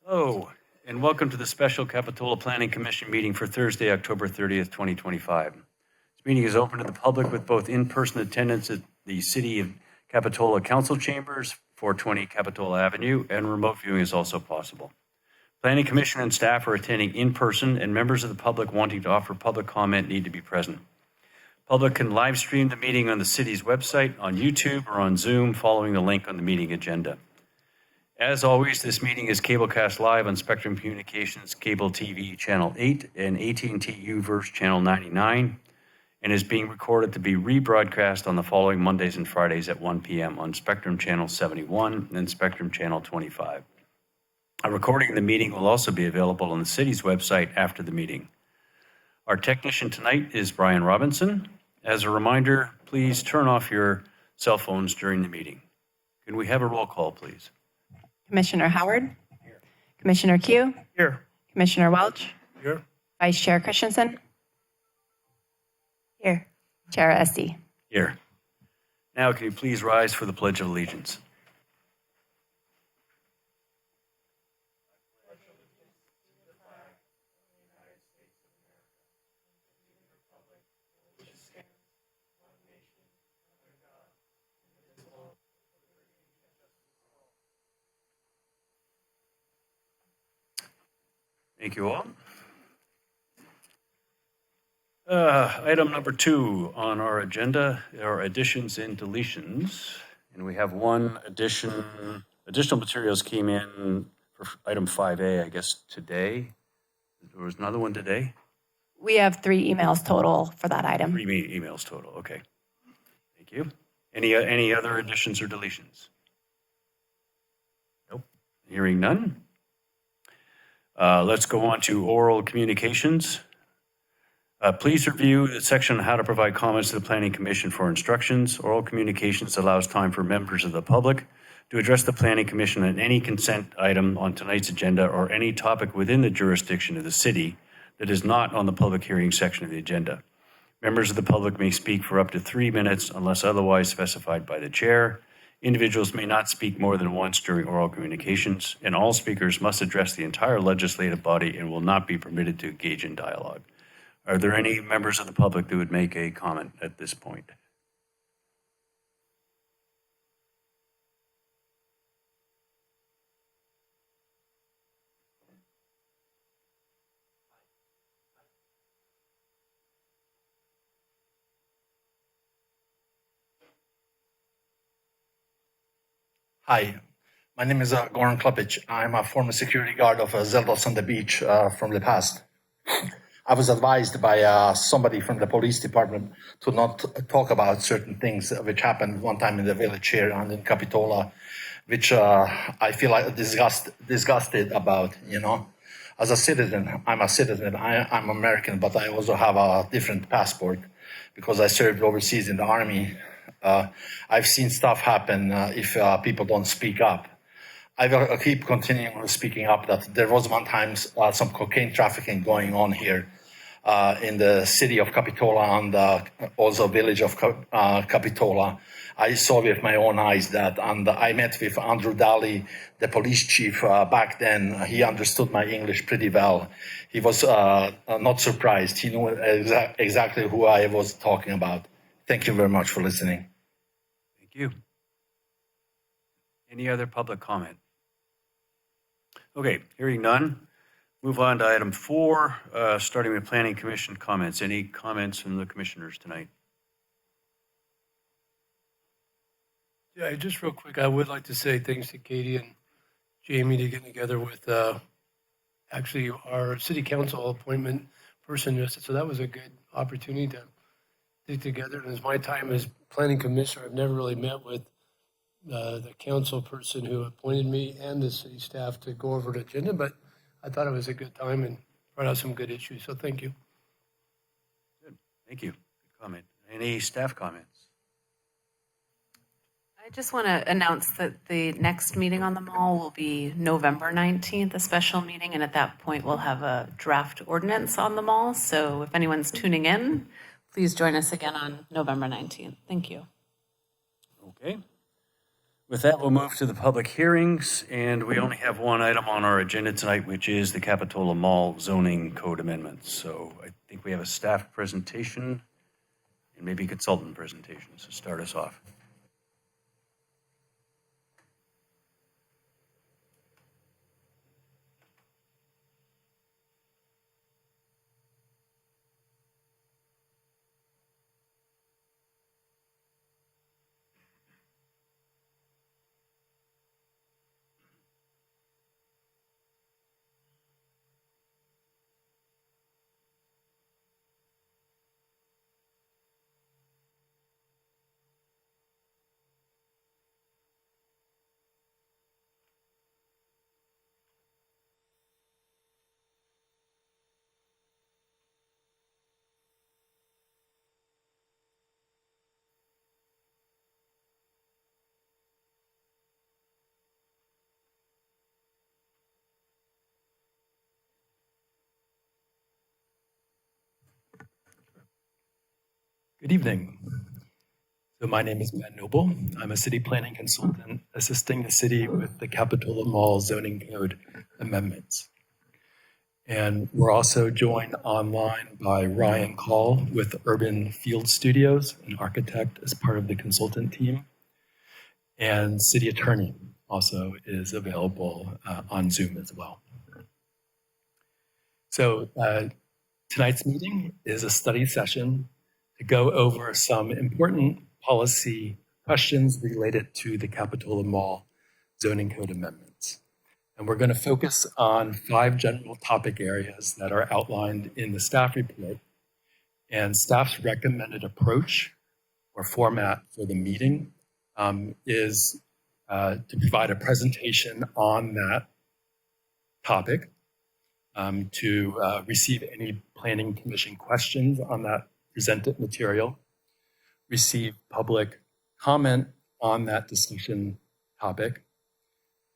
Hello, and welcome to the special Capitola Planning Commission meeting for Thursday, October 30th, 2025. This meeting is open to the public with both in-person attendance at the City of Capitola Council Chambers, 420 Capitola Avenue, and remote viewing is also possible. Planning Commission and staff are attending in person, and members of the public wanting to offer public comment need to be present. Public can live stream the meeting on the city's website, on YouTube, or on Zoom following the link on the meeting agenda. As always, this meeting is cablecast live on Spectrum Communications Cable TV Channel 8 and AT&T U-verse Channel 99, and is being recorded to be rebroadcast on the following Mondays and Fridays at 1 p.m. on Spectrum Channel 71 and Spectrum Channel 25. A recording of the meeting will also be available on the city's website after the meeting. Our technician tonight is Brian Robinson. As a reminder, please turn off your cell phones during the meeting. Can we have a roll call, please? Commissioner Howard. Here. Commissioner Q. Here. Commissioner Welch. Here. Vice Chair Christensen. Here. Chair Esty. Here. Now, can you please rise for the Pledge of Allegiance? Thank you all. Item number 2 on our agenda are additions and deletions. And we have one additional materials came in for item 5A, I guess, today. There was another one today? We have 3 emails total for that item. 3 emails total, okay. Thank you. Any other additions or deletions? Nope. Hearing none. Let's go on to oral communications. Please review the section on how to provide comments to the Planning Commission for instructions. Oral communications allows time for members of the public to address the Planning Commission on any consent item on tonight's agenda or any topic within the jurisdiction of the city that is not on the public hearing section of the agenda. Members of the public may speak for up to 3 minutes unless otherwise specified by the chair. Individuals may not speak more than once during oral communications, and all speakers must address the entire legislative body and will not be permitted to engage in dialogue. Are there any members of the public that would make a comment at this point? Hi, my name is Goran Klepic. I'm a former security guard of Zeldos on the beach from the past. I was advised by somebody from the police department to not talk about certain things which happened one time in the village here and in Capitola, which I feel like disgusted about, you know. As a citizen, I'm I'm American, but I also have a different passport because I served overseas in the army. I've seen stuff happen if people don't speak up. I will keep continuing speaking up that there was one time some cocaine trafficking going on here in the city of Capitola and also village of Capitola. I saw with my own eyes that, and I met with Andrew Daly, the police chief back then. He understood my English pretty well. He was not surprised. He knew exactly who I was talking about. Thank you very much for listening. Thank you. Any other public comment? Okay, hearing none. Move on to item 4, starting with Planning Commission comments. Any comments from the commissioners tonight? Yeah, just real quick, I would like to say thanks to Katie and Jamie to getting together with actually our city council appointment person. So that was a good opportunity to dig together. And as my time as planning commissioner, I've never really met with the council person who appointed me and the city staff to go over the agenda, but I thought it was a good time and brought out some good issues. So thank you. Good. Thank you. Good comment. Any staff comments? I just want to announce that the next meeting on the mall will be November 19th, a special meeting, and at that point we'll have a draft ordinance on the mall. So if anyone's tuning in, please join us again on November 19th. Thank you. Okay. With that, we'll move to the public hearings, and we only have one item on our agenda tonight, which is the Capitola Mall zoning code amendments. So I think we have a staff presentation and maybe a consultant presentation, so start us off. Good evening. So my name is Matt Noble. I'm a city planning consultant assisting the city with the Capitola Mall zoning code amendments. And we're also joined online by Ryan Call with Urban Field Studios, an architect as part of the consultant team. And city attorney also is available on Zoom as well. So tonight's meeting is a study session to go over some important policy questions related to the Capitola Mall zoning code amendments. And we're going to focus on 5 general topic areas that are outlined in the staff report. And staff's recommended approach or format for the meeting is to provide a presentation on that topic, to receive any planning commission questions on that presented material, receive public comment on that discussion topic,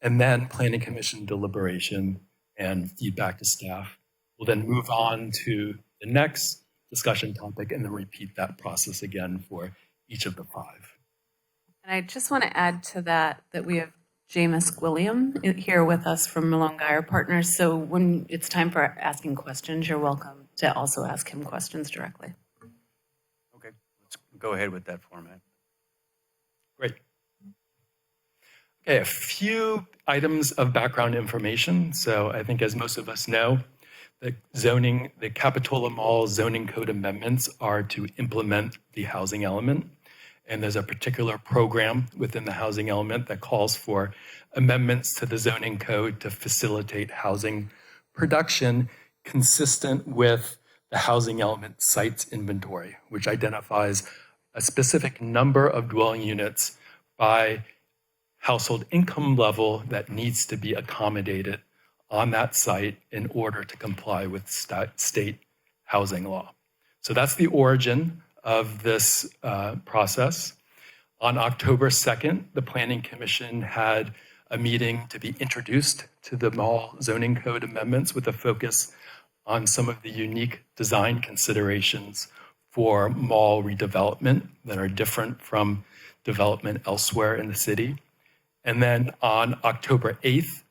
and then planning commission deliberation and feedback to staff. We'll then move on to the next discussion topic and then repeat that process again for each of the 5. And I just want to add to that we have Jameis William here with us from Malone Geyer Partners. So when it's time for asking questions, you're welcome to also ask him questions directly. Okay, let's go ahead with that format. Great. Okay, a few items of background information. So I think as most of us know, the Capitola Mall zoning code amendments are to implement the housing element. And there's a particular program within the housing element that calls for amendments to the zoning code to facilitate housing production consistent with the housing element sites inventory, which identifies a specific number of dwelling units by household income level that needs to be accommodated on that site in order to comply with state housing law. So that's the origin of this process. On October 2nd, the Planning Commission had a meeting to be introduced to the mall zoning code amendments with a focus on some of the unique design considerations for mall redevelopment that are different from development elsewhere in the city. And then on October 8th,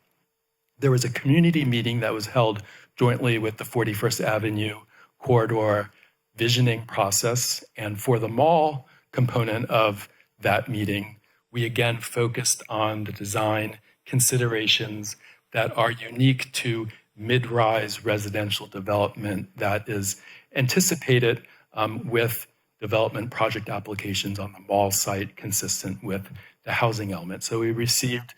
there was a community meeting that was held jointly with the 41st Avenue corridor visioning process. And for the mall component of that meeting, we again focused on the design considerations that are unique to mid-rise residential development that is anticipated with development project applications on the mall site consistent with the housing element. So we received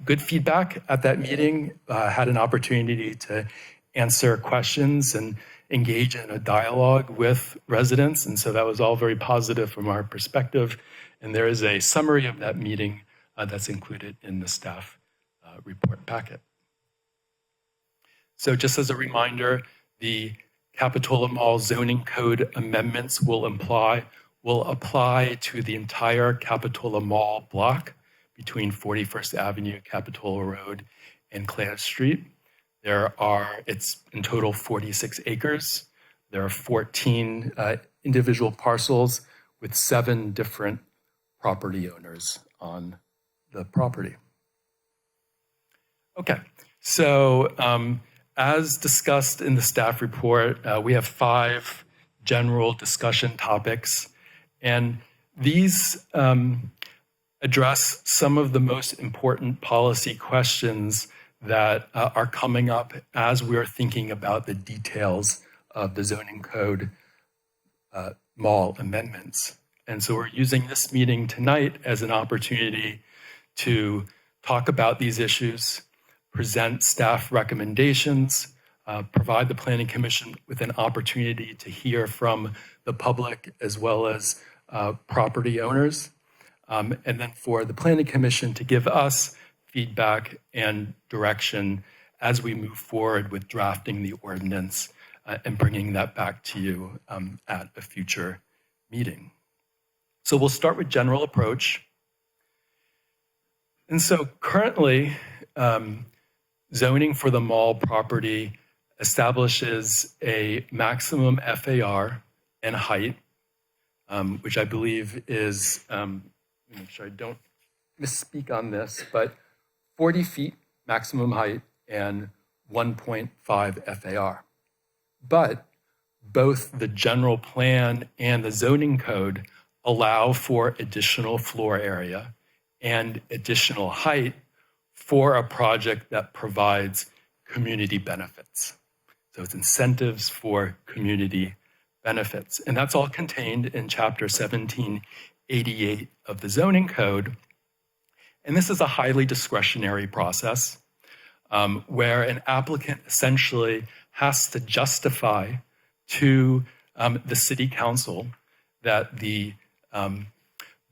good feedback at that meeting, had an opportunity to answer questions and engage in a dialogue with residents. And so that was all very positive from our perspective. And there is a summary of that meeting that's included in the staff report packet. So just as a reminder, the Capitola Mall zoning code amendments will apply to the entire Capitola Mall block between 41st Avenue, Capitola Road, and Clarence Street. It's in total 46 acres. There are 14 individual parcels with 7 different property owners on the property. Okay, so as discussed in the staff report, we have 5 general discussion topics, and these address some of the most important policy questions that are coming up as we're thinking about the details of the zoning code mall amendments. And so we're using this meeting tonight as an opportunity to talk about these issues, present staff recommendations, provide the Planning Commission with an opportunity to hear from the public as well as property owners, and then for the Planning Commission to give us feedback and direction as we move forward with drafting the ordinance and bringing that back to you at a future meeting. So we'll start with general approach. And so currently, zoning for the mall property establishes a maximum FAR and height, which I believe is, make sure I don't misspeak on this, but 40 feet maximum height and 1.5 FAR. But both the general plan and the zoning code allow for additional floor area and additional height for a project that provides community benefits. So it's incentives for community benefits. And that's all contained in Chapter 1788 of the zoning code. And this is a highly discretionary process where an applicant essentially has to justify to the city council that the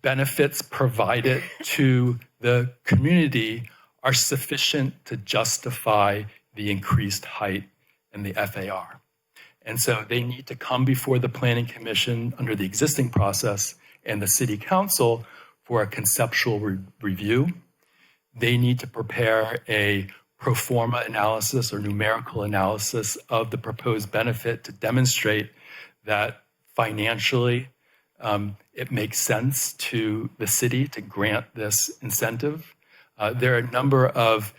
benefits provided to the community are sufficient to justify the increased height and the FAR. And so they need to come before the Planning Commission under the existing process and the city council for a conceptual review. They need to prepare a pro forma analysis or numerical analysis of the proposed benefit to demonstrate that financially it makes sense to the city to grant this incentive. There are a number of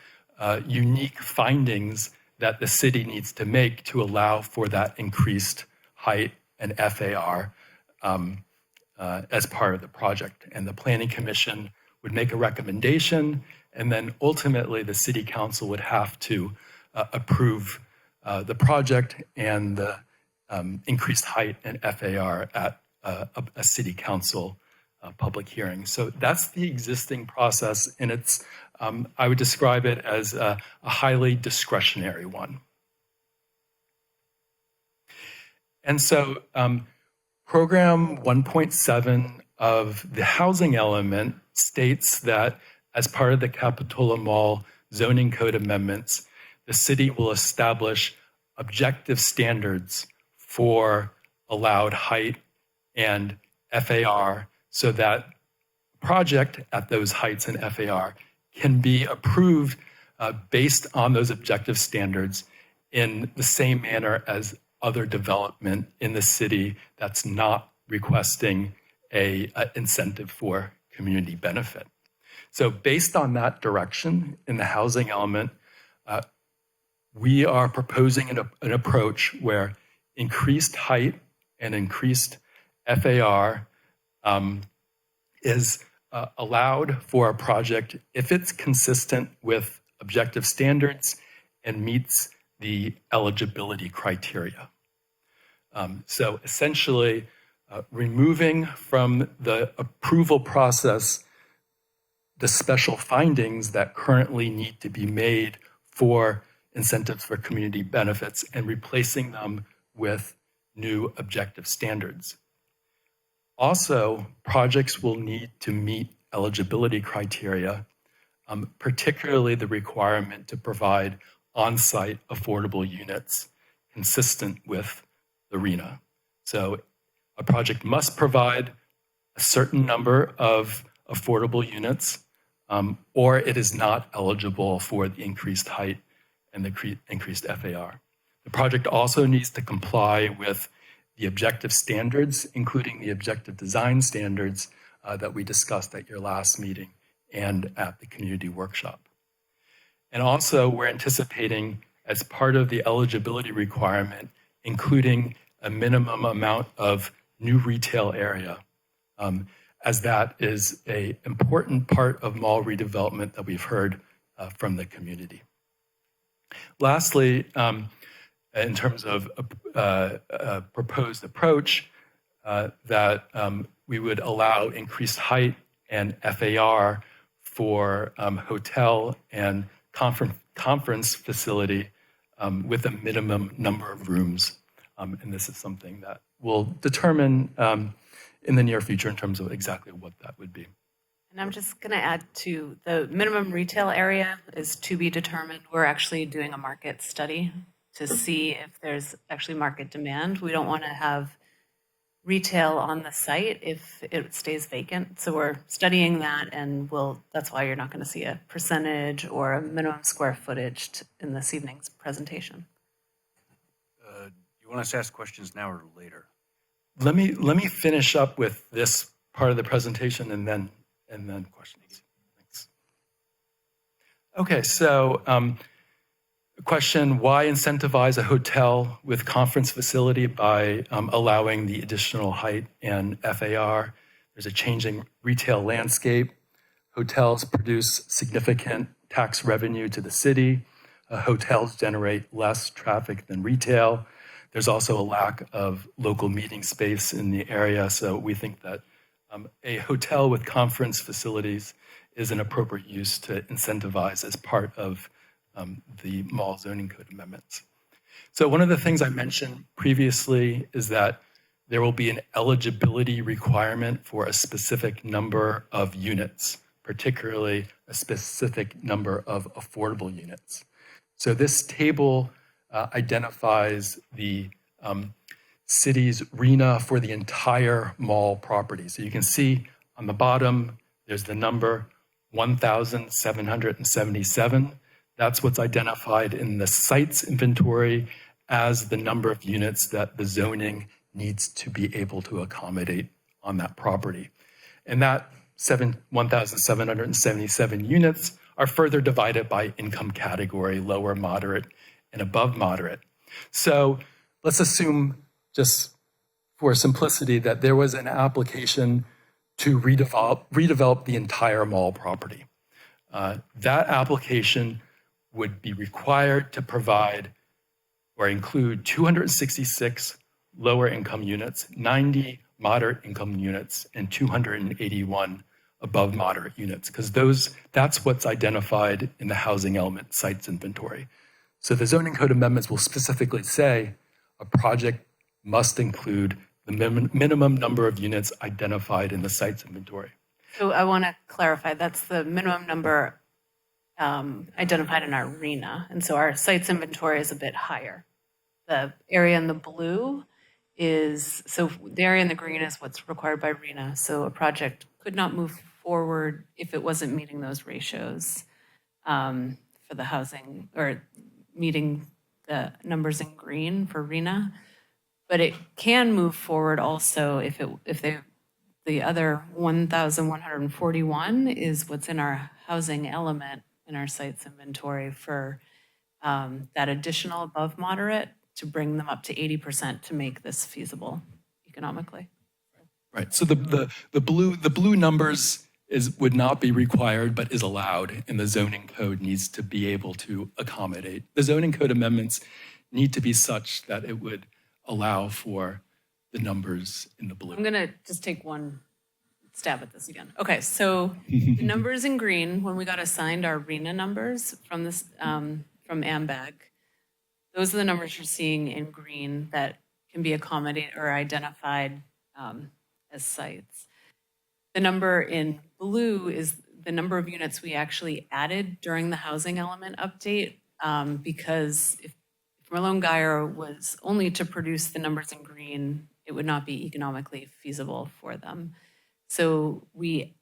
unique findings that the city needs to make to allow for that increased height and FAR as part of the project. And the Planning Commission would make a recommendation, and then ultimately the city council would have to approve the project and the increased height and FAR at a city council public hearing. So that's the existing process, and it's I would describe it as a highly discretionary one. And so program 1.7 of the housing element states that as part of the Capitola Mall zoning code amendments, the city will establish objective standards for allowed height and FAR so that project at those heights and FAR can be approved based on those objective standards in the same manner as other development in the city that's not requesting an incentive for community benefit. So based on that direction in the housing element, we are proposing an approach where increased height and increased FAR is allowed for a project if it's consistent with objective standards and meets the eligibility criteria. So essentially, removing from the approval process the special findings that currently need to be made for incentives for community benefits and replacing them with new objective standards. Also, projects will need to meet eligibility criteria, particularly the requirement to provide on-site affordable units consistent with the RENA. So a project must provide a certain number of affordable units, or it is not eligible for the increased height and the increased FAR. The project also needs to comply with the objective standards, including the objective design standards that we discussed at your last meeting, and at the community workshop. And also, we're anticipating, as part of the eligibility requirement, including a minimum amount of new retail area, as that is an important part of mall redevelopment that we've heard from the community. Lastly, in terms of a proposed approach, that we would allow increased height and FAR for hotel and conference facility with a minimum number of rooms. And this is something that we'll determine in the near future in terms of exactly what that would be. And I'm just going to add to the minimum retail area is to be determined. We're actually doing a market study to see if there's actually market demand. We don't want to have retail on the site if it stays vacant. So we're studying that, and that's why you're not going to see a percentage or a minimum square footage in this evening's presentation. You want us to ask questions now or later? Let me finish up with this part of the presentation and then questions. Thanks. Okay, so question, why incentivize a hotel with conference facility by allowing the additional height and FAR? There's a changing retail landscape. Hotels produce significant tax revenue to the city. Hotels generate less traffic than retail. There's also a lack of local meeting space in the area, so we think that a hotel with conference facilities is an appropriate use to incentivize as part of the mall zoning code amendments. So one of the things I mentioned previously is that there will be an eligibility requirement for a specific number of units, particularly a specific number of affordable units. So this table identifies the city's RHNA for the entire mall property. So you can see on the bottom, there's the number 1,777. That's what's identified in the sites inventory as the number of units that the zoning needs to be able to accommodate on that property. And that 1,777 units are further divided by income category, lower, moderate, and above moderate. So let's assume, just for simplicity, that there was an application to redevelop the entire mall property. That application would be required to provide or include 266 lower income units, 90 moderate income units, and 281 above moderate units, because that's what's identified in the housing element sites inventory. So the zoning code amendments will specifically say a project must include the minimum number of units identified in the sites inventory. So I want to clarify, that's the minimum number identified in our RHNA. And so our sites inventory is a bit higher. The area in the blue so the area in the green is what's required by RHNA. So a project could not move forward if it wasn't meeting those ratios for the housing, or meeting the numbers in green for RHNA. But it can move forward also if the other 1,141 is what's in our housing element in our sites inventory for that additional above moderate to bring them up to 80% to make this feasible economically. Right. So the blue numbers would not be required, but is allowed, and the zoning code needs to be able to accommodate. The zoning code amendments need to be such that it would allow for the numbers in the blue. I'm gonna just take one stab at this again. Okay, so the numbers in green, when we got assigned our RHNA numbers from this from AMBAG, those are the numbers you're seeing in green that can be accommodated or identified as sites. The number in blue is the number of units we actually added during the housing element update, because if Merlone Geyer was only to produce the numbers in green, it would not be economically feasible for them. So we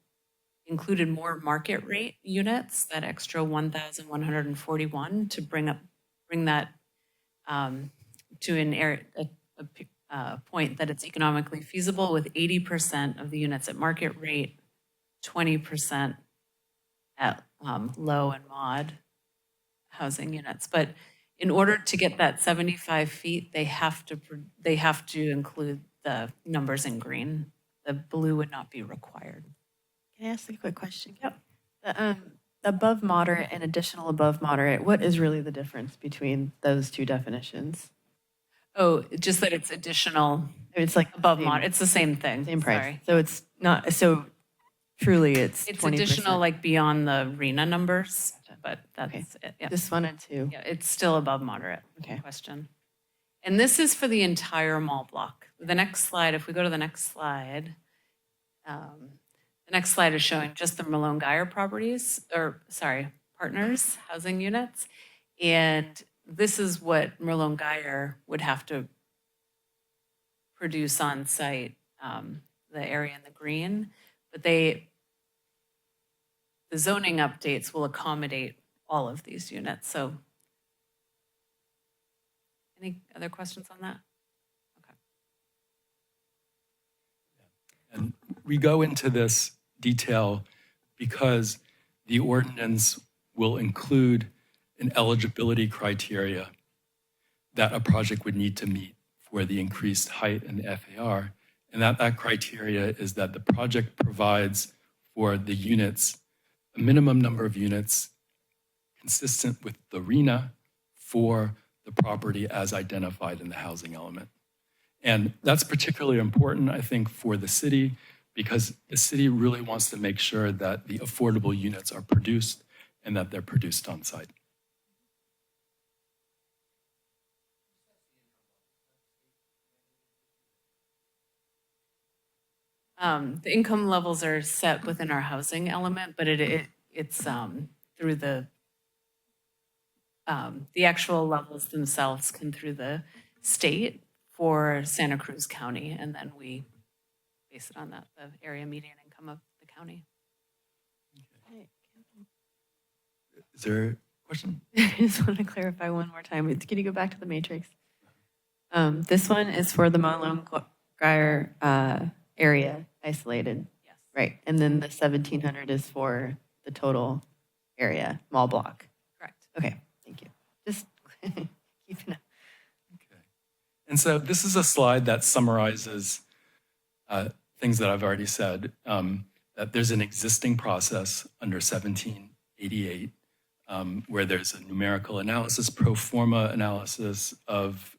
included more market rate units, that extra 1,141, to bring that to an area, a point that it's economically feasible, with 80% of the units at market rate, 20% at low and mod housing units. But in order to get that 75 feet, they have to include the numbers in green. The blue would not be required. Can I ask a quick question? Yep. The above moderate and additional above moderate, what is really the difference between those two definitions? Oh, just that it's additional It's like above same- moderate. It's the same thing. Same price. Sorry. So it's not, so truly it's 20%. It's additional, like beyond the RENA numbers, but that's Okay. it. Yeah. Just wanted to. Yeah, it's still above moderate. Okay. Question. And this is for the entire mall block. The next slide, if we go to the next slide, the next slide is showing just the Malone Guyer partners, housing units. And this is what Malone Guyer would have to produce on site, the area in the green. But the zoning updates will accommodate all of these units. So any other questions on that? Okay. And we go into this detail because the ordinance will include an eligibility criteria that a project would need to meet for the increased height and FAR. And that criteria is that the project provides for the units, a minimum number of units consistent with the RENA for the property as identified in the housing element. And that's particularly important, I think, for the city, because the city really wants to make sure that the affordable units are produced and that they're produced on site. The income levels are set within our housing element, but it's through the actual levels themselves come through the state for Santa Cruz County, and then we base it on that, the area median income of the county. Is there a question? I just want to clarify one more time. Can you go back to the matrix? This one is for the Malone Guyer area isolated. Yes. Right. And then the 1,700 is for the total area, mall block. Correct. Okay. Thank you. Just keeping up. Okay. And so this is a slide that summarizes things that I've already said, that there's an existing process under 1788 where there's a numerical analysis, pro forma analysis of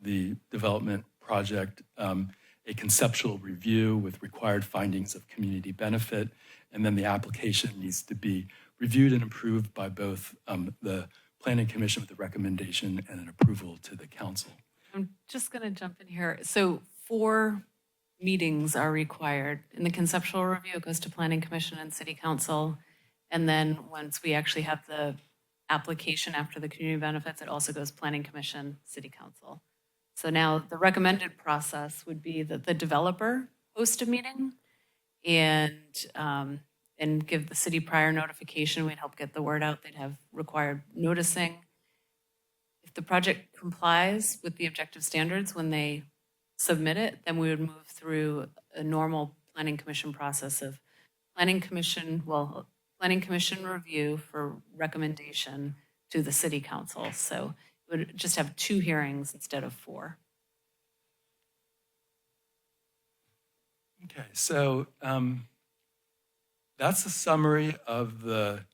the development project, a conceptual review with required findings of community benefit, and then the application needs to be reviewed and approved by both the Planning Commission with a recommendation and an approval to the council. I'm just going to jump in here. So 4 meetings are required. In the conceptual review, it goes to Planning Commission and City Council. And then once we actually have the application after the community benefits, it also goes Planning Commission, City Council. So now the recommended process would be that the developer host a meeting and give the city prior notification. We'd help get the word out. They'd have required noticing. If the project complies with the objective standards when they submit it, then we would move through a normal Planning Commission process of Planning Commission review for recommendation to the City Council. So it would just have 2 hearings instead of 4. Okay, so that's a summary of the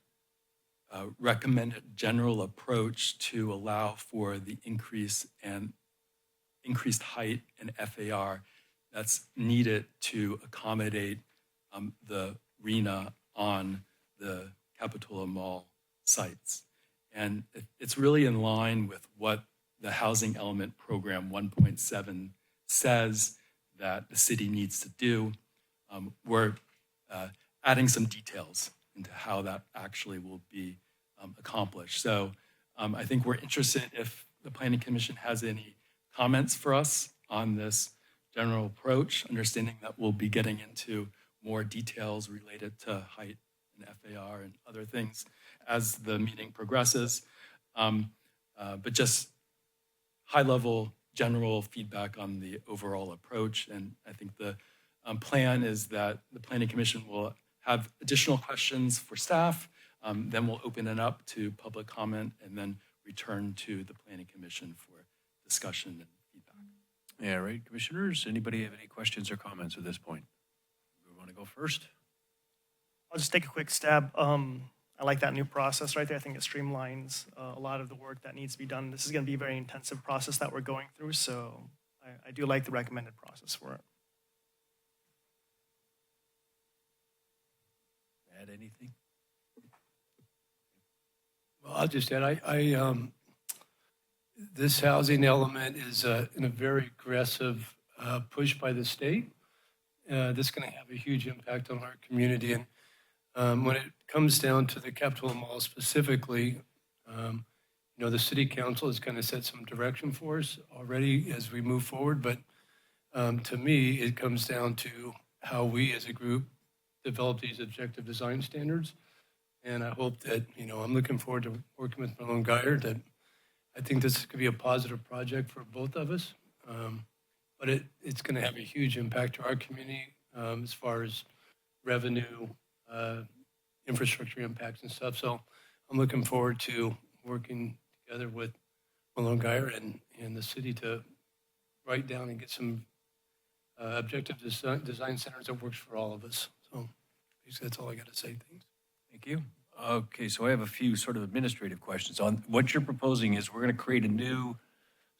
recommended general approach to allow for the increased height and FAR that's needed to accommodate the RENA on the Capitola Mall sites. And it's really in line with what the Housing Element Program 1.7 says that the city needs to do. We're adding some details into how that actually will be accomplished. So I think we're interested if the Planning Commission has any comments for us on this general approach, understanding that we'll be getting into more details related to height and FAR and other things as the meeting progresses. But just high-level general feedback on the overall approach. And I think the plan is that the Planning Commission will have additional questions for staff, then we'll open it up to public comment and then return to the Planning Commission for discussion and feedback. Yeah, right, commissioners, anybody have any questions or comments at this point? We want to go first? I'll just take a quick stab. I like that new process right there. I think it streamlines a lot of the work that needs to be done. This is going to be a very intensive process that we're going through, so I do like the recommended process for it. Add anything? Well, I'll just add, this housing element is in a very aggressive push by the state. This is going to have a huge impact on our community. And when it comes down to the Capitola Mall specifically, the city council has kind of set some direction for us already as we move forward. But to me, it comes down to how we as a group develop these objective design standards. And I hope that, I'm looking forward to working with Malone Geyer, that I think this could be a positive project for both of us. But it's going to have a huge impact to our community as far as revenue, infrastructure impacts and stuff. So I'm looking forward to working together with Malone Geyer and the city to write down and get some objective design centers that works for all of us. So basically that's all I got to say. Thanks. Thank you. Okay, so I have a few sort of administrative questions. On what you're proposing is we're going to create a new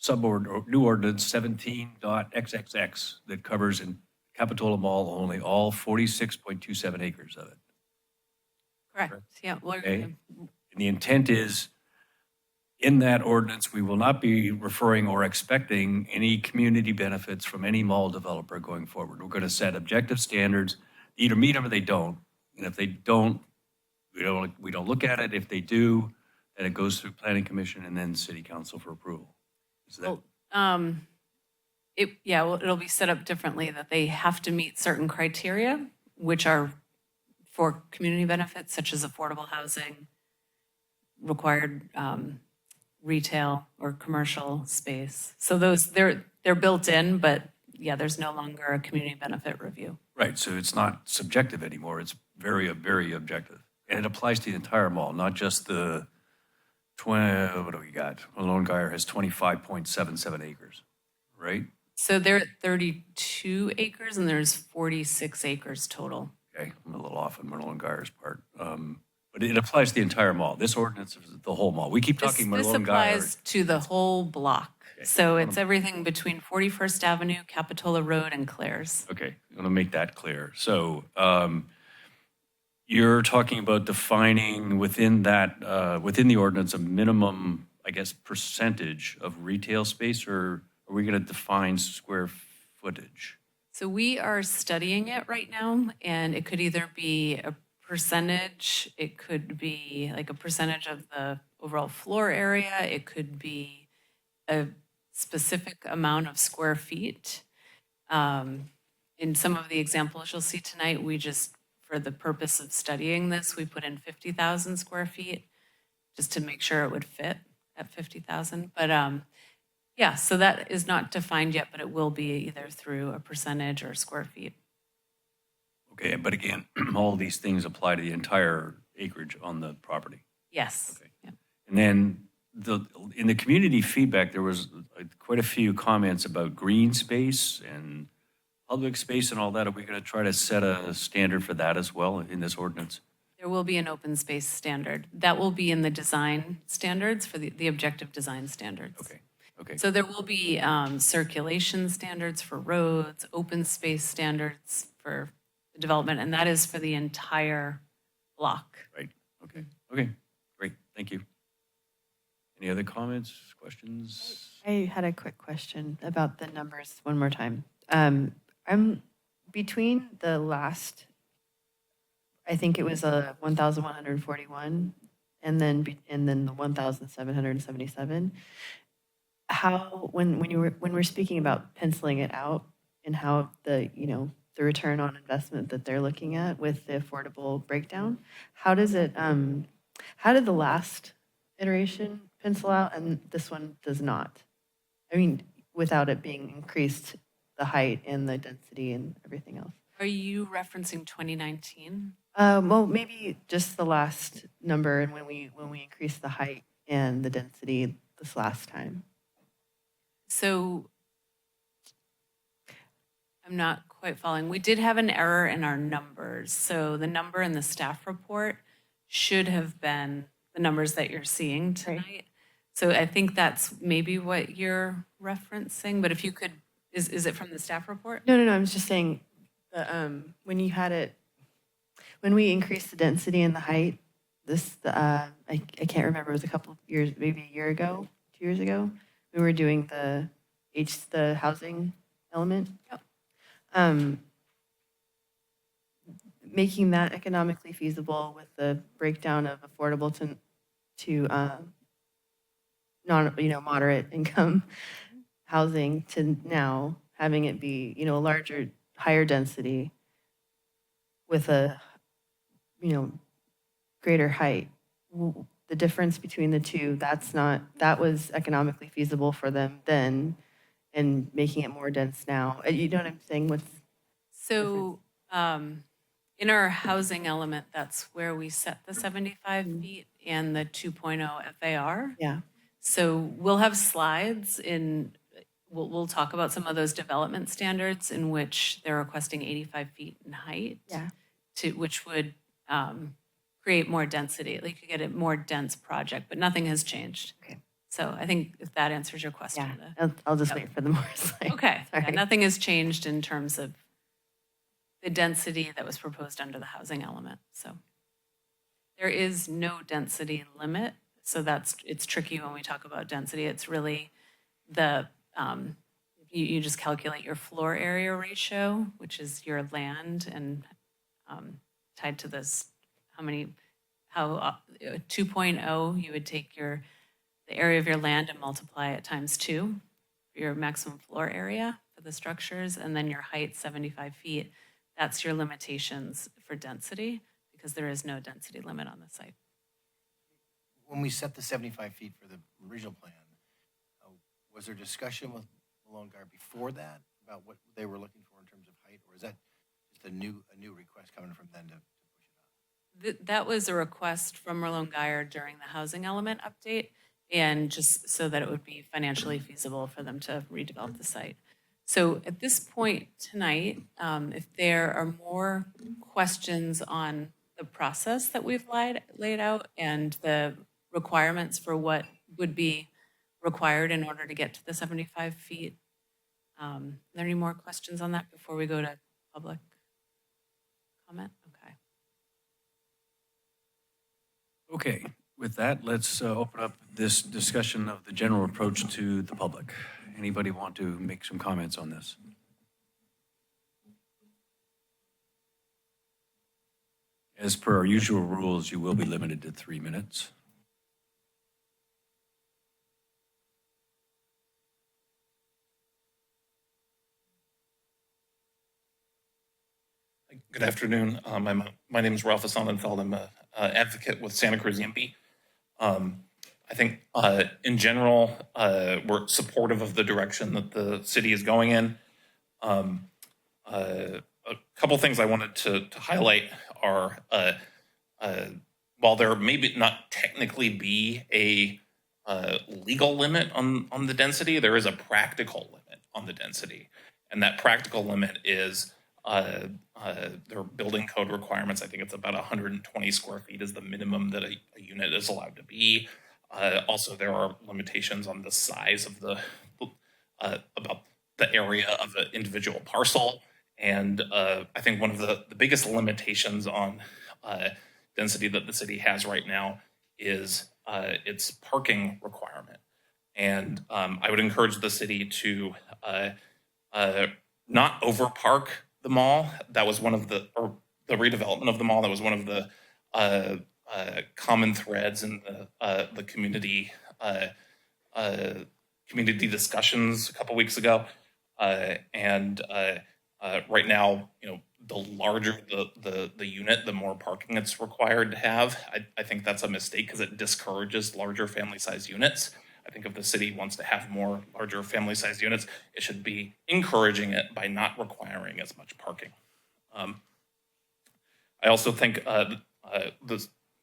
new ordinance 17.xxx that covers in Capitola Mall only all 46.27 acres of it. Correct, yeah. Okay. And the intent is, in that ordinance, we will not be referring or expecting any community benefits from any mall developer going forward. We're going to set objective standards, either meet them or they don't. And if they don't, we don't look at it. If they do, then it goes through Planning Commission and then City Council for approval. Is that? It'll be set up differently, that they have to meet certain criteria, which are for community benefits, such as affordable housing, required retail or commercial space. So they're built in, but yeah, there's no longer a community benefit review. Right, so it's not subjective anymore. It's very, very objective. And it applies to the entire mall, not just the what do we got? Malone Geyer has 25.77 acres, right? So they're at 32 acres and there's 46 acres total. Okay, I'm a little off on Malone Geyer's part. But it applies to the entire mall. This ordinance is the whole mall. We keep talking This Malone Geyer. applies to the whole block. Okay. So it's everything between 41st Avenue, Capitola Road, and Claire's. Okay, I'm going to make that clear. So you're talking about defining within that, within the ordinance, a minimum, I guess, percentage of retail space, or are we going to define square footage? So we are studying it right now, and it could either be a percentage, it could be like a percentage of the overall floor area, it could be a specific amount of square feet. In some of the examples you'll see tonight, we just, for the purpose of studying this, we put in 50,000 square feet just to make sure it would fit at 50,000. But yeah, so that is not defined yet, but it will be either through a percentage or square feet. Okay, but again, all these things apply to the entire acreage on the property. Yes. Okay. Yeah. And then in the community feedback, there was quite a few comments about green space and public space and all that. Are we going to try to set a standard for that as well in this ordinance? There will be an open space standard. That will be in the design standards for the objective design standards. Okay, okay. So there will be circulation standards for roads, open space standards for the development, and that is for the entire block. Right, okay, okay, great, thank you. Any other comments, questions? I had a quick question about the numbers one more time. I'm between the last, I think it was 1,141 and then the 1,777. How when we're speaking about penciling it out and how the return on investment that they're looking at with the affordable breakdown, how does it how did the last iteration pencil out and this one does not? I mean, without it being increased, the height and the density and everything else. Are you referencing 2019? Well, maybe just the last number and when we increased the height and the density this last time. So I'm not quite following. We did have an error in our numbers. So the number in the staff report should have been the numbers that you're seeing tonight. So I think that's maybe what you're referencing, but if you could, is it from the staff report? No, I was just saying, when you had it, when we increased the density and the height, I can't remember, it was a couple of years, maybe a year ago, 2 years ago, we were doing the housing element. Yep. Making that economically feasible with the breakdown of affordable to moderate income housing to now having it be, a larger, higher density with a, greater height. The difference between the two, that was economically feasible for them then, and making it more dense now. You know what I'm saying? So in our housing element, that's where we set the 75 feet and the 2.0 FAR. Yeah. So we'll have slides we'll talk about some of those development standards in which they're requesting 85 feet in height. Yeah. Which would create more density. Like you could get a more dense project, but nothing has changed. Okay. So I think if that answers your question. Yeah. I'll just wait for the more slides. Okay. Sorry. Yeah, nothing has changed in terms of the density that was proposed under the housing element. So there is no density limit. So it's tricky when we talk about density. It's really you just calculate your floor area ratio, which is your land, and tied to this, 2.0, you would take the area of your land and multiply it times 2 for your maximum floor area for the structures, and then your height, 75 feet. That's your limitations for density, because there is no density limit on the site. When we set the 75 feet for the original plan, was there discussion with Malone Guard before that about what they were looking for in terms of height, or is that just a new request coming from them to push it up? That was a request from Merlone Geyer during the housing element update, and just so that it would be financially feasible for them to redevelop the site. So at this point tonight, if there are more questions on the process that we've laid out and the requirements for what would be required in order to get to the 75 feet, are there any more questions on that before we go to public comment? Okay. Okay, with that, let's open up this discussion of the general approach to the public. Anybody want to make some comments on this? As per our usual rules, you will be limited to 3 minutes. Good afternoon. My name is Ralph Sonnenfeld. I'm an advocate with Santa Cruz YIMBY. I think in general, we're supportive of the direction that the city is going in. A couple things I wanted to highlight are, while there may not technically be a legal limit on the density, there is a practical limit on the density. And that practical limit is their building code requirements. I think it's about 120 square feet is the minimum that a unit is allowed to be. Also, there are limitations on the size of about the area of an individual parcel. And I think one of the biggest limitations on density that the city has right now is its parking requirement. And I would encourage the city to not overpark the mall. That was one of the redevelopment of the mall. That was one of the common threads in the community discussions a couple weeks ago. And right now, the larger the unit, the more parking it's required to have. I think that's a mistake because it discourages larger family size units. I think if the city wants to have more larger family size units, it should be encouraging it by not requiring as much parking. I also think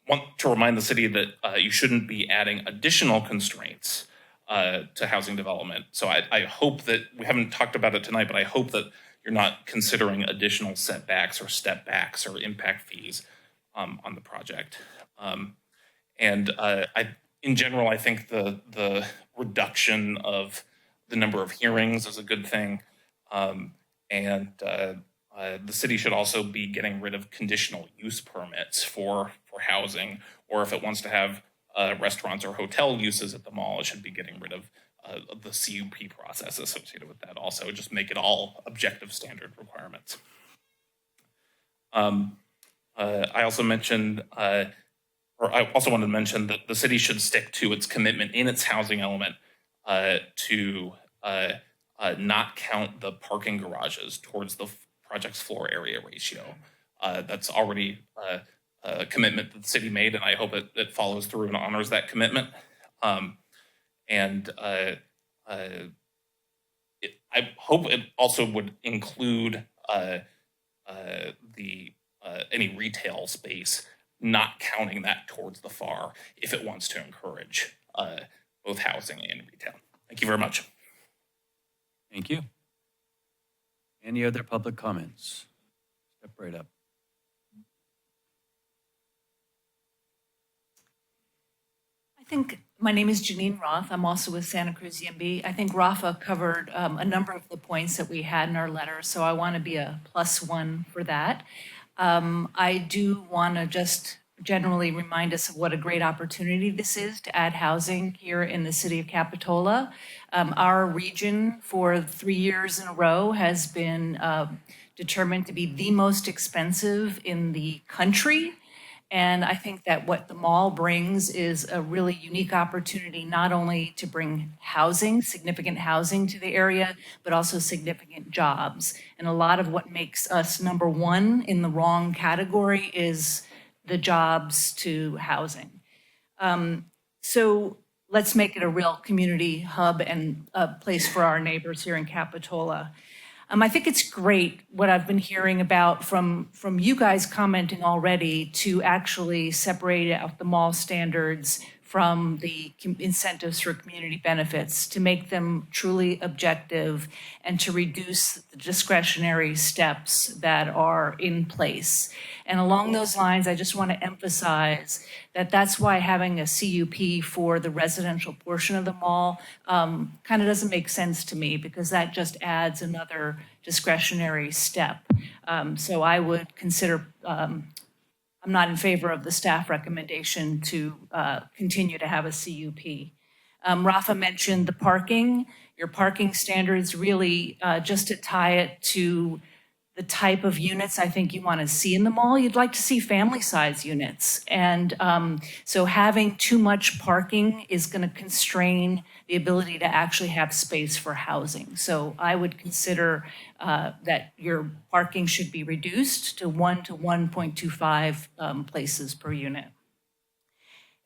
want to remind the city that you shouldn't be adding additional constraints to housing development. So I hope that, we haven't talked about it tonight, but I hope that you're not considering additional setbacks or step backs or impact fees on the project. In general, I think the reduction of the number of hearings is a good thing. The city should also be getting rid of conditional use permits for housing, or if it wants to have restaurants or hotel uses at the mall, it should be getting rid of the CUP process associated with that also. Just make it all objective standard requirements. I also mentioned, I also wanted to mention that the city should stick to its commitment in its housing element to not count the parking garages towards the project's floor area ratio. That's already a commitment that the city made, and I hope it follows through and honors that commitment. I hope it also would include any retail space, not counting that towards the FAR if it wants to encourage both housing and retail. Thank you very much. Thank you. Any other public comments? Step right up. I think my name is Janine Roth. I'm also with Santa Cruz EMB. I think Rafa covered a number of the points that we had in our letter, so I want to be a +1 for that. I do want to just generally remind us of what a great opportunity this is to add housing here in the city of Capitola. Our region for 3 years in a row has been determined to be the most expensive in the country. And I think that what the mall brings is a really unique opportunity, not only to bring housing, significant housing to the area, but also significant jobs. And a lot of what makes us #1 in the wrong category is the jobs to housing. So let's make it a real community hub and a place for our neighbors here in Capitola. I think it's great what I've been hearing about from you guys commenting already to actually separate out the mall standards from the incentives for community benefits, to make them truly objective and to reduce the discretionary steps that are in place. And along those lines, I just want to emphasize that that's why having a CUP for the residential portion of the mall kind of doesn't make sense to me, because that just adds another discretionary step. So I would consider, I'm not in favor of the staff recommendation to continue to have a CUP. Rafa mentioned the parking. Your parking standards really, just to tie it to the type of units I think you want to see in the mall, you'd like to see family size units. And so having too much parking is going to constrain the ability to actually have space for housing. So I would consider that your parking should be reduced to 1 to 1.25 places per unit.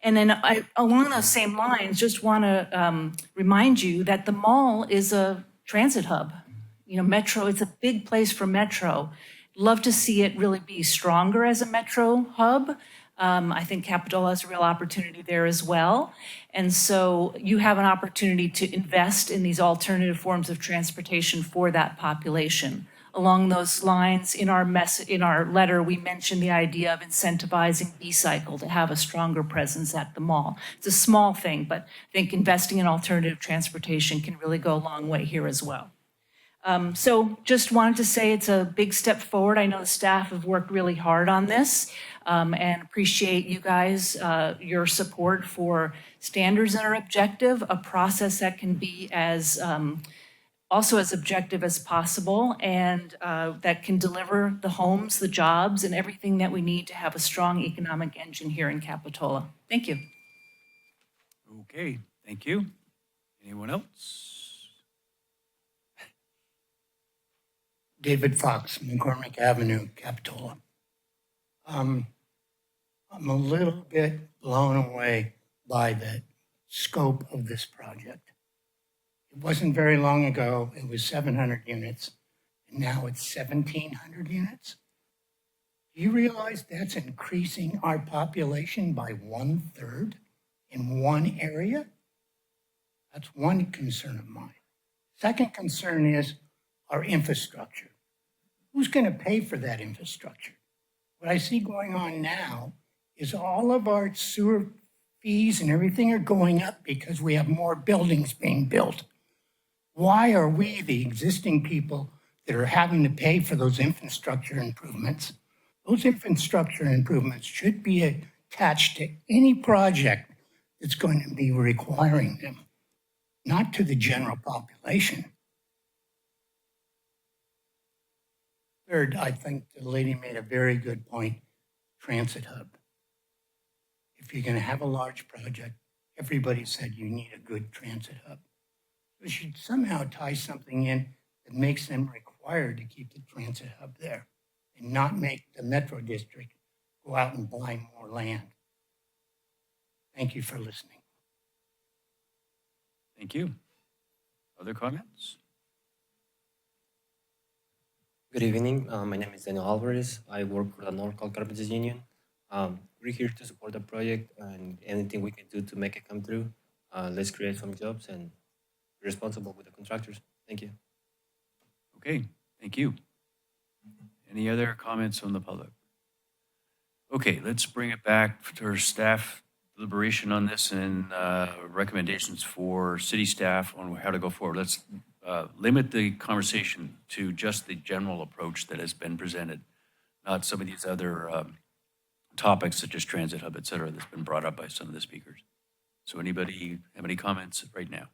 And then along those same lines, just want to remind you that the mall is a transit hub. You know, Metro, it's a big place for Metro. Love to see it really be stronger as a Metro hub. I think Capitola has a real opportunity there as well. And so you have an opportunity to invest in these alternative forms of transportation for that population. Along those lines, in our letter, we mentioned the idea of incentivizing B-Cycle to have a stronger presence at the mall. It's a small thing, but I think investing in alternative transportation can really go a long way here as well. So just wanted to say it's a big step forward. I know the staff have worked really hard on this, and appreciate you guys, your support for standards that are objective, a process that can be as also as objective as possible, and that can deliver the homes, the jobs, and everything that we need to have a strong economic engine here in Capitola. Thank you. Okay, thank you. Anyone else? David Fox, McCormick Avenue, Capitola. I'm a little bit blown away by the scope of this project. It wasn't very long ago, it was 700 units, and now it's 1,700 units. Do Do you realize that's increasing our population by 1/3 in one area? That's one concern of mine. Second concern is our infrastructure. Who's going to pay for that infrastructure? What I see going on now is all of our sewer fees and everything are going up because we have more buildings being built. Why are we, the existing people, that are having to pay for those infrastructure improvements? Those infrastructure improvements should be attached to any project that's going to be requiring them, not to the general population. Third, I think the lady made a very good point, transit hub. If you're going to have a large project, everybody said you need a good transit hub. We should somehow tie something in that makes them required to keep the transit hub there and not make the Metro District go out and buy more land. Thank you for listening. Thank you. Other comments? Good evening. My name is Daniel Alvarez. I work for the Norcal Carpenters Union. We're here to support the project and anything we can do to make it come through. Let's create some jobs and be responsible with the contractors. Thank you. Okay, thank you. Any other comments from the public? Okay, let's bring it back to our staff deliberation on this and recommendations for city staff on how to go forward. Let's limit the conversation to just the general approach that has been presented, not some of these other topics such as transit hub, et cetera, that's been brought up by some of the speakers. So anybody have any comments right now?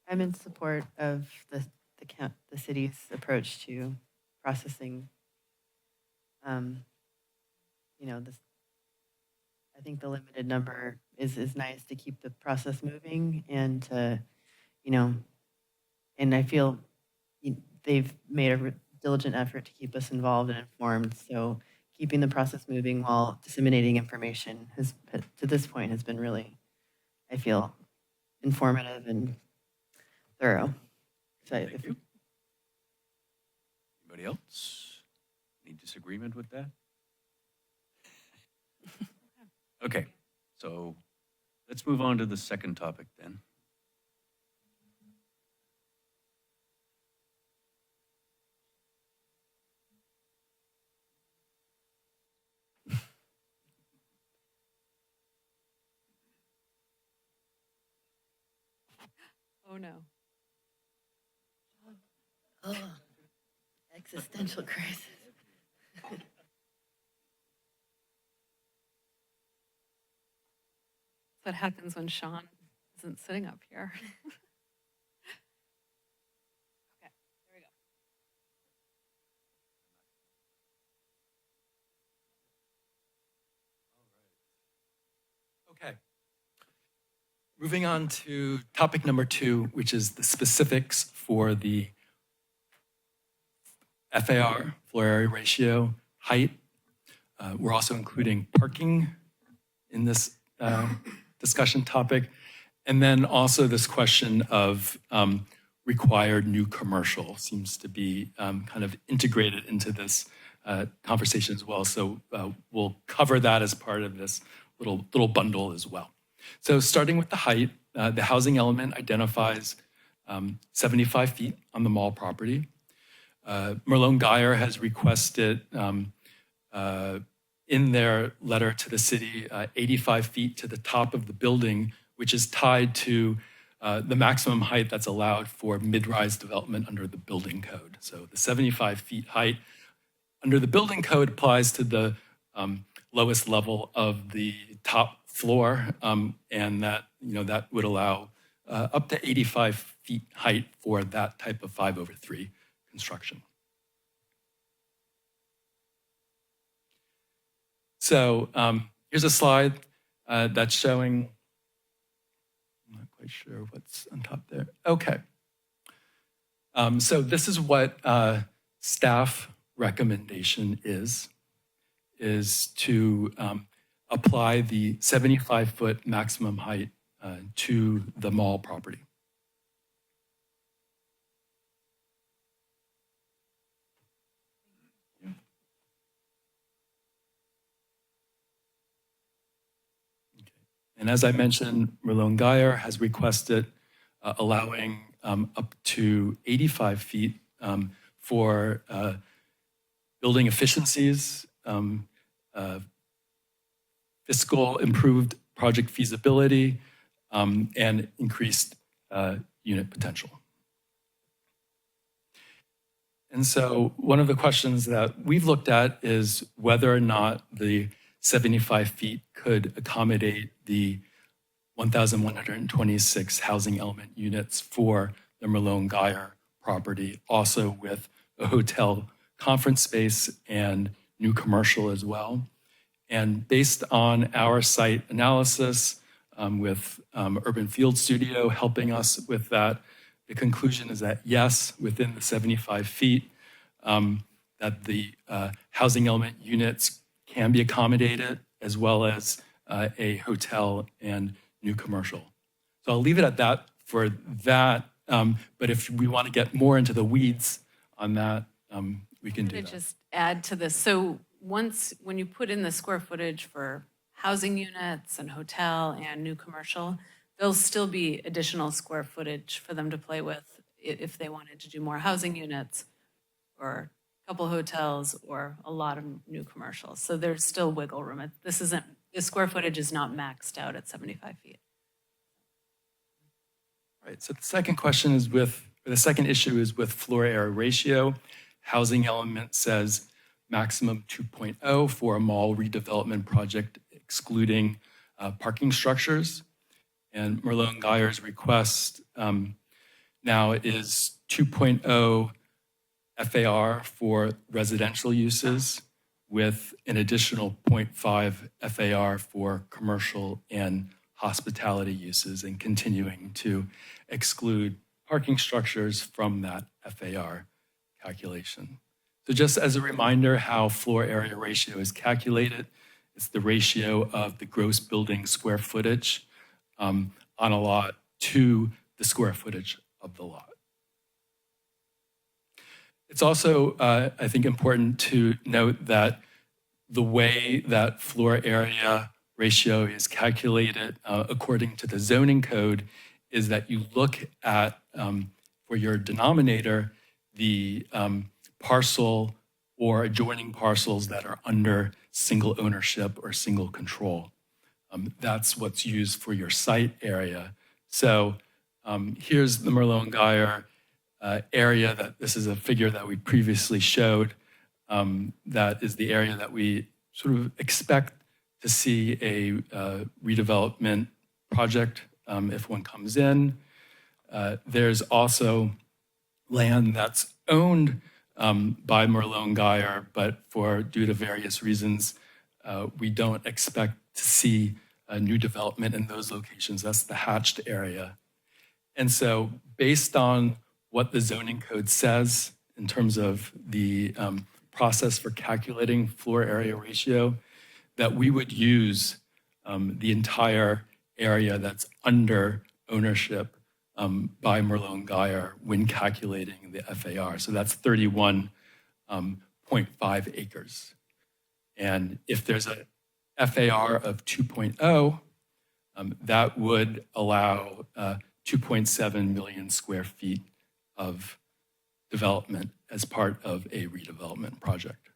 I'm in support of the city's approach to processing. This. I think the limited number is nice to keep the process moving and to, and I feel they've made a diligent effort to keep us involved and informed. So keeping the process moving while disseminating information has, to this point, has been really, I feel, informative and thorough. So Thank you. Anybody else? Any disagreement with that? Okay, so let's move on to the second topic then. Oh, no. Oh, existential crisis. What happens when Sean isn't sitting up here? Okay, there we go. Okay. Moving on to topic number 2, which is the specifics for the FAR, floor area ratio, height. We're also including parking in this discussion topic. And then also this question of required new commercial seems to be kind of integrated into this conversation as well. So we'll cover that as part of this little bundle as well. So starting with the height, the housing element identifies 75 feet on the mall property. Merlone Geyer has requested in their letter to the city 85 feet to the top of the building, which is tied to the maximum height that's allowed for mid-rise development under the building code. So the 75 feet height under the building code applies to the lowest level of the top floor, and that that would allow up to 85 feet height for that type of 5/3 construction. So here's a slide that's showing, I'm not quite sure what's on top there. Okay. So this is what staff recommendation is to apply the 75-foot maximum height to the mall property. And as I mentioned, Merlone Geyer has requested allowing up to 85 feet for building efficiencies, fiscal improved project feasibility, and increased unit potential. And so one of the questions that we've looked at is whether or not the 75 feet could accommodate the 1,126 housing element units for the Merlone Geyer property, also with a hotel conference space and new commercial as well. And based on our site analysis with Urban Field Studio helping us with that, the conclusion is that yes, within the 75 feet, that the housing element units can be accommodated, as well as a hotel and new commercial. So I'll leave it at that for that. But if we want to get more into the weeds on that, we can do To that. just add to this, so when you put in the square footage for housing units and hotel and new commercial, there'll still be additional square footage for them to play with if they wanted to do more housing units or a couple hotels or a lot of new commercials. So there's still wiggle room. The square footage is not maxed out at 75 feet. Right, so the second issue is with floor area ratio. Housing element says maximum 2.0 for a mall redevelopment project, excluding parking structures. And Merlone Geyer's request now is 2.0 FAR for residential uses, with an additional 0.5 FAR for commercial and hospitality uses, and continuing to exclude parking structures from that FAR calculation. So just as a reminder how floor area ratio is calculated, it's the ratio of the gross building square footage on a lot to the square footage of the lot. It's also, I think, important to note that the way that floor area ratio is calculated according to the zoning code is that you look at, for your denominator, the parcel or adjoining parcels that are under single ownership or single control. That's what's used for your site area. So here's the Merlone Geyer area. This is a figure that we previously showed. That is the area that we sort of expect to see a redevelopment project if one comes in. There's also land that's owned by Merlone Geyer, but due to various reasons, we don't expect to see a new development in those locations. That's the hatched area. And so based on what the zoning code says in terms of the process for calculating floor area ratio, that we would use the entire area that's under ownership by Merlone Geyer when calculating the FAR. So that's 31.5 acres. And if there's a FAR of 2.0, that would allow 2.7 million square feet of development as part of a redevelopment project.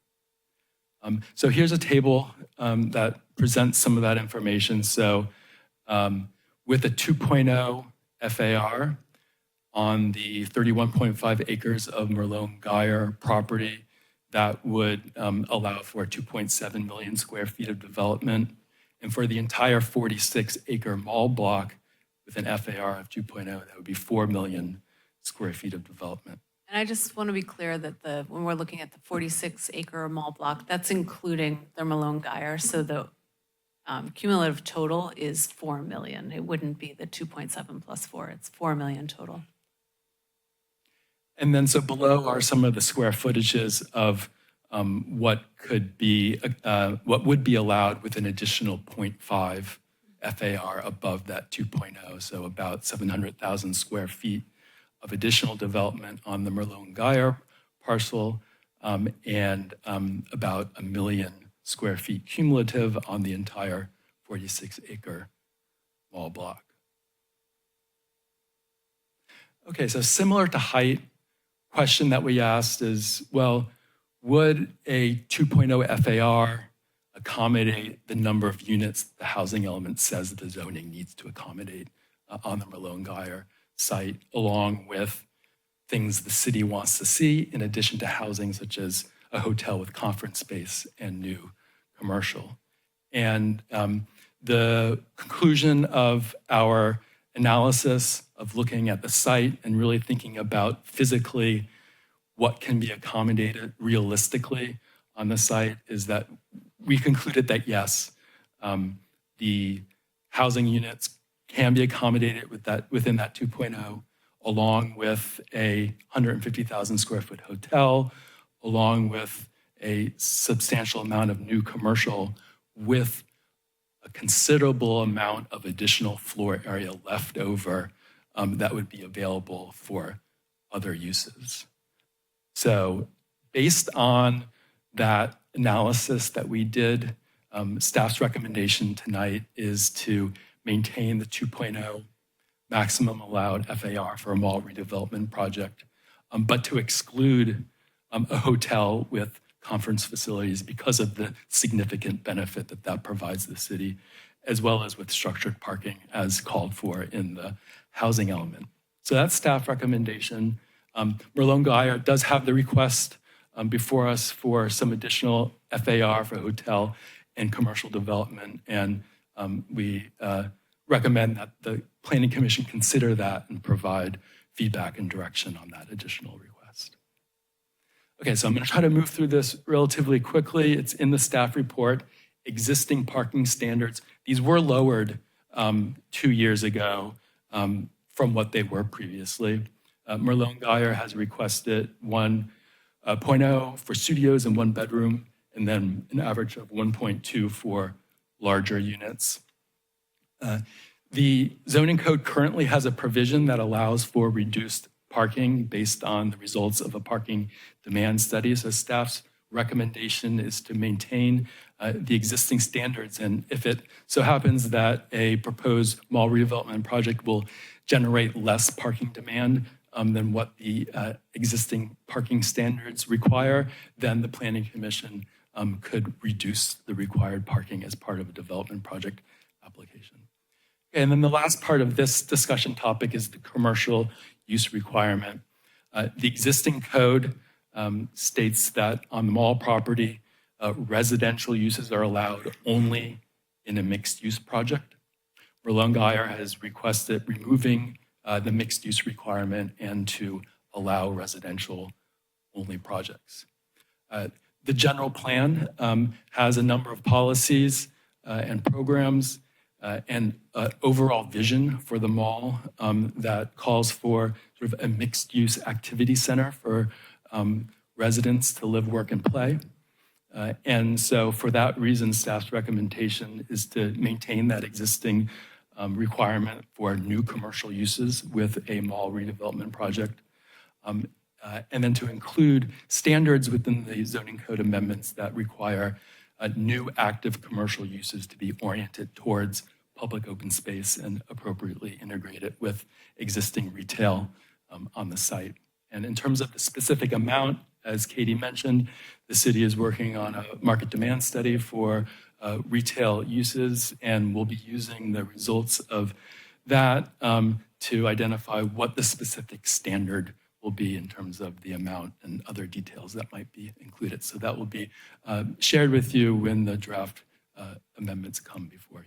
So here's a table that presents some of that information. So with a 2.0 FAR on the 31.5 acres of Merlone Geyer property, that would allow for 2.7 million square feet of development. And for the entire 46-acre mall block with an FAR of 2.0, that would be 4 million square feet of development. And I just want to be clear that when we're looking at the 46-acre mall block, that's including the Merlone Geyer. So the cumulative total is 4 million. It wouldn't be the 2.7 plus 4. It's 4 million total. And then so below are some of the square footages of what would be allowed with an additional 0.5 FAR above that 2.0, so about 700,000 square feet of additional development on the Merlone Geyer parcel, and about 1 million square feet cumulative on the entire 46-acre mall block. Okay, so similar to height, question that we asked is, well, would a 2.0 FAR accommodate the number of units the housing element says the zoning needs to accommodate on the Malone-Geyer site, along with things the city wants to see, in addition to housing such as a hotel with conference space and new commercial. And the conclusion of our analysis of looking at the site and really thinking about physically what can be accommodated realistically on the site is that we concluded that yes, the housing units can be accommodated within that 2.0, along with a 150,000 square foot hotel, along with a substantial amount of new commercial, with a considerable amount of additional floor area left over that would be available for other uses. So based on that analysis that we did, staff's recommendation tonight is to maintain the 2.0 maximum allowed FAR for a mall redevelopment project, but to exclude a hotel with conference facilities because of the significant benefit that that provides the city, as well as with structured parking as called for in the housing element. So that's staff recommendation. Malone-Geyer does have the request before us for some additional FAR for hotel and commercial development, and we recommend that the Planning Commission consider that and provide feedback and direction on that additional request. Okay, so I'm going to try to move through this relatively quickly. It's in the staff report. Existing parking standards, these were lowered 2 years ago from what they were previously. Malone-Geyer has requested 1.0 for studios and 1 bedroom, and then an average of 1.2 for larger units. The zoning code currently has a provision that allows for reduced parking based on the results of a parking demand study. So staff's recommendation is to maintain the existing standards. And if it so happens that a proposed mall redevelopment project will generate less parking demand than what the existing parking standards require, then the Planning Commission could reduce the required parking as part of a development project application. And then the last part of this discussion topic is the commercial use requirement. The existing code states that on the mall property, residential uses are allowed only in a mixed-use project. Malone-Geyer has requested removing the mixed-use requirement and to allow residential-only projects. The general plan has a number of policies and programs and overall vision for the mall that calls for sort of a mixed-use activity center for residents to live, work, and play. And so for that reason, staff's recommendation is to maintain that existing requirement for new commercial uses with a mall redevelopment project. And then to include standards within the zoning code amendments that require new active commercial uses to be oriented towards public open space and appropriately integrated with existing retail on the site. And in terms of the specific amount, as Katie mentioned, the city is working on a market demand study for retail uses, and we'll be using the results of that to identify what the specific standard will be in terms of the amount and other details that might be included. So that will be shared with you when the draft amendments come before you.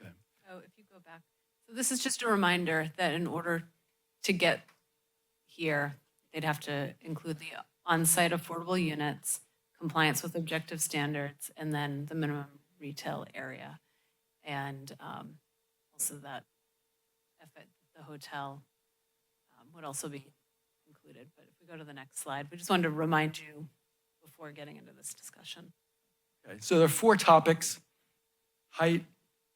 Okay. So if you go back, so this is just a reminder that in order to get here, they'd have to include the on-site affordable units, compliance with objective standards, and then the minimum retail area. And also that the hotel would also be included. But if we go to the next slide, we just wanted to remind you before getting into this discussion. Okay, so there are 4 topics: height,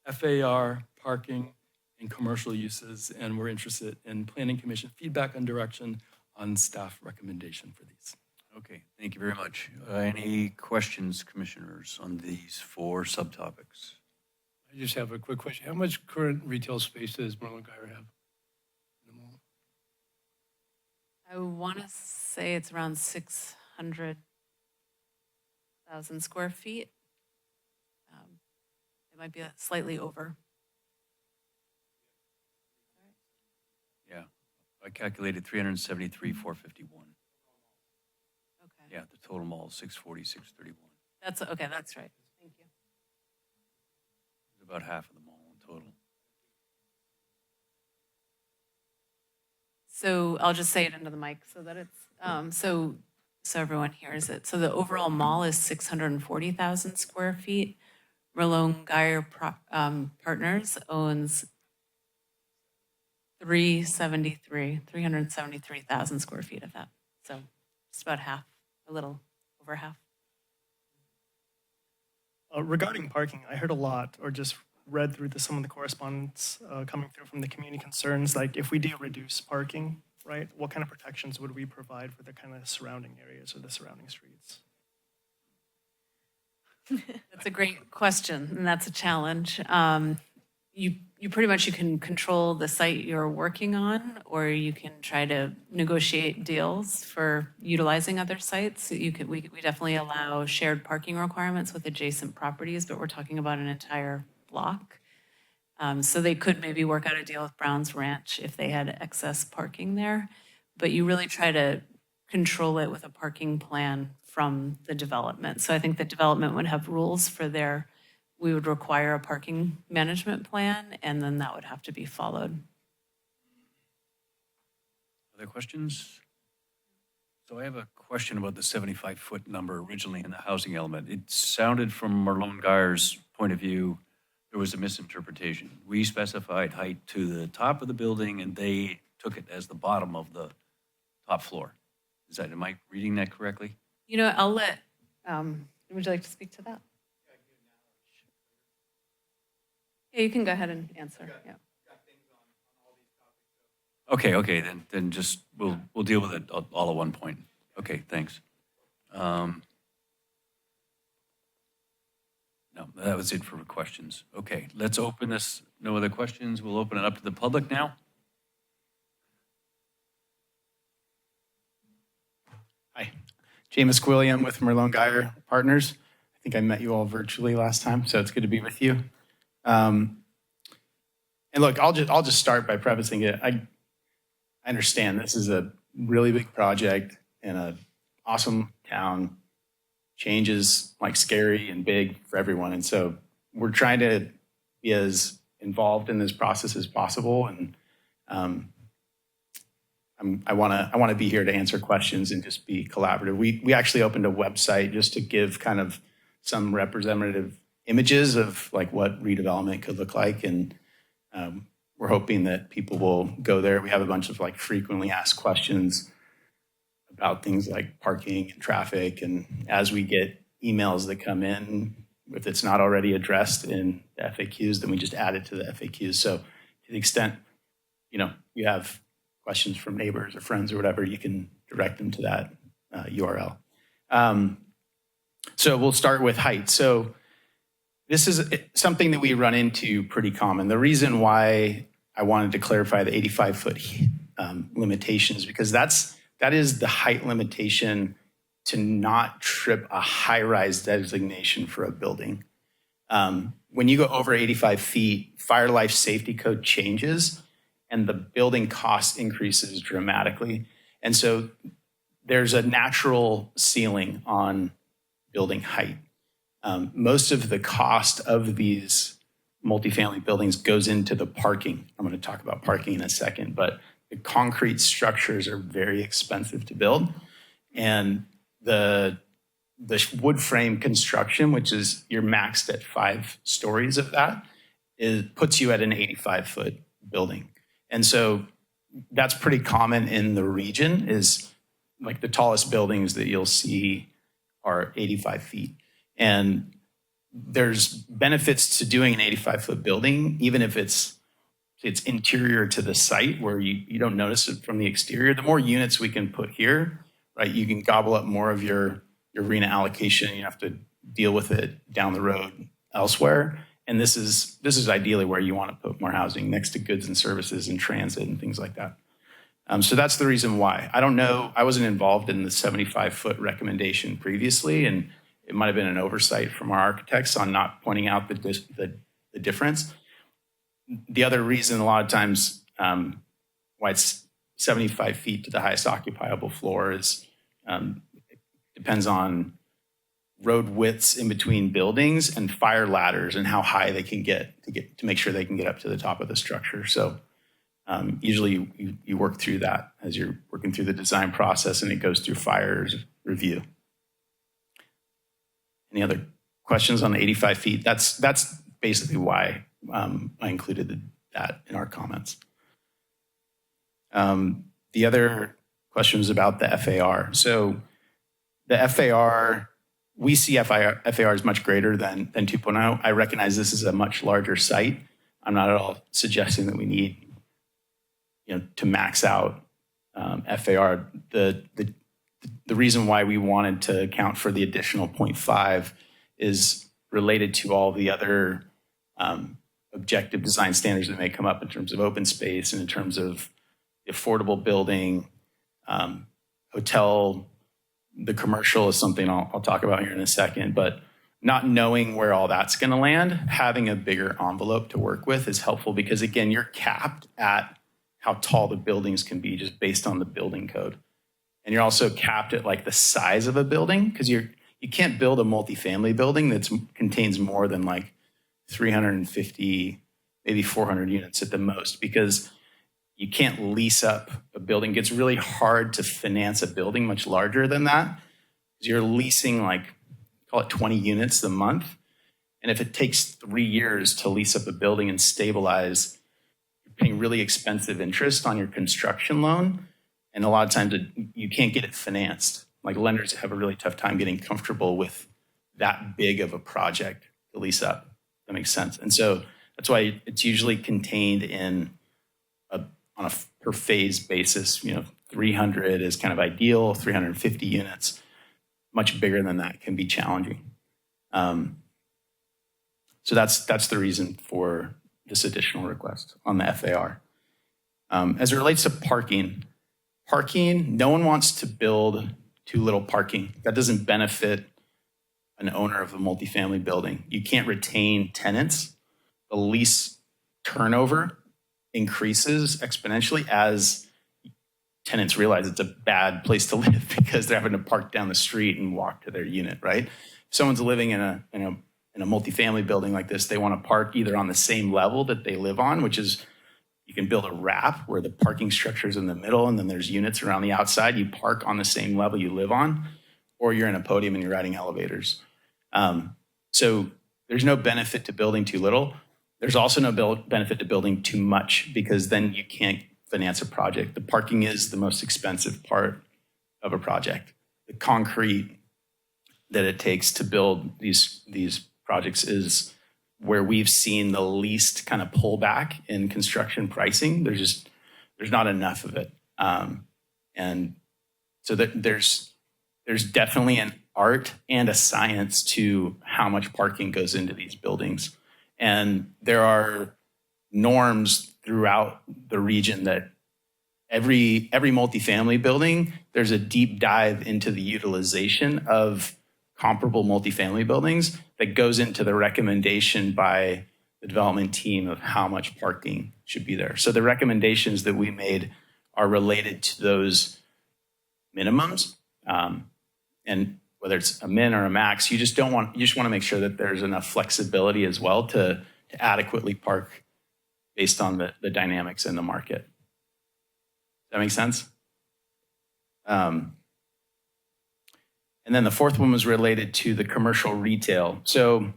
FAR, parking, and commercial uses. And we're interested in Planning Commission feedback and direction on staff recommendation for these. Okay, thank you very much. Any questions, commissioners, on these 4 subtopics? I just have a quick question. How much current retail space does Merlin Geyer have? in the mall? I want to say it's around 600,000 square feet. It might be slightly over. Yeah, I calculated 373,451. Okay. Yeah, the total mall is 640,631. That's okay. That's right. Thank you. It's about half of the mall in total. So I'll just say it into the mic so that it's, so everyone hears it. So the overall mall is 640,000 square feet. Merlin Geyer Partners owns 373,000 square feet of that. So just about half, a little over half. Regarding parking, I heard a lot, or just read through some of the correspondence coming through from the community concerns, like if we do reduce parking, right, what kind of protections would we provide for the kind of surrounding areas or the surrounding streets? That's a great question, and that's a challenge. You pretty much, you can control the site you're working on, or you can try to negotiate deals for utilizing other sites. We definitely allow shared parking requirements with adjacent properties, but we're talking about an entire block. So they could maybe work out a deal with Brown's Ranch if they had excess parking there, but you really try to control it with a parking plan from the development. So I think the development would have rules for we would require a parking management plan, and then that would have to be followed. Other questions? So I have a question about the 75-foot number originally in the housing element. It sounded from Merlin Geyer's point of view, there was a misinterpretation. We specified height to the top of the building, and they took it as the bottom of the top floor. Am I reading that correctly? You know, I'll let, would you like to speak to that? Yeah, you can go ahead and answer, yeah. Okay, then just, we'll deal with it all at one point. Okay, thanks. No, that was it for questions. Okay, let's open this. No other questions? We'll open it up to the public now. Hi, Jameis Quilliam with Merlin Geyer Partners. I think I met you all virtually last time, so it's good to be with you. And look, I'll just start by prefacing it. I understand this is a really big project in an awesome town. Change is like scary and big for everyone, and so we're trying to be as involved in this process as possible. And I want to be here to answer questions and just be collaborative. We actually opened a website just to give kind of some representative images of like what redevelopment could look like, and we're hoping that people will go there. We have a bunch of like frequently asked questions about things like parking and traffic, and as we get emails that come in, if it's not already addressed in the FAQs, then we just add it to the FAQs. So to the extent, you have questions from neighbors or friends or whatever, you can direct them to that URL. So we'll start with height. So this is something that we run into pretty common. The reason why I wanted to clarify the 85-foot limitations, because that is the height limitation to not trip a high-rise designation for a building. When you go over 85 feet, fire life safety code changes and the building cost increases dramatically. And so there's a natural ceiling on building height. Most of the cost of these multifamily buildings goes into the parking. I'm going to talk about parking in a second, but the concrete structures are very expensive to build. And the wood frame construction, which is you're maxed at 5 stories of that, puts you at an 85-foot building. And so that's pretty common in the region, is like the tallest buildings that you'll see are 85 feet. And there's benefits to doing an 85-foot building, even if it's it's interior to the site where you don't notice it from the exterior. The more units we can put here, right, you can gobble up more of your arena allocation. You have to deal with it down the road elsewhere. And this is ideally where you want to put more housing next to goods and services and transit and things like that. So that's the reason why. I don't know. I wasn't involved in the 75-foot recommendation previously, and it might have been an oversight from our architects on not pointing out the difference. The other reason a lot of times why it's 75 feet to the highest occupiable floor is it depends on road widths in between buildings and fire ladders and how high they can get to make sure they can get up to the top of the structure. So usually you work through that as you're working through the design process, and it goes through fire's review. Any other questions on the 85 feet? That's basically why I included that in our comments. The other question was about the FAR. So the FAR, we see FAR as much greater than 2.0. I recognize this is a much larger site. I'm not at all suggesting that we need to max out FAR. The reason why we wanted to account for the additional 0.5 is related to all the other objective design standards that may come up in terms of open space and in terms of affordable building, hotel. The commercial is something I'll talk about here in a second, but not knowing where all that's going to land, having a bigger envelope to work with is helpful because, again, you're capped at how tall the buildings can be just based on the building code. And you're also capped at like the size of a building because you can't build a multifamily building that contains more than like 350, maybe 400 units at the most, because you can't lease up a building. It gets really hard to finance a building much larger than that because you're leasing like, call it 20 units a month. And if it takes 3 years to lease up a building and stabilize, you're paying really expensive interest on your construction loan. And a lot of times you can't get it financed. Like lenders have a really tough time getting comfortable with that big of a project to lease up. That makes sense. And so that's why it's usually contained in on a per phase basis. 300 is kind of ideal, 350 units. Much bigger than that can be challenging. So that's the reason for this additional request on the FAR. As it relates to parking, no one wants to build too little parking. That doesn't benefit an owner of a multifamily building. You can't retain tenants. The lease turnover increases exponentially as tenants realize it's a bad place to live because they're having to park down the street and walk to their unit, right? If someone's living in a multifamily building like this, they want to park either on the same level that they live on, which is you can build a wrap where the parking structure is in the middle and then there's units around the outside. You park on the same level you live on, or you're in a podium and you're riding elevators. So there's no benefit to building too little. There's also no benefit to building too much because then you can't finance a project. The parking is the most expensive part of a project. The concrete that it takes to build these projects is where we've seen the least kind of pullback in construction pricing. There's not enough of it. And so there's definitely an art and a science to how much parking goes into these buildings. And there are norms throughout the region that every multifamily building, there's a deep dive into the utilization of comparable multifamily buildings that goes into the recommendation by the development team of how much parking should be there. So the recommendations that we made are related to those minimums. And whether it's a min or a max, you just want to make sure that there's enough flexibility as well to adequately park based on the dynamics in the market. Does that make sense? And then the fourth one was related to the commercial retail. So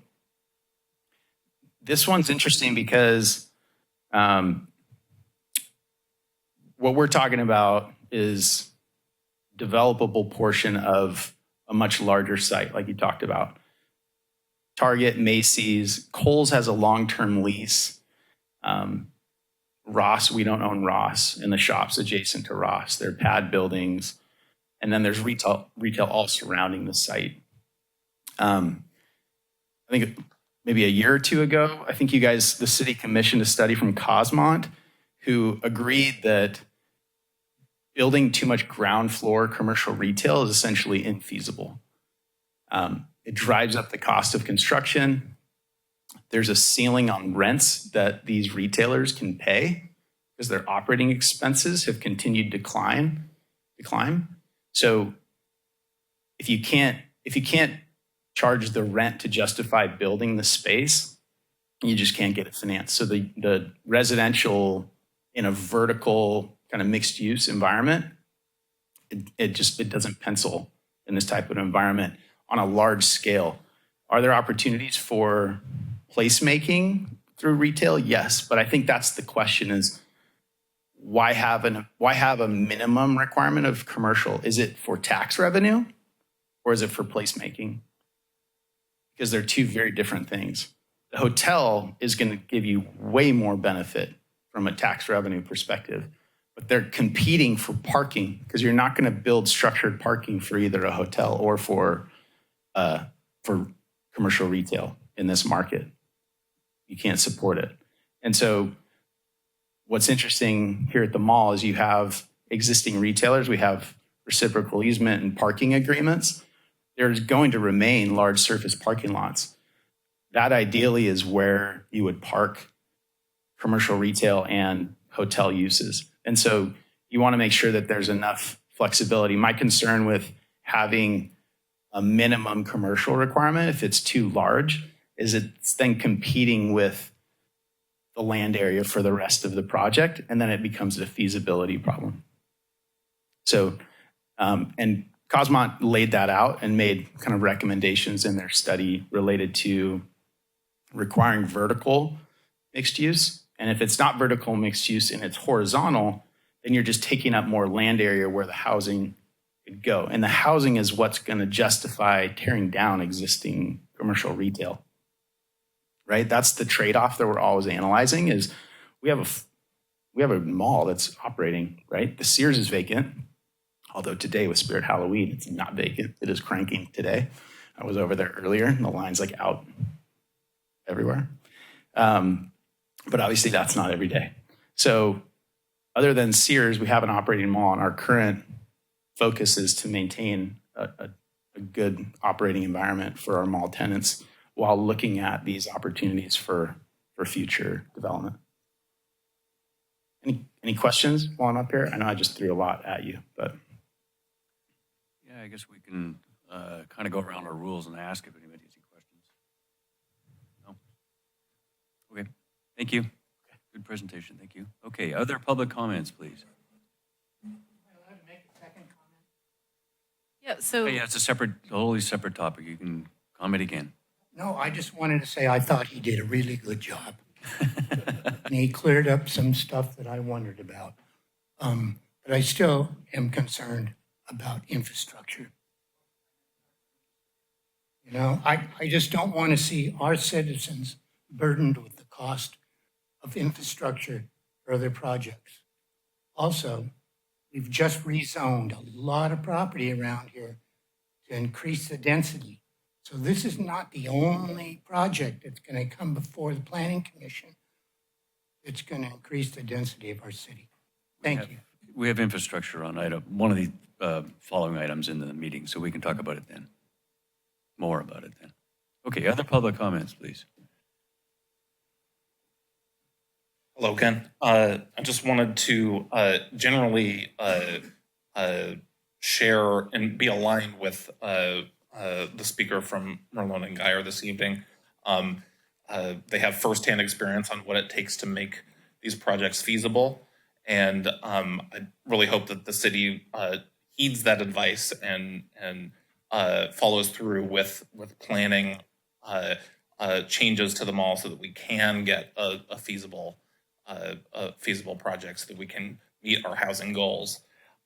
this one's interesting because what we're talking about is developable portion of a much larger site, like you talked about. Target, Macy's, Kohl's has a long-term lease. Ross, we don't own Ross and the shops adjacent to Ross. They're pad buildings. And then there's retail all surrounding the site. I think maybe a year or two ago, I think the city commissioned a study from Cosmont who agreed that building too much ground floor commercial retail is essentially infeasible. It drives up the cost of construction. There's a ceiling on rents that these retailers can pay because their operating expenses have continued to climb. So if you can't charge the rent to justify building the space, you just can't get it financed. So the residential in a vertical kind of mixed use environment, it doesn't pencil in this type of environment on a large scale. Are there opportunities for placemaking through retail? Yes, but I think that's the question: is why have a minimum requirement of commercial? Is it for tax revenue or is it for placemaking? Because they're two very different things. The hotel is going to give you way more benefit from a tax revenue perspective, but they're competing for parking because you're not going to build structured parking for either a hotel or for commercial retail in this market. You can't support it. And so what's interesting here at the mall is you have existing retailers. We have reciprocal easement and parking agreements. There's going to remain large surface parking lots. That ideally is where you would park commercial retail and hotel uses. And so you want to make sure that there's enough flexibility. My concern with having a minimum commercial requirement, if it's too large, is it's then competing with the land area for the rest of the project, and then it becomes a feasibility problem. So, and Cosmont laid that out and made kind of recommendations in their study related to requiring vertical mixed use. And if it's not vertical mixed use and it's horizontal, then you're just taking up more land area where the housing could go. And the housing is what's going to justify tearing down existing commercial retail. Right? That's the trade-off that we're always analyzing is we have a mall that's operating, right? The Sears is vacant, although today with Spirit Halloween, it's not vacant. It is cranking today. I was over there earlier and the line's like out everywhere. But obviously that's not every day. So other than Sears, we have an operating mall, and our current focus is to maintain a good operating environment for our mall tenants while looking at these opportunities for future development. Any questions while I'm up here? I know I just threw a lot at you, but. Yeah, I guess we can kind of go around our rules and ask if anybody has any questions. No? Okay, thank you. Good presentation, thank you. Okay, other public comments, please. Yeah, so. Yeah, it's a totally separate topic. You can comment again. No, I just wanted to say I thought he did a really good job. And he cleared up some stuff that I wondered about. But I still am concerned about infrastructure. You know, I just don't want to see our citizens burdened with the cost of infrastructure for other projects. Also, we've just rezoned a lot of property around here to increase the density. So this is not the only project that's going to come before the Planning Commission. It's going to increase the density of our city. Thank you. We have infrastructure on one of the following items in the meeting, so we can talk about it then. More about it then. Okay, other public comments, please. Hello, Ken. I just wanted to generally share and be aligned with the speaker from Merlone and Geyer this evening. They have firsthand experience on what it takes to make these projects feasible. And I really hope that the city heeds that advice and follows through with planning changes to the mall so that we can get a feasible project so that we can meet our housing goals.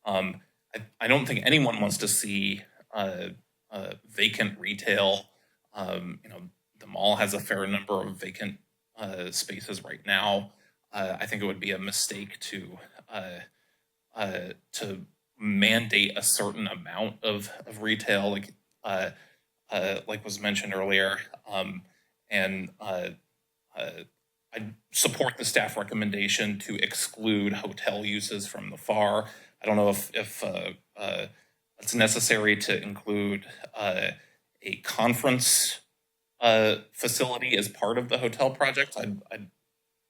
I don't think anyone wants to see vacant retail. The mall has a fair number of vacant spaces right now. I think it would be a mistake to mandate a certain amount of retail, like was mentioned earlier. And I support the staff recommendation to exclude hotel uses from the FAR. I don't know if it's necessary to include a conference facility as part of the hotel project. I'd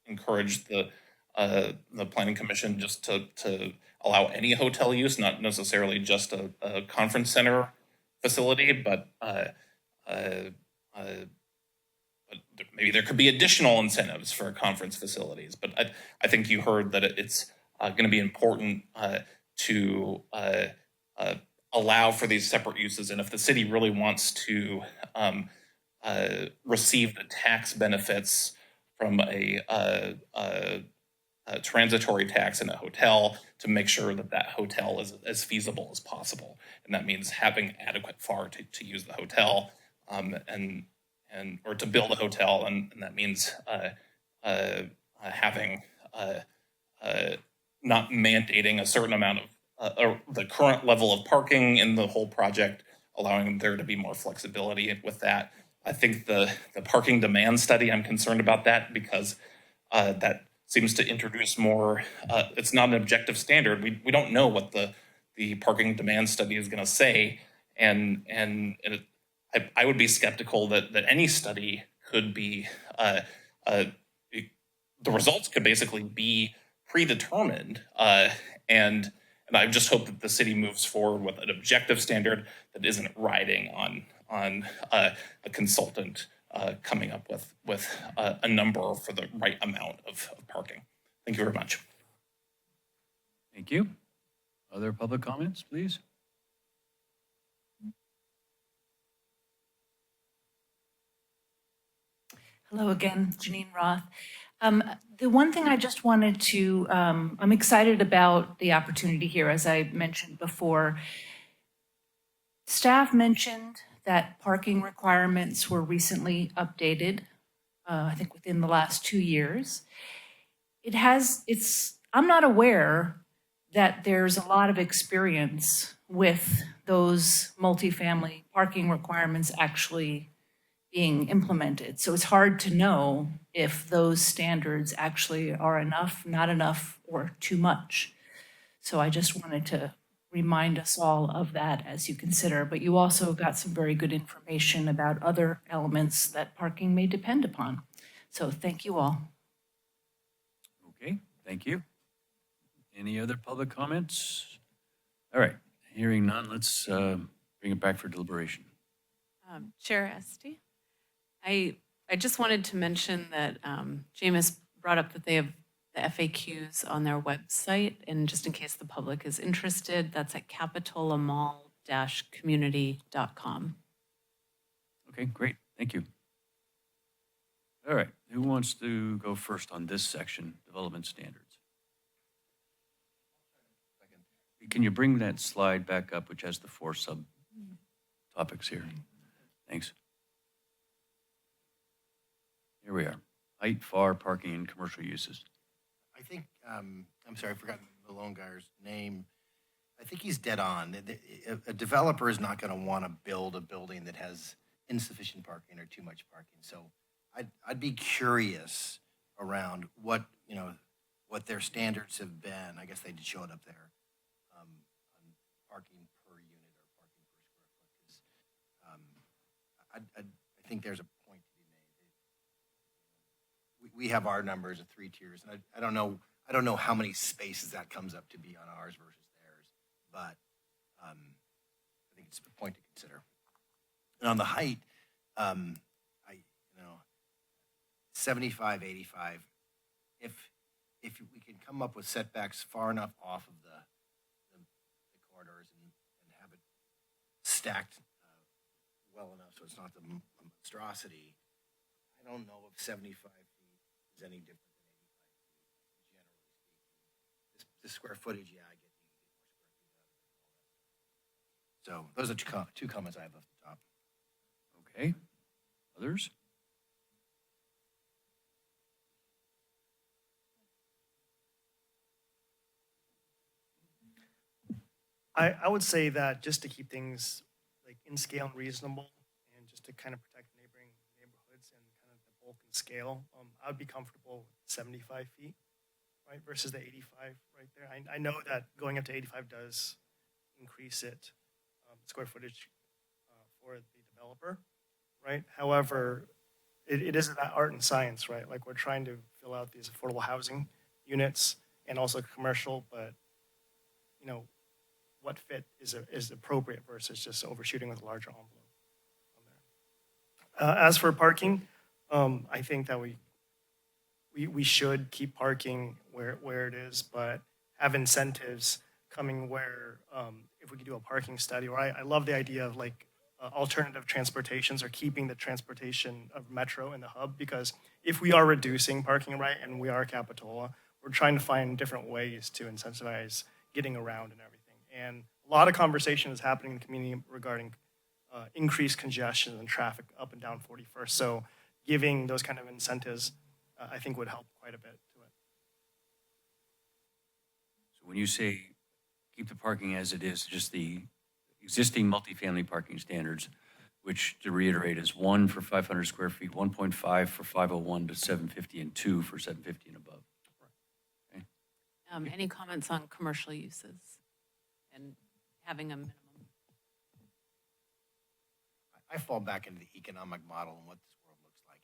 encourage the planning commission just to allow any hotel use, not necessarily just a conference center facility, but maybe there could be additional incentives for conference facilities. But I think you heard that it's going to be important to allow for these separate uses. And if the city really wants to receive the tax benefits from a transitory tax in a hotel, to make sure that that hotel is as feasible as possible. And that means having adequate FAR to use the hotel or to build a hotel. And that means having not mandating a certain amount of the current level of parking in the whole project, allowing there to be more flexibility with that. I think the parking demand study, I'm concerned about that because that seems to introduce more, it's not an objective standard. We don't know what the parking demand study is going to say. And I would be skeptical that any study could be, the results could basically be predetermined. And I just hope that the city moves forward with an objective standard that isn't riding on a consultant coming up with a number for the right amount of parking. Thank you very much. Thank you. Other public comments, please? Hello again, Janine Roth. The one thing I just wanted to, I'm excited about the opportunity here, as I mentioned before. Staff mentioned that parking requirements were recently updated, I think within the last 2 years. I'm not aware that there's a lot of experience with those multifamily parking requirements actually being implemented. So it's hard to know if those standards actually are enough, not enough, or too much. So I just wanted to remind us all of that as you consider. But you also got some very good information about other elements that parking may depend upon. So thank you all. Okay, thank you. Any other public comments? All right, hearing none, let's bring it back for deliberation. Chair Esty, I just wanted to mention that James brought up that they have the FAQs on their website, and just in case the public is interested, that's at capitolamall-community.com. Okay, great, thank you. All right, who wants to go first on this section, development standards? Can you bring that slide back up, which has the 4 sub-topics here? Thanks. Here we are. Height, FAR, parking, and commercial uses. I think, I'm sorry, I forgot Malone Guyer's name. I think he's dead on. A developer is not going to want to build a building that has insufficient parking or too much parking. So I'd be curious around what their standards have been. I guess they did show it up there on parking per unit or parking per square foot. I think there's a point to be made. We have our numbers of 3 tiers, and I don't know how many spaces that comes up to be on ours versus theirs, but I think it's a point to consider. And on the height, 75, 85, if we can come up with setbacks far enough off of the corridors and have it stacked well enough so it's not the monstrosity, I don't know if 75 feet is any different than 85 feet, generally speaking. The square footage, yeah, I get you get more square feet out of it. So those are two comments I have off the top. Okay, others? I would say that just to keep things like in scale and reasonable, and just to kind of protect neighboring neighborhoods and kind of the bulk and scale, I would be comfortable with 75 feet, right, versus the 85 right there. I know that going up to 85 does increase it, square footage for the developer, right? However, it is that art and science, right? Like we're trying to fill out these affordable housing units and also commercial, but you know, what fit is appropriate versus just overshooting with a larger envelope on there. As for parking, I think that we should keep parking where it is, but have incentives coming where if we could do a parking study, or I love the idea of like alternative transportations or keeping the transportation of Metro in the hub, because if we are reducing parking, right, and we are Capitola, we're trying to find different ways to incentivize getting around and everything. And a lot of conversation is happening in the community regarding increased congestion and traffic up and down 41st. So giving those kind of incentives, I think would help quite a bit to it. So when you say keep the parking as it is, just the existing multifamily parking standards, which to reiterate is 1 for 500 square feet, 1.5 for 501 to 750, and 2 for 750 and above. Okay. Any comments on commercial uses and having a minimum? I fall back into the economic model and what this world looks like.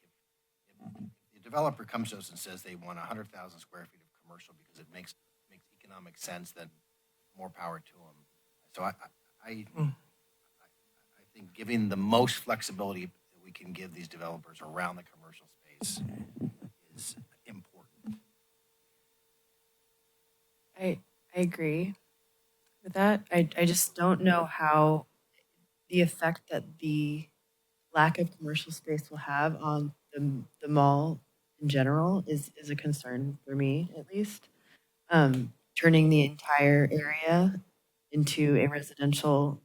If the developer comes to us and says they want 100,000 square feet of commercial because it makes economic sense, then more power to them. So I think giving the most flexibility that we can give these developers around the commercial space is important. I agree with that. I just don't know how the effect that the lack of commercial space will have on the mall in general is a concern for me, at least. Turning the entire area into a residential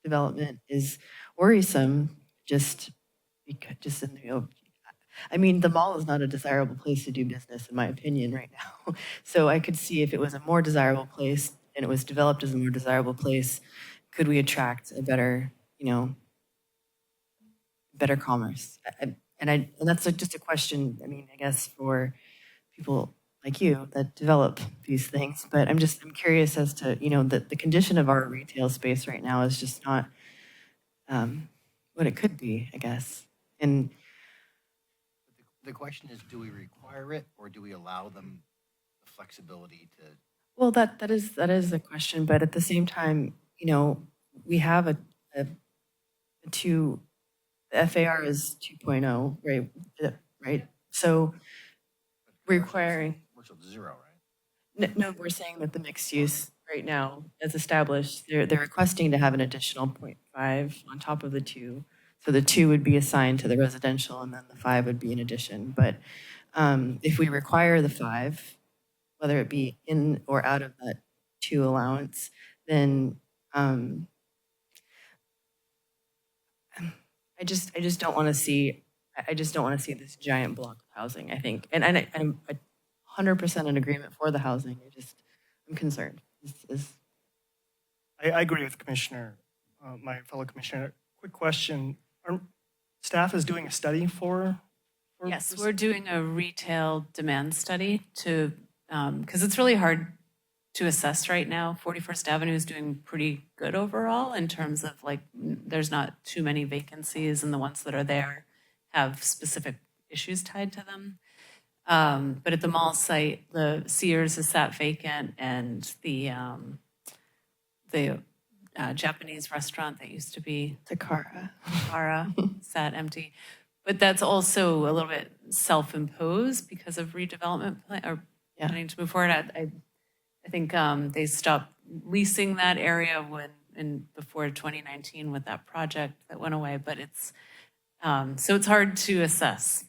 development is worrisome. Just because, I mean, the mall is not a desirable place to do business, in my opinion, right now. So I could see if it was a more desirable place and it was developed as a more desirable place, could we attract a better, better commerce? And that's just a question. I mean, I guess for people like you that develop these things, but I'm curious as to the condition of our retail space right now is just not what it could be, I guess. And The question is, do we require it or do we allow them the flexibility to? well, that is the question, but at the same time, we have a two. The FAR is 2.0, right? Right. So requiring. Commercial to zero, right? No, we're saying that the mixed use right now, as established, they're requesting to have an additional 0.5 on top of the 2. So the 2 would be assigned to the residential, and then the 5 would be in addition. But if we require the 5, whether it be in or out of that 2 allowance, then I just don't want to see. I just don't want to see this giant block of housing. I think, and I'm 100% in agreement for the housing. I'm concerned. I agree with Commissioner, my fellow commissioner. Quick question: Our staff is doing a study for Yes, this? we're doing a retail demand study to, because it's really hard to assess right now. 41st Avenue is doing pretty good overall in terms of there's not too many vacancies, and the ones that are there have specific issues tied to them. But at the mall site, the Sears is sat vacant, and the Japanese restaurant that used to be Takara. sat empty. But that's also a little bit self-imposed because of redevelopment planning to move forward. I think they stopped leasing that area before 2019 with that project that went away. But it's so it's hard to assess.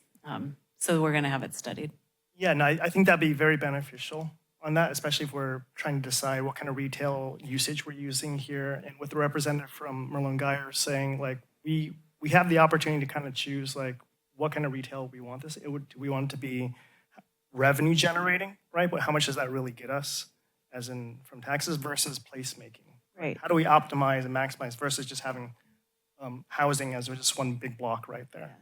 So we're going to have it studied. Yeah, no, I think that'd be very beneficial on that, especially if we're trying to decide what kind of retail usage we're using here. And with the representative from Merlin Geyer saying, we have the opportunity to kind of choose, what kind of retail we want this. Do we want it to be revenue generating, right? But how much does that really get us as in from taxes versus placemaking. Right. How do we optimize and maximize versus just having housing as just one big block right there?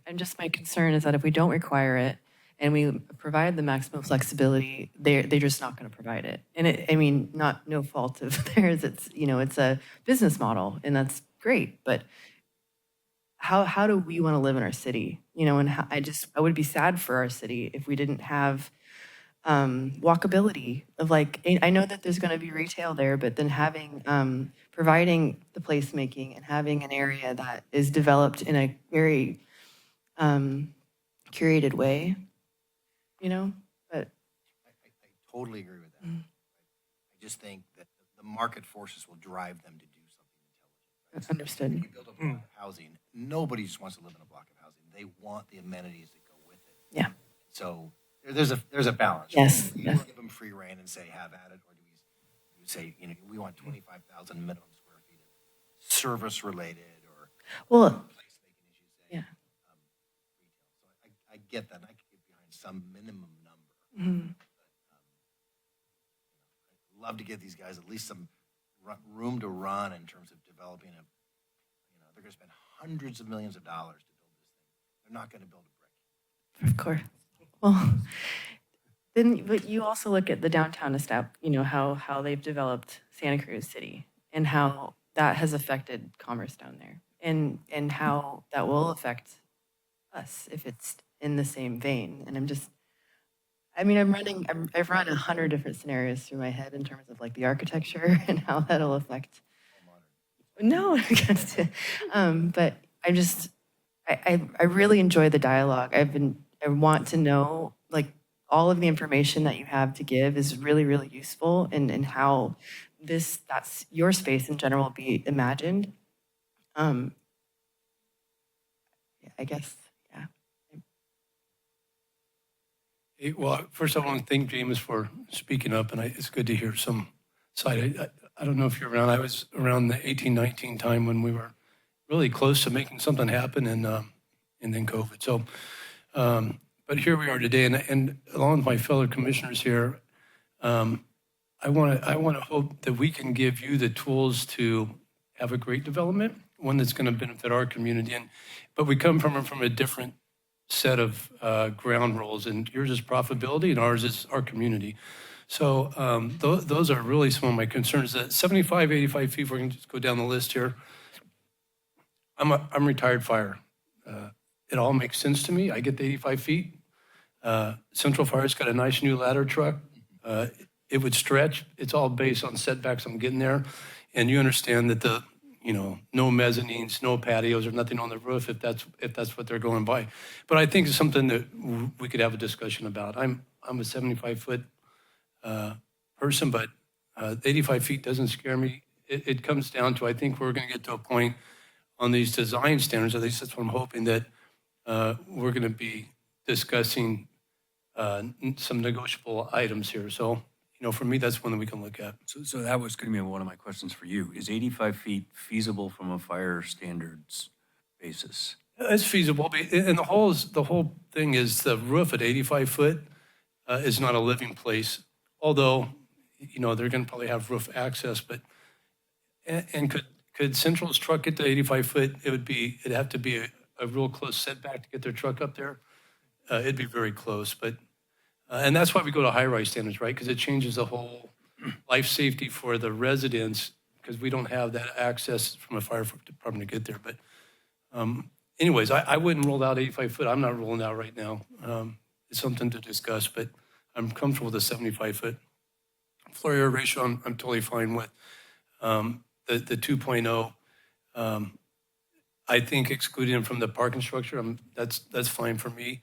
And just my concern is that if we don't require it and we provide the maximum flexibility, they're just not going to provide it. And I mean, no fault of theirs. It's, it's a business model, and that's great. But how do we want to live in our city? And I would be sad for our city if we didn't have walkability of I know that there's going to be retail there, but then having providing the placemaking and having an area that is developed in a very curated way, but I totally agree with that. I just think that the market forces will drive them to do something intelligent. Understood. If you build a block of housing, nobody just wants to live in a block of housing. They want the amenities that go with it. Yeah. So there's a balance. Yes. Do you Yes. give them free reign and say have at it, or do we say we want 25,000 minimum square feet of service related or Well, placemaking, as you say. yeah. Retail. So I get that. And I can get behind some minimum number. Mhm. I'd love to give these guys at least some room to run in terms of developing they're going to spend hundreds of millions of dollars to build this thing. They're not going to build a brick. Of course. Well, then, but you also look at the downtown how they've developed Santa Cruz City and how that has affected commerce down there, and how that will affect us if it's in the same vein. And I've run 100 different scenarios through my head in terms of the architecture and how that'll affect. No, but I really enjoy the dialogue. I want to know all of the information that you have to give is really, really useful, and how that's your space in general will be imagined. I guess, yeah. Hey, well, first I want to thank James for speaking up, and it's good to hear some side. I don't know if you're around. I was around the 18-19 time when we were really close to making something happen, and then COVID. So, but here we are today, and along with my fellow commissioners here, I want to hope that we can give you the tools to have a great development, one that's going to benefit our community. But we come from a different set of ground rules, and yours is profitability, and ours is our community. So those are really some of my concerns. That 75, 85 feet, if we can just go down the list here. I'm retired fire. It all makes sense to me. I get the 85 feet. Central Fire's got a nice new ladder truck. It would stretch. It's all based on setbacks. I'm getting there. And you understand that no mezzanines, no patios, or nothing on the roof if that's what they're going by. But I think it's something that we could have a discussion about. I'm a 75-foot person, but 85 feet doesn't scare me. It comes down to, I think we're going to get to a point on these design standards, at least that's what I'm hoping, that we're going to be discussing some negotiable items here. So, for me, that's one that we can look at. So that was going to be one of my questions for you. Is 85 feet feasible from a fire standards basis? It's feasible, and the whole thing is the roof at 85 foot is not a living place. Although, they're going to probably have roof access, but could Central's truck get to 85 foot? It'd have to be a real close setback to get their truck up there. It'd be very close, but and that's why we go to high-rise standards, right? Because it changes the whole life safety for the residents, because we don't have that access from a fire department to get there. But anyways, I wouldn't rule out 85 foot. I'm not ruling out right now. It's something to discuss, but I'm comfortable with the 75-foot. Floor area ratio, I'm totally fine with. The 2.0, I think excluding them from the parking structure, that's fine for me.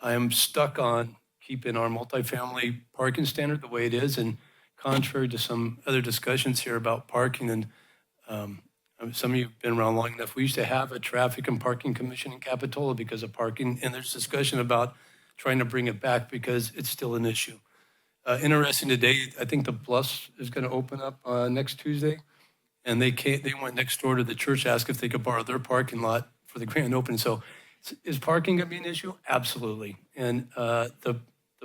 I am stuck on keeping our multifamily parking standard the way it is, and contrary to some other discussions here about parking, and some of you have been around long enough, we used to have a traffic and parking commission in Capitola because of parking, and there's discussion about trying to bring it back because it's still an issue. Interesting today, I think the Bluffs is going to open up next Tuesday, and they went next door to the church, asked if they could borrow their parking lot for the grand opening. So is parking going to be an issue? Absolutely. And the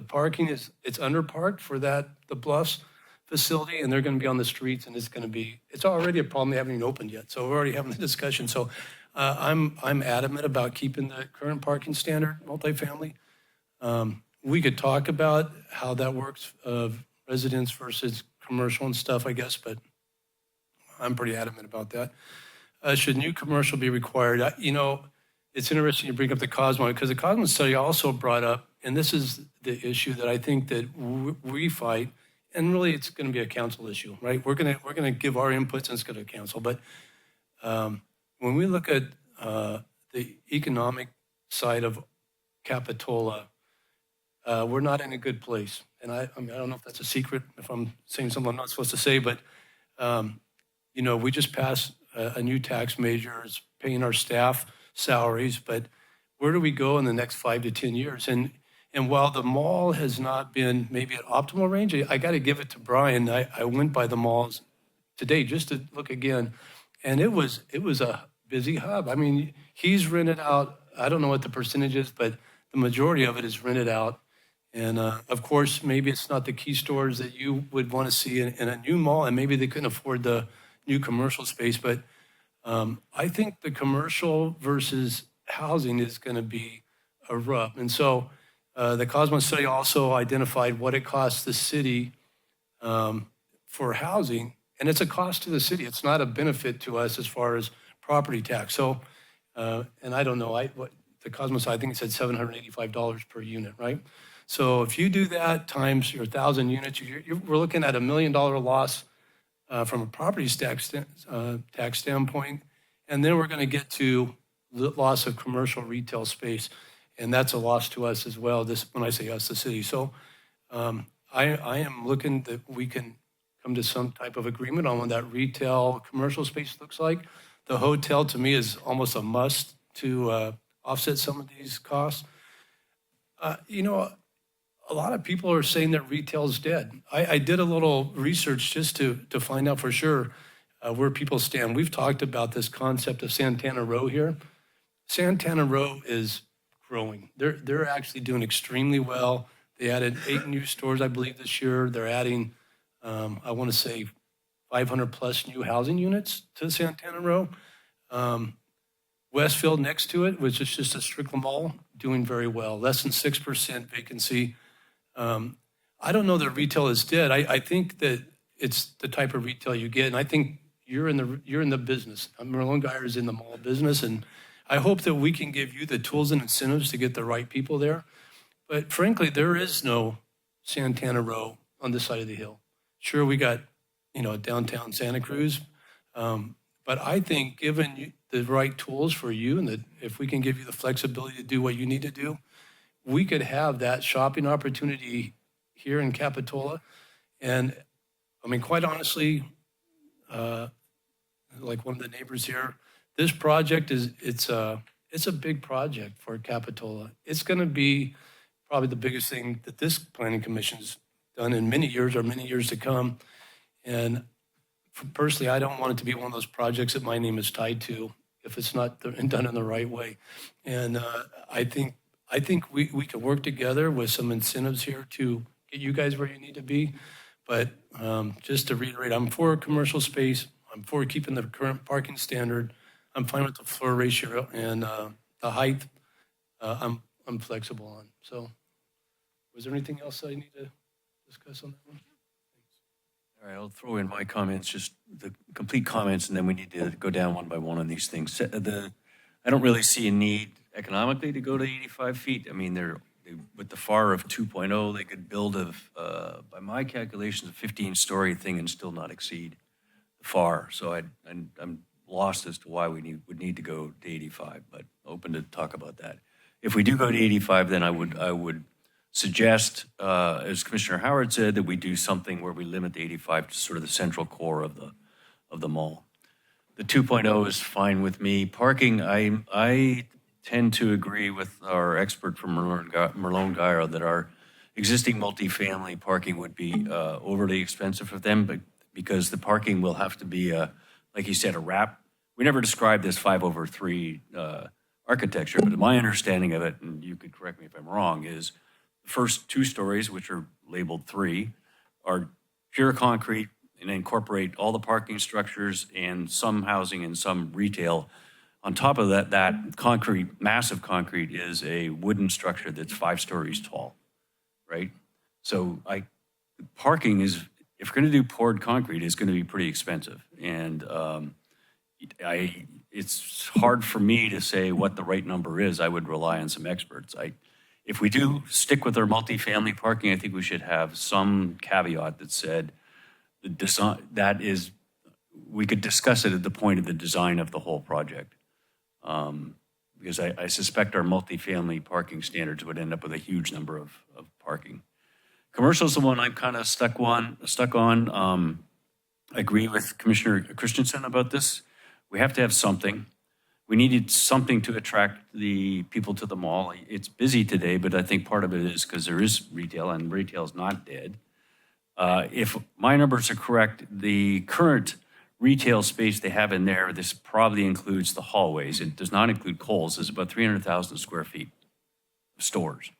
parking it's underparked for the Bluffs. facility, and they're going to be on the streets, and it's already a problem. They haven't even opened yet, so we're already having the discussion. So I'm adamant about keeping the current parking standard, multifamily. We could talk about how that works of residents versus commercial and stuff, I guess, but I'm pretty adamant about that. Should new commercial be required? It's interesting you bring up the Cosmo, because the Cosmo study also brought up, and this is the issue that I think that we fight, and really it's going to be a council issue, right? We're going to give our inputs and it's going to council. But when we look at the economic side of Capitola, we're not in a good place. And I don't know if that's a secret, if I'm saying something I'm not supposed to say, but we just passed a new tax measure, is paying our staff salaries, but where do we go in the next 5 to 10 years? And while the mall has not been maybe at optimal range, I got to give it to Brian. I went by the malls today just to look again, and it was a busy hub. I mean, he's rented out, I don't know what the percentage is, but the majority of it is rented out. And of course, maybe it's not the key stores that you would want to see in a new mall, and maybe they couldn't afford the new commercial space, but I think the commercial versus housing is going to be a rub. And so the Cosmo study also identified what it costs the city for housing, and it's a cost to the city. It's not a benefit to us as far as property tax. So, and I don't know, what the Cosmo study, I think it said $785 per unit, right? So if you do that times your 1,000 units, we're looking at $1 million loss from a property tax standpoint, and then we're going to get to the loss of commercial retail space, and that's a loss to us as well. This, when I say us, the city. So I am looking that we can come to some type of agreement on what that retail commercial space looks like. The hotel to me is almost a must to offset some of these costs. A lot of people are saying that retail's dead. I did a little research just to find out for sure where people stand. We've talked about this concept of Santana Row here. Santana Row is growing. They're actually doing extremely well. They added 8 new stores, I believe, this year. They're adding, I want to say, 500 plus new housing units to Santana Row. Westfield next to it, which is just a Strickland Mall, doing very well. Less than 6% vacancy. I don't know that retail is dead. I think that it's the type of retail you get, and I think you're in the business. Merlone Geyer is in the mall business, and I hope that we can give you the tools and incentives to get the right people there. But frankly, there is no Santana Row on this side of the hill. Sure, we got downtown Santa Cruz, but I think given you the right tools for you, and that if we can give you the flexibility to do what you need to do, we could have that shopping opportunity here in Capitola. And I mean, quite honestly, like one of the neighbors here, this project it's a big project for Capitola. It's going to be probably the biggest thing that this planning commission's done in many years to come. And personally, I don't want it to be one of those projects that my name is tied to if it's not done in the right way. And I think we can work together with some incentives here to get you guys where you need to be. But just to reiterate, I'm for commercial space. I'm for keeping the current parking standard. I'm fine with the floor ratio and the height. I'm flexible on. So was there anything else I need to discuss on that one? All right, I'll throw in my comments, just the complete comments, and then we need to go down one by one on these things. I don't really see a need economically to go to 85 feet. I mean, with the FAR of 2.0, they could build by my calculations, a 15-story thing and still not exceed the FAR. So I'm lost as to why we would need to go to 85, but open to talk about that. If we do go to 85, then I would suggest, as Commissioner Howard said, that we do something where we limit the 85 to sort of the central core of the mall. The 2.0 is fine with me. Parking, I tend to agree with our expert from Merlone Geyer that our existing multifamily parking would be overly expensive for them, but because the parking will have to be, like you said, a wrap. We never described this 5/3 architecture, but my understanding of it, and you could correct me if I'm wrong, is the first 2 stories, which are labeled 3, are pure concrete and incorporate all the parking structures and some housing and some retail. On top of that, that concrete, massive concrete, is a wooden structure that's 5 stories tall, right? So parking is, if we're going to do poured concrete, it's going to be pretty expensive. And it's hard for me to say what the right number is. I would rely on some experts. If we do stick with our multifamily parking, I think we should have some caveat that said the design, that is, we could discuss it at the point of the design of the whole project. Because I suspect our multifamily parking standards would end up with a huge number of parking. Commercial is the one I'm kind of stuck on. I agree with Commissioner Christensen about this. We have to have something. We needed something to attract the people to the mall. It's busy today, but I think part of it is because there is retail, and retail is not dead. If my numbers are correct, the current retail space they have in there, this probably includes the hallways. It does not include Kohl's. It's about 300,000 square feet of stores.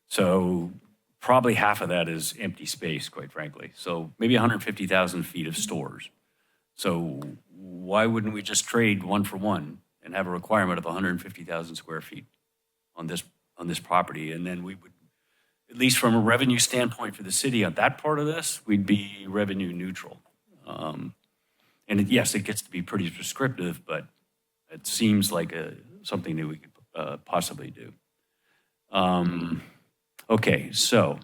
So probably half of that is empty space, quite frankly. So maybe 150,000 feet of stores. So why wouldn't we just trade one for one and have a requirement of 150,000 square feet on this property? And then we would, at least from a revenue standpoint for the city on that part of this, we'd be revenue neutral. Yes, it gets to be pretty prescriptive, but it seems like something that we could possibly do. Okay, so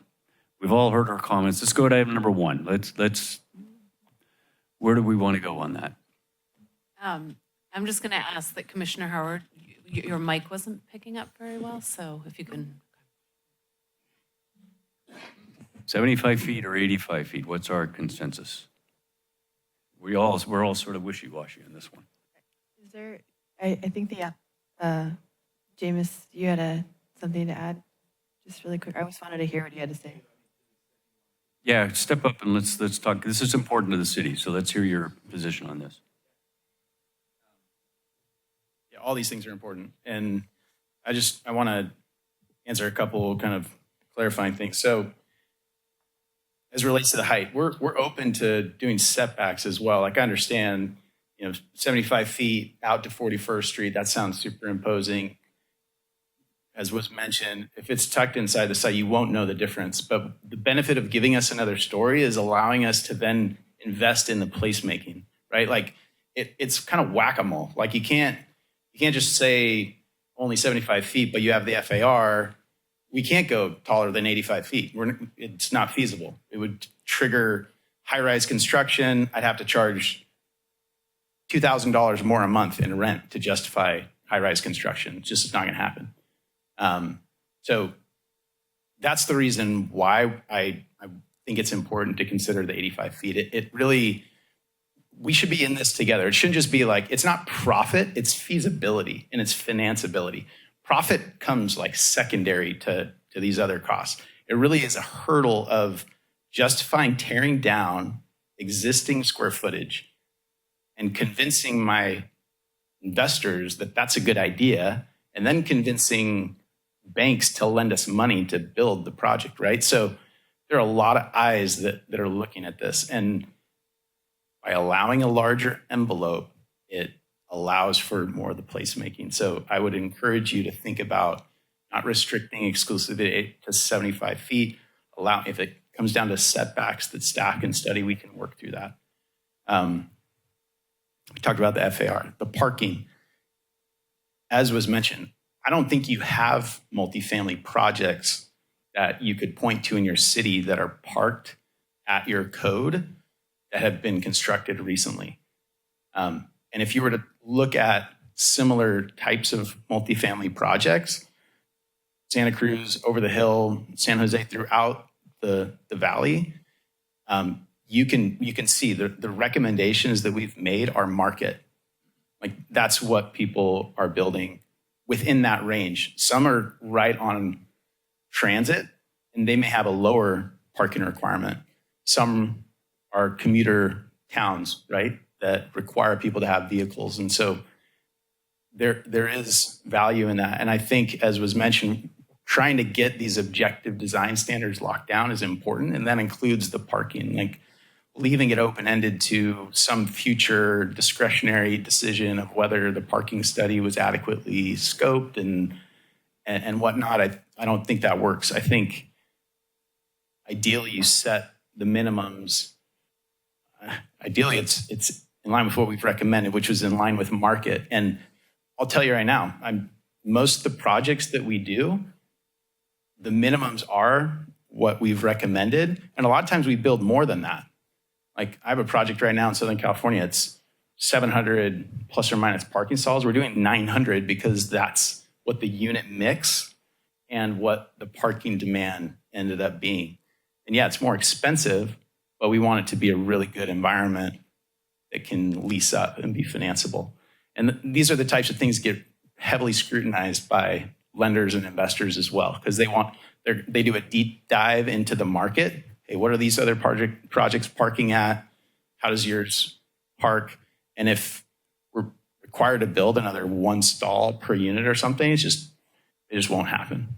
we've all heard our comments. Let's go to item number 1. Where do we want to go on that? I'm just going to ask that Commissioner Howard, your mic wasn't picking up very well, so if you can. 75 feet or 85 feet? What's our consensus? We're all sort of wishy-washy on this one. Is there, I think Jameis, you had something to add? Just really quick. I always wanted to hear what you had to say. Yeah, step up and let's talk. This is important to the city, so let's hear your position on this. Yeah, all these things are important. And I want to answer a couple kind of clarifying things. So as it relates to the height, we're open to doing setbacks as well. Like I understand, 75 feet out to 41st Street, that sounds super imposing. As was mentioned, if it's tucked inside the site, you won't know the difference. But the benefit of giving us another story is allowing us to then invest in the placemaking, right? Like it's kind of whack-a-mole. Like you can't just say only 75 feet, but you have the FAR. We can't go taller than 85 feet. It's not feasible. It would trigger high-rise construction. I'd have to charge $2,000 more a month in rent to justify high-rise construction. It's just not going to happen. So that's the reason why I think it's important to consider the 85 feet. It really, we should be in this together. It shouldn't just be like, it's not profit, it's feasibility and it's financeability. Profit comes like secondary to these other costs. It really is a hurdle of justifying tearing down existing square footage and convincing my investors that that's a good idea, and then convincing banks to lend us money to build the project, right? So there are a lot of eyes that are looking at this. And by allowing a larger envelope, it allows for more of the placemaking. So I would encourage you to think about not restricting exclusively to 75 feet. If it comes down to setbacks that staff can study, we can work through that. We talked about the FAR, the parking. As was mentioned, I don't think you have multifamily projects that you could point to in your city that are parked at your code that have been constructed recently. And if you were to look at similar types of multifamily projects, Santa Cruz, over the hill, San Jose, throughout the valley, you can see the recommendations that we've made are market. Like that's what people are building within that range. Some are right on transit and they may have a lower parking requirement. Some are commuter towns, right, that require people to have vehicles. And so there is value in that. And I think, as was mentioned, trying to get these objective design standards locked down is important. And that includes the parking. Like leaving it open-ended to some future discretionary decision of whether the parking study was adequately scoped and whatnot, I don't think that works. I think ideally you set the minimums. Ideally, it's in line with what we've recommended, which was in line with market. And I'll tell you right now, most of the projects that we do, the minimums are what we've recommended. And a lot of times we build more than that. Like I have a project right now in Southern California. It's 700 plus or minus parking stalls. We're doing 900 because that's what the unit mix and what the parking demand ended up being. And yeah, it's more expensive, but we want it to be a really good environment that can lease up and be financeable. And these are the types of things that get heavily scrutinized by lenders and investors as well, because they do a deep dive into the market. Hey, what are these other projects parking at? How does yours park? And if we're required to build another one stall per unit or something, it just won't happen.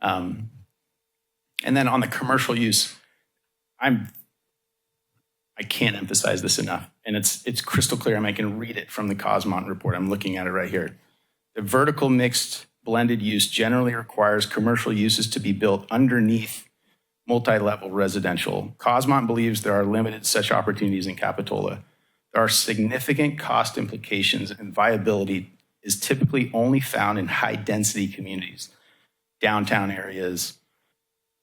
And then on the commercial use, I can't emphasize this enough, and it's crystal clear. I can read it from the Cosmont report. I'm looking at it right here. The vertical mixed blended use generally requires commercial uses to be built underneath multi-level residential. Cosmont believes there are limited such opportunities in Capitola. There are significant cost implications, and viability is typically only found in high-density communities, downtown areas,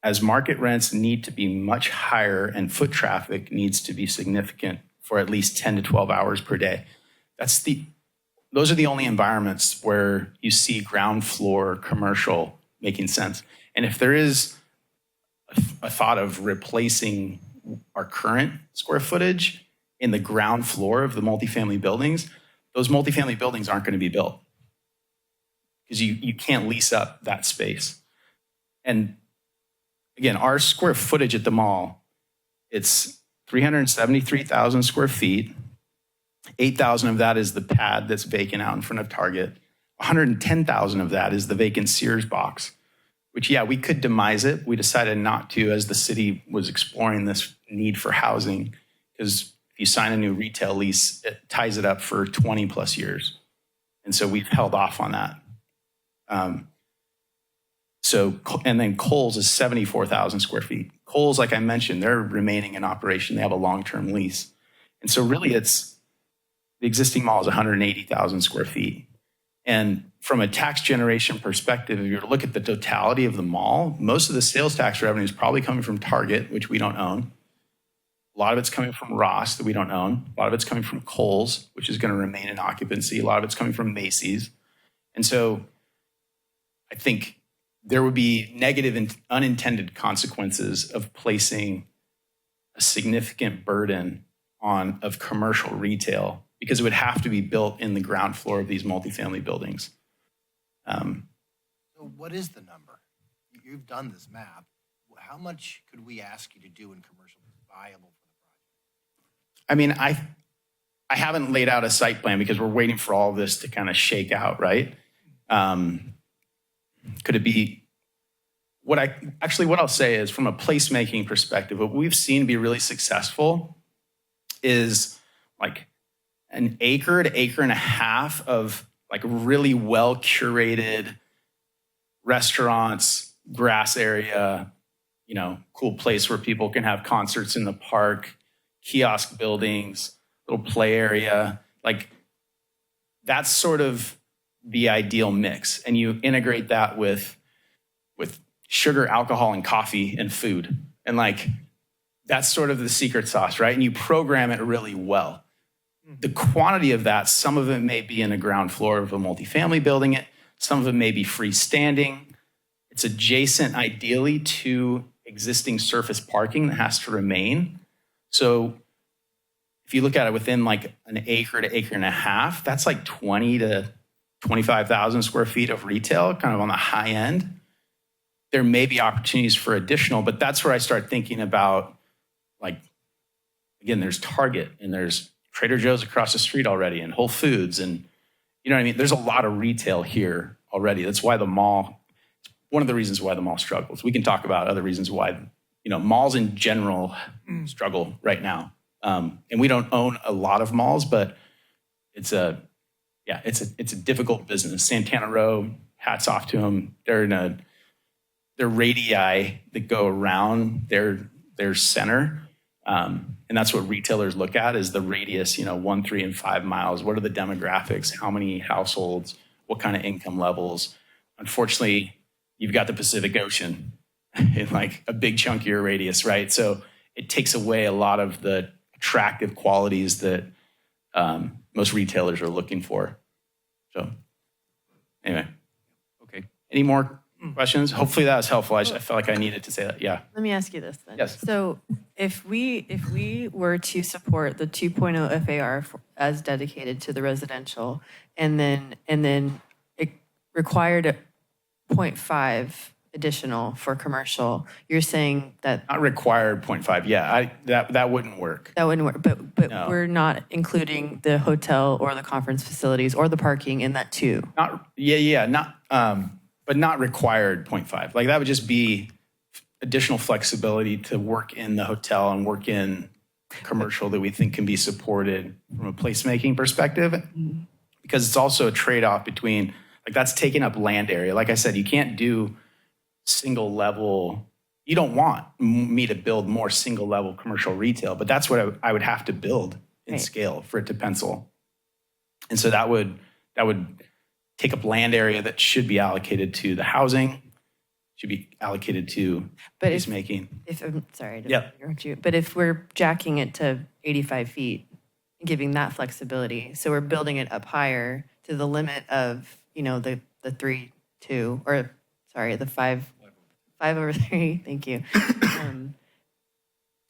as market rents need to be much higher and foot traffic needs to be significant for at least 10 to 12 hours per day. Those are the only environments where you see ground floor commercial making sense. And if there is a thought of replacing our current square footage in the ground floor of the multifamily buildings, those multifamily buildings aren't going to be built because you can't lease up that space. And again, our square footage at the mall, it's 373,000 square feet. 8,000 of that is the pad that's vacant out in front of Target. 110,000 of that is the vacant Sears box, which, yeah, we could demise it. We decided not to as the city was exploring this need for housing, because if you sign a new retail lease, it ties it up for 20 plus years. And so we've held off on that. And then Kohl's is 74,000 square feet. Kohl's, like I mentioned, they're remaining in operation. They have a long-term lease. And so really the existing mall is 180,000 square feet. And from a tax generation perspective, if you were to look at the totality of the mall, most of the sales tax revenue is probably coming from Target, which we don't own. A lot of it's coming from Ross that we don't own. A lot of it's coming from Kohl's, which is going to remain in occupancy. A lot of it's coming from Macy's. And so I think there would be negative and unintended consequences of placing a significant burden of commercial retail, because it would have to be built in the ground floor of these multifamily buildings. So what is the number? You've done this map. How much could we ask you to do in commercial that's viable for the project? I mean, I haven't laid out a site plan because we're waiting for all of this to kind of shake out, right? Could it be, what I'll say is, from a placemaking perspective, what we've seen be really successful is like an acre to acre and a half of like really well curated restaurants, grass area, cool place where people can have concerts in the park, kiosk buildings, little play area. Like that's sort of the ideal mix. And you integrate that with sugar, alcohol, and coffee and food. And like, that's sort of the secret sauce, right? And you program it really well. The quantity of that, some of it may be in the ground floor of a multifamily building. Some of it may be freestanding. It's adjacent, ideally, to existing surface parking that has to remain. So if you look at it within like an acre to acre and a half, that's like 20 to 25,000 square feet of retail, kind of on the high end. There may be opportunities for additional, but that's where I start thinking about, like, again, there's Target and there's Trader Joe's across the street already and Whole Foods. And you know what I mean? There's a lot of retail here already. That's why the mall, one of the reasons why the mall struggles. We can talk about other reasons why, malls in general struggle right now. And we don't own a lot of malls, but it's a difficult business. Santana Row, hats off to them. They're radii that go around their center. And that's what retailers look at is the radius, 1, 3, and 5 miles. What are the demographics? How many households? What kind of income levels? Unfortunately, you've got the Pacific Ocean in like a big chunk of your radius, right? So it takes away a lot of the attractive qualities that most retailers are looking for. So anyway, Okay. any more questions? Hopefully that was helpful. I felt like I needed to say that. Yeah. Let me ask you this then. Yes. So if we were to support the 2.0 FAR as dedicated to the residential, and then it required a 0.5 additional for commercial, you're saying that Not required 0.5. Yeah, that wouldn't work. that wouldn't work. But No. we're not including the hotel or the conference facilities or the parking in that too. But not required 0.5. Like that would just be additional flexibility to work in the hotel and work in commercial that we think can be supported from a placemaking perspective. Because it's also a trade-off between, like that's taking up land area. Like I said, you can't do single level. You don't want me to build more single level commercial retail, but that's what I would have to build in Right. scale for it to pencil. And so that would take up land area that should be allocated to the housing, should be allocated to But if- placemaking. If I'm sorry to Yeah. interrupt you, but if we're jacking it to 85 feet, giving that flexibility, so we're building it up higher to the limit of, the 3, 2, or sorry, the 5 over 3. Thank you.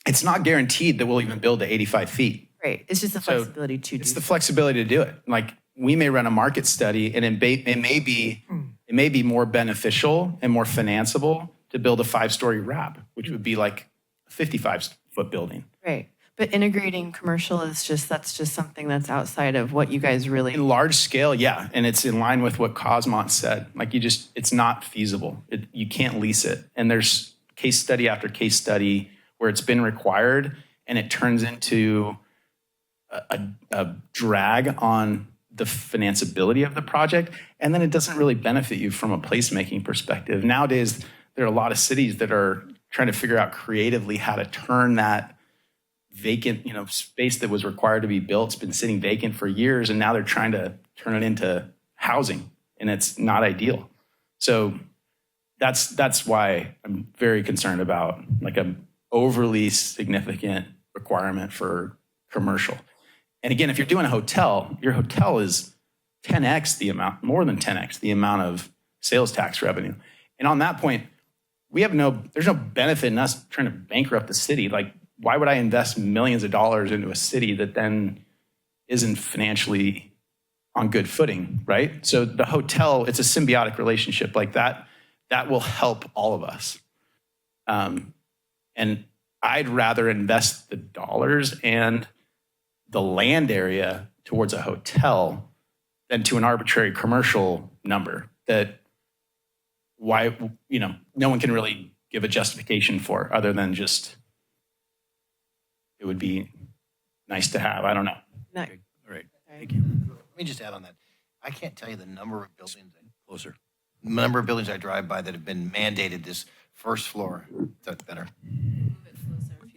It's not guaranteed that we'll even build to 85 feet. Right. It's just the So flexibility to It's do the flexibility to do it. Like we may run a market study and it may be more beneficial and more financeable to build a 5-story wrap, which would be like a 55-foot building. Right. But integrating commercial that's just something that's outside of what you guys really. In large scale, yeah. And it's in line with what Cosmont said. Like it's not feasible. You can't lease it. And there's case study after case study where it's been required and it turns into a drag on the financeability of the project. And then it doesn't really benefit you from a placemaking perspective. Nowadays, there are a lot of cities that are trying to figure out creatively how to turn that vacant, space that was required to be built. It's been sitting vacant for years, and now they're trying to turn it into housing, and it's not ideal. So that's why I'm very concerned about like an overly significant requirement for commercial. And again, if you're doing a hotel, your hotel is 10x the amount, more than 10x the amount of sales tax revenue. And on that point, there's no benefit in us trying to bankrupt the city. Like, why would I invest millions of dollars into a city that then isn't financially on good footing, right? So the hotel, it's a symbiotic relationship like that. That will help all of us. And I'd rather invest the dollars and the land area towards a hotel than to an arbitrary commercial number that no one can really give a justification for other than just it would be nice to have. I don't know. No. All right. Thank you. Let me just add on that. I can't tell you the number of buildings, I drive by that have been mandated this first floor, is that better?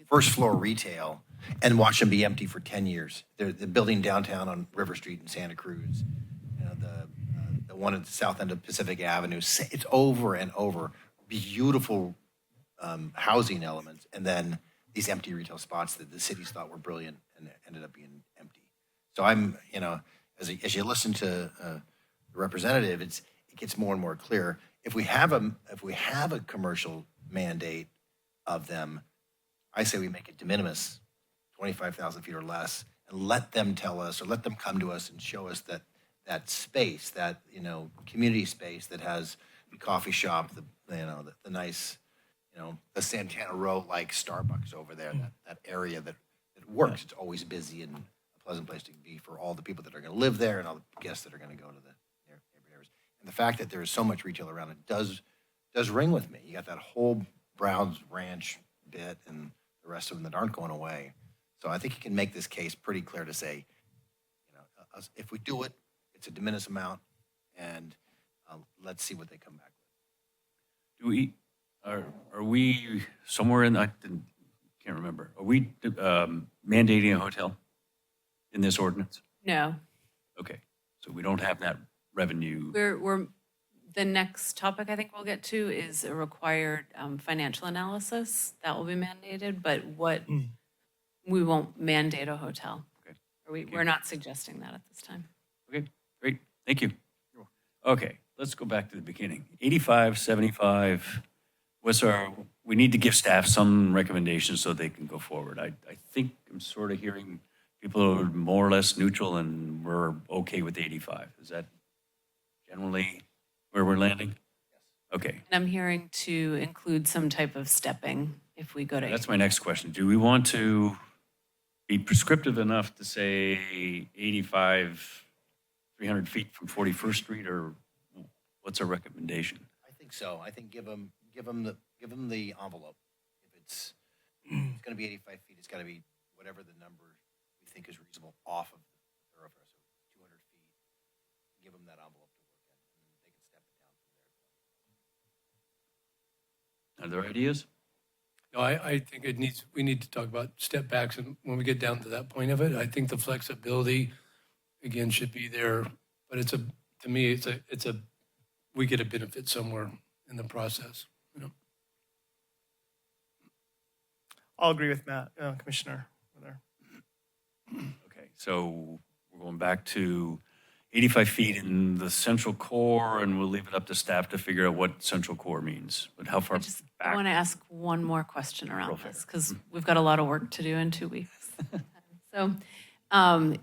First floor retail, and watch them be empty for 10 years. They're the building downtown on River Street in Santa Cruz, the one at the south end of Pacific Avenue. It's over and over. Beautiful housing elements, and then these empty retail spots that the cities thought were brilliant and ended up being empty. So I'm, as you listen to the representative, it gets more and more clear. If we have a commercial mandate of them, I say we make it de minimis, 25,000 feet or less, and let them tell us or let them come to us and show us that space, that community space that has the coffee shop, the nice, the Santana Row like Starbucks over there, that area that works. It's always busy and a pleasant place to be for all the people that are going to live there and all the guests that are going to go to the neighborhood areas. And the fact that there is so much retail around it does ring with me. You got that whole Browns Ranch bit and the rest of them that aren't going away. So I think you can make this case pretty clear to say, if we do it, it's a de minimis amount, and let's see what they come back with. Do we, are we somewhere in, can't remember, are we mandating a hotel in this ordinance? No, Okay, so we don't have that revenue. we're, the next topic I think we'll get to is a required financial analysis. That will be mandated, but we won't mandate a hotel. Okay. Or we're not suggesting that at this time. Okay, great, thank you. Okay, let's go back to the beginning. 85, 75, we need to give staff some recommendations so they can go forward. I think I'm sort of hearing people are more or less neutral and we're okay with 85. Is that generally where we're landing? Okay, And I'm hearing to include some type of stepping if we go to. that's my next question. Do we want to be prescriptive enough to say 85, 300 feet from 41st Street, or what's our recommendation? I think so. I think give them the envelope. If it's going to be 85 feet, it's got to be whatever the number we think is reasonable off of the thoroughfare. So 200 feet. Give them that envelope to work in, and they can step it down from there. Are there ideas? No, I think we need to talk about step backs, and when we get down to that point of it, I think the flexibility, again, should be there, but to me, we get a benefit somewhere in the process, I'll agree with Matt, Commissioner. There. Okay, so we're going back to 85 feet in the central core, and we'll leave it up to staff to figure out what central core means. But how far I back? want to ask one more question around Thoroughfare. this because we've got a lot of work to do in 2 weeks. So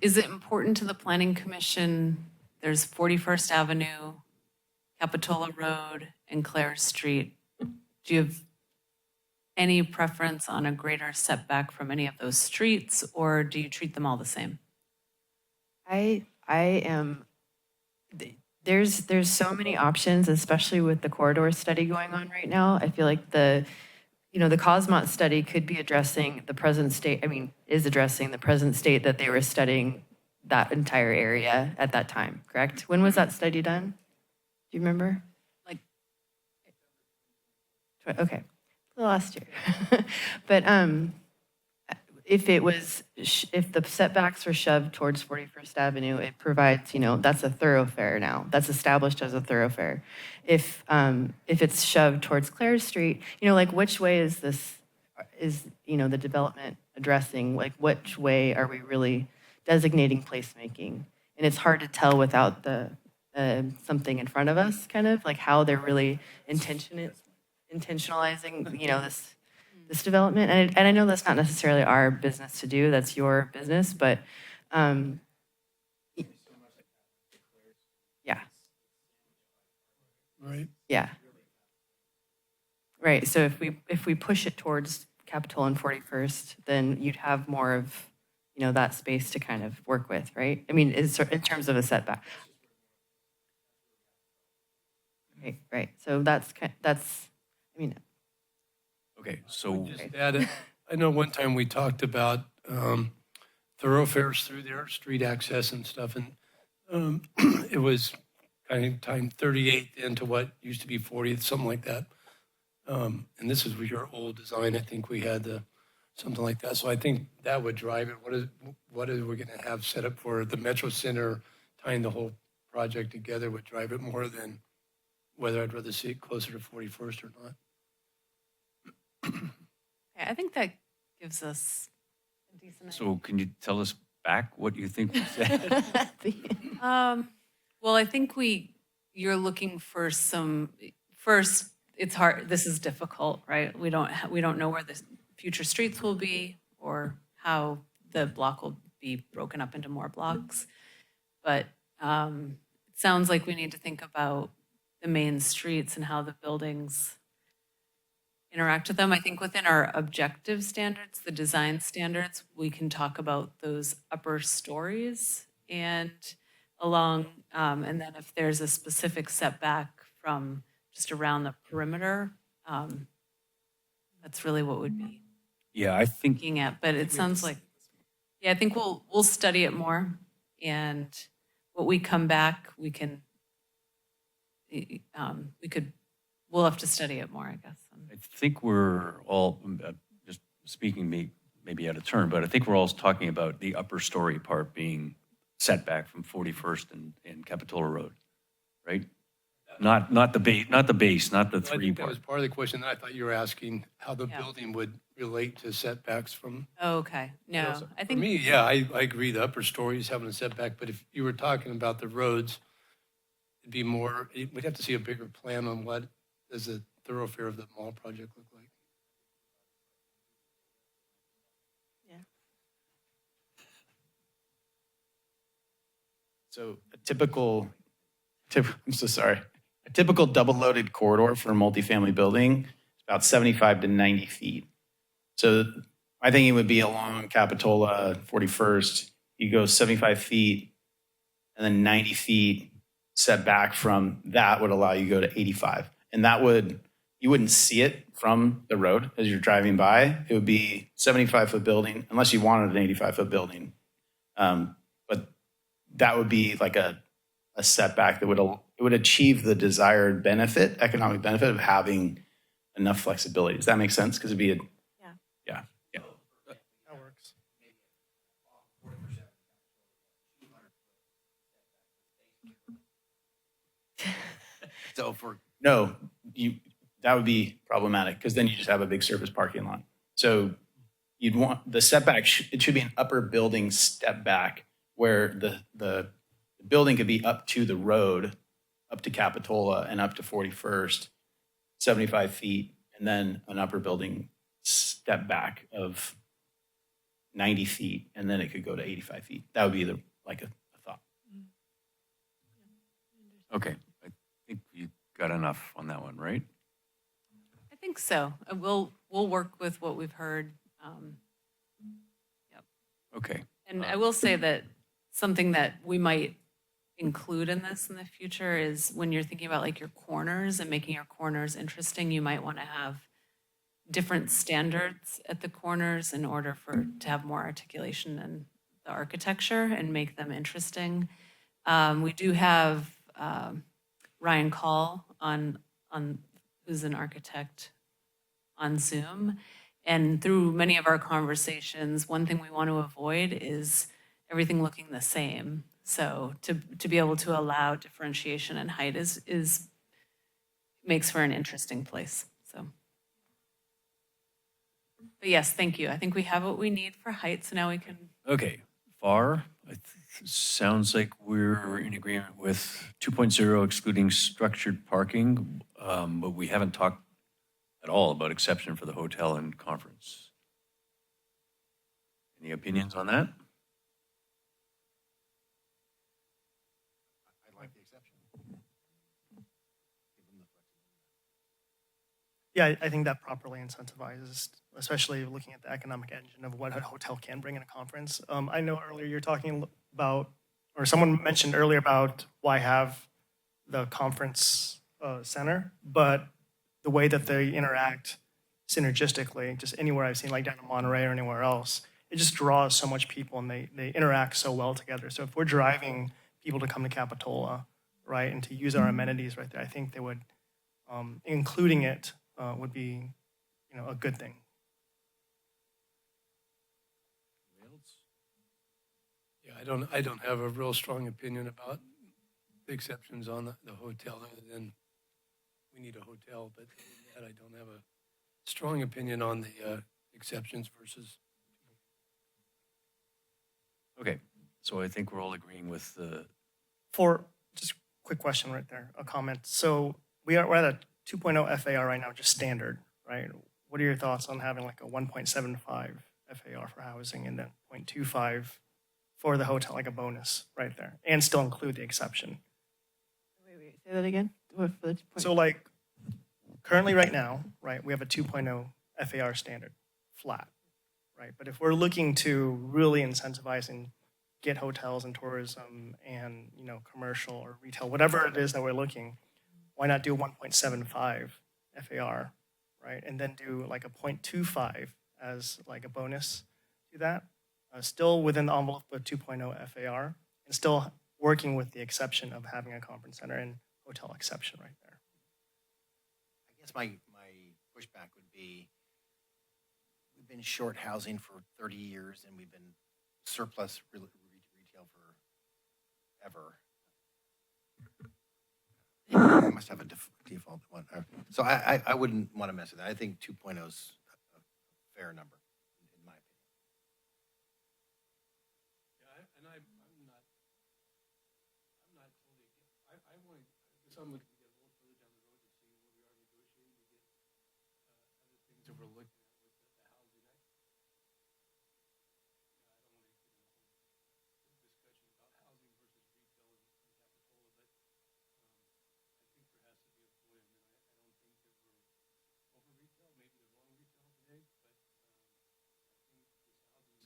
is it important to the Planning Commission, there's 41st Avenue, Capitola Road, and Clare Street. Do you have any preference on a greater setback from any of those streets, or do you treat them all the same? I am, there's so many options, especially with the corridor study going on right now. I feel like the Cosmont study could be addressing the present state, is addressing the present state that they were studying that entire area at that time, correct? When was that study done? Do you remember? Like, Okay, the last year. But if the setbacks were shoved towards 41st Avenue, it provides, that's a thoroughfare now. That's established as a thoroughfare. If it's shoved towards Clare Street, which way is the development addressing? Like, which way are we really designating placemaking? And it's hard to tell without the something in front of us, kind of like how they're really intentionalizing, this development. And I know that's not necessarily our business to do, that's your business, but yeah. right? Yeah. Right, so if we push it towards Capitola and 41st, then you'd have more of, that space to kind of work with, right? In terms of a setback. Right, so that's, Okay, so Just add, I know one time we talked about thoroughfares through there, street access and stuff, and it was kind of time 38th into what used to be 40th, something like that. And this is with your old design, I think we had something like that. So I think that would drive it. What are we going to have set up for the Metro Center, tying the whole project together would drive it more than whether I'd rather see it closer to 41st or not. I think that gives us a decent idea. So can you tell us back what you think we said? Well, I think you're looking for first, it's hard, this is difficult, right? We don't know where the future streets will be or how the block will be broken up into more blocks. But it sounds like we need to think about the main streets and how the buildings interact with them. I think within our objective standards, the design standards, we can talk about those upper stories and along, and then if there's a specific setback from just around the perimeter, that's really what would be Yeah, I think looking at. But it sounds like, Yeah, I think we'll study it more, and what we come back, we can, we'll have to study it more, I guess. I think we're all, just speaking maybe out of turn, but I think we're all talking about the upper story part being setback from 41st and Capitola Road, right? Not the base, not the I three think that part. was part of the question that I thought you were asking, how the Yeah. building would relate to setbacks from. Oh, okay, no, I For think, me, yeah, I agree, the upper story is having a setback, but if you were talking about the roads, it'd be more, we'd have to see a bigger plan on what does the thoroughfare of the mall project look like. So I'm so sorry. A typical double-loaded corridor for a multifamily building is about 75 to 90 feet. So I think it would be along Capitola, 41st, you go 75 feet, and then 90 feet setback from that would allow you to go to 85. And you wouldn't see it from the road as you're driving by. It would be 75-foot building, unless you wanted an 85-foot building. But that would be like a setback that would achieve the desired benefit, economic benefit of having enough flexibility. Does that make sense? Because it'd be yeah. That works. So for, No, that would be problematic because then you just have a big surface parking lot. So you'd want the setback, it should be an upper building step back where the building could be up to the road, up to Capitola and up to 41st, 75 feet, and then an upper building step back of 90 feet, and then it could go to 85 feet. That would be a thought. Okay, I think you got enough on that one, right? I think so. We'll work with what we've heard. Okay. And I will say that something that we might include in this in the future is when you're thinking about like your corners and making your corners interesting, you might want to have different standards at the corners in order to have more articulation in the architecture and make them interesting. We do have Ryan Call on who's an architect on Zoom. And through many of our conversations, one thing we want to avoid is everything looking the same. So to be able to allow differentiation in height is makes for an interesting place. So, but yes, thank you. I think we have what we need for height, so now we can. Okay, FAR, sounds like we're in agreement with 2.0 excluding structured parking, but we haven't talked at all about exception for the hotel and conference. Any opinions on that? I like the exception. Yeah, I think that properly incentivizes, especially looking at the economic engine of what a hotel can bring in a conference. I know earlier you're talking about, or someone mentioned earlier about why have the conference center, but the way that they interact synergistically, just anywhere I've seen, like down in Monterey or anywhere else, it just draws so much people and they interact so well together. So if we're driving people to come to Capitola, right, and to use our amenities right there, I think they would, including it would be, a good thing. Yeah, I don't have a real strong opinion about the exceptions on the hotel, other than we need a hotel, but other than that, I don't have a strong opinion on the exceptions versus. Okay, so I think we're all agreeing with the, For just quick question right there, a comment. So we're at a 2.0 FAR right now, just standard, right? What are your thoughts on having like a 1.75 FAR for housing and then 0.25 for the hotel, like a bonus right there, and still include the exception? Wait, say that again? What, for the point? So like currently right now, right, we have a 2.0 FAR standard, flat, right? But if we're looking to really incentivize and get hotels and tourism and, commercial or retail, whatever it is that we're looking, why not do a 1.75 FAR, right? And then do like a 0.25 as like a bonus to that. still within the envelope of 2.0 FAR, and still working with the exception of having a conference center and hotel exception right there. I guess my pushback would be, we've been short housing for 30 years and we've been surplus retail forever. I must have a default one. So I wouldn't want to mess with that. I think 2.0 is a fair number, in my opinion. Yeah, and I'm not totally, I want to, some would get a little further down the road to see where we are negotiating to get other things that we're looking at with the housing. I don't want to get into a whole discussion about housing versus retail in Capitola, but I think there has to be a blend, and I don't think that we're over retail, maybe the wrong retail today, but I think this housing is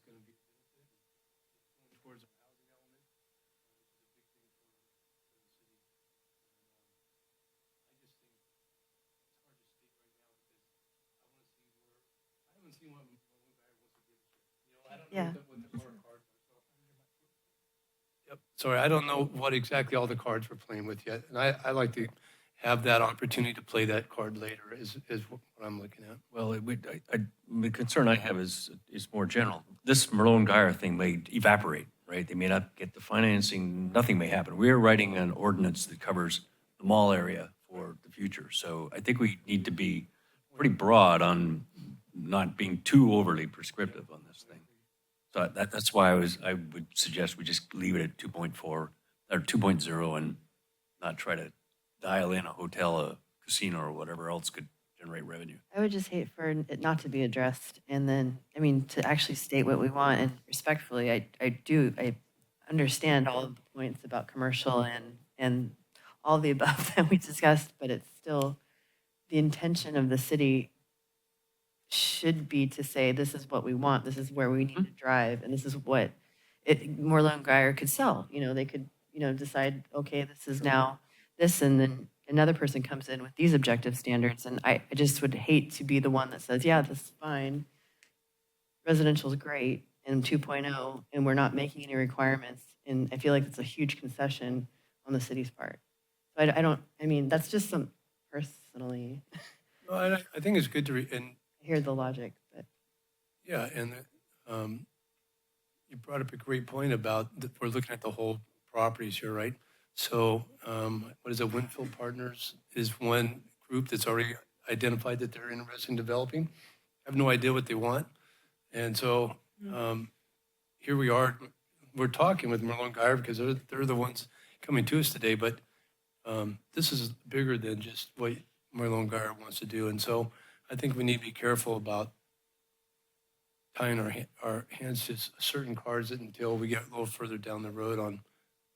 going to be a benefit, and it's going towards our housing element, which is a big thing for the city. And I just think it's hard to state right now because I want to see where, I haven't seen what one guy wants to give us yet. You know, I don't know Yeah. what the cards are. So. Yep. Sorry, I don't know what exactly all the cards we're playing with yet. And I like to have that opportunity to play that card later is what I'm looking at. Well, the concern I have is more general. This Malone-Guyer thing may evaporate, right? They may not get the financing, nothing may happen. We're writing an ordinance that covers the mall area for the future. So I think we need to be pretty broad on not being too overly prescriptive on this thing. So that's why I would suggest we just leave it at 2.4 or 2.0 and not try to dial in a hotel, a casino, or whatever else could generate revenue. I would just hate for it not to be addressed, and then, I mean, to actually state what we want, and respectfully, I understand all of the points about commercial and all the above that we discussed, but it's still, the intention of the city should be to say, this is what we want, this is where we need to drive, and this is what Morlone Guyer could sell. You know, they could, decide, okay, this is now this, and then another person comes in with these objective standards, and I just would hate to be the one that says, yeah, this is fine, residential is great, and 2.0, and we're not making any requirements, and I feel like it's a huge concession on the city's part. So I mean, that's just some, personally, No, I think it's good to, and I hear the logic, but. yeah, and you brought up a great point about that we're looking at the whole properties here, right? So what is it, Winfield Partners is one group that's already identified that they're interested in developing. I have no idea what they want. And so here we are, we're talking with Malone Guyer because they're the ones coming to us today, but this is bigger than just what Malone Guyer wants to do. And so I think we need to be careful about tying our hands to certain cards until we get a little further down the road on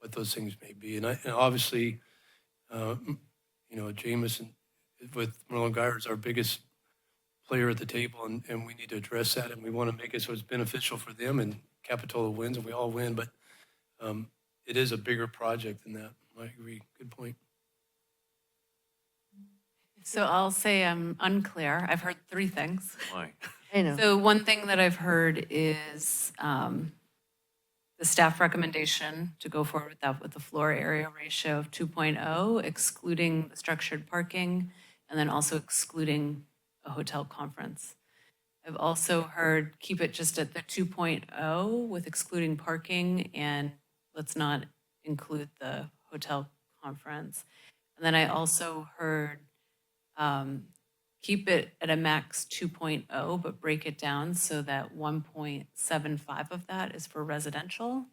what those things may be. And obviously, Jameson with Malone Guyer is our biggest player at the table, and we need to address that, and we want to make it so it's beneficial for them, and Capitola wins, and we all win, but it is a bigger project than that. I agree. Good point. So I'll say I'm unclear. I've heard three things. Why? I know. So one thing that I've heard is the staff recommendation to go forward with that with the floor area ratio of 2.0, excluding the structured parking, and then also excluding a hotel conference. I've also heard keep it just at the 2.0 with excluding parking, and let's not include the hotel conference. And then I also heard keep it at a max 2.0, but break it down so that 1.75 of that is for residential,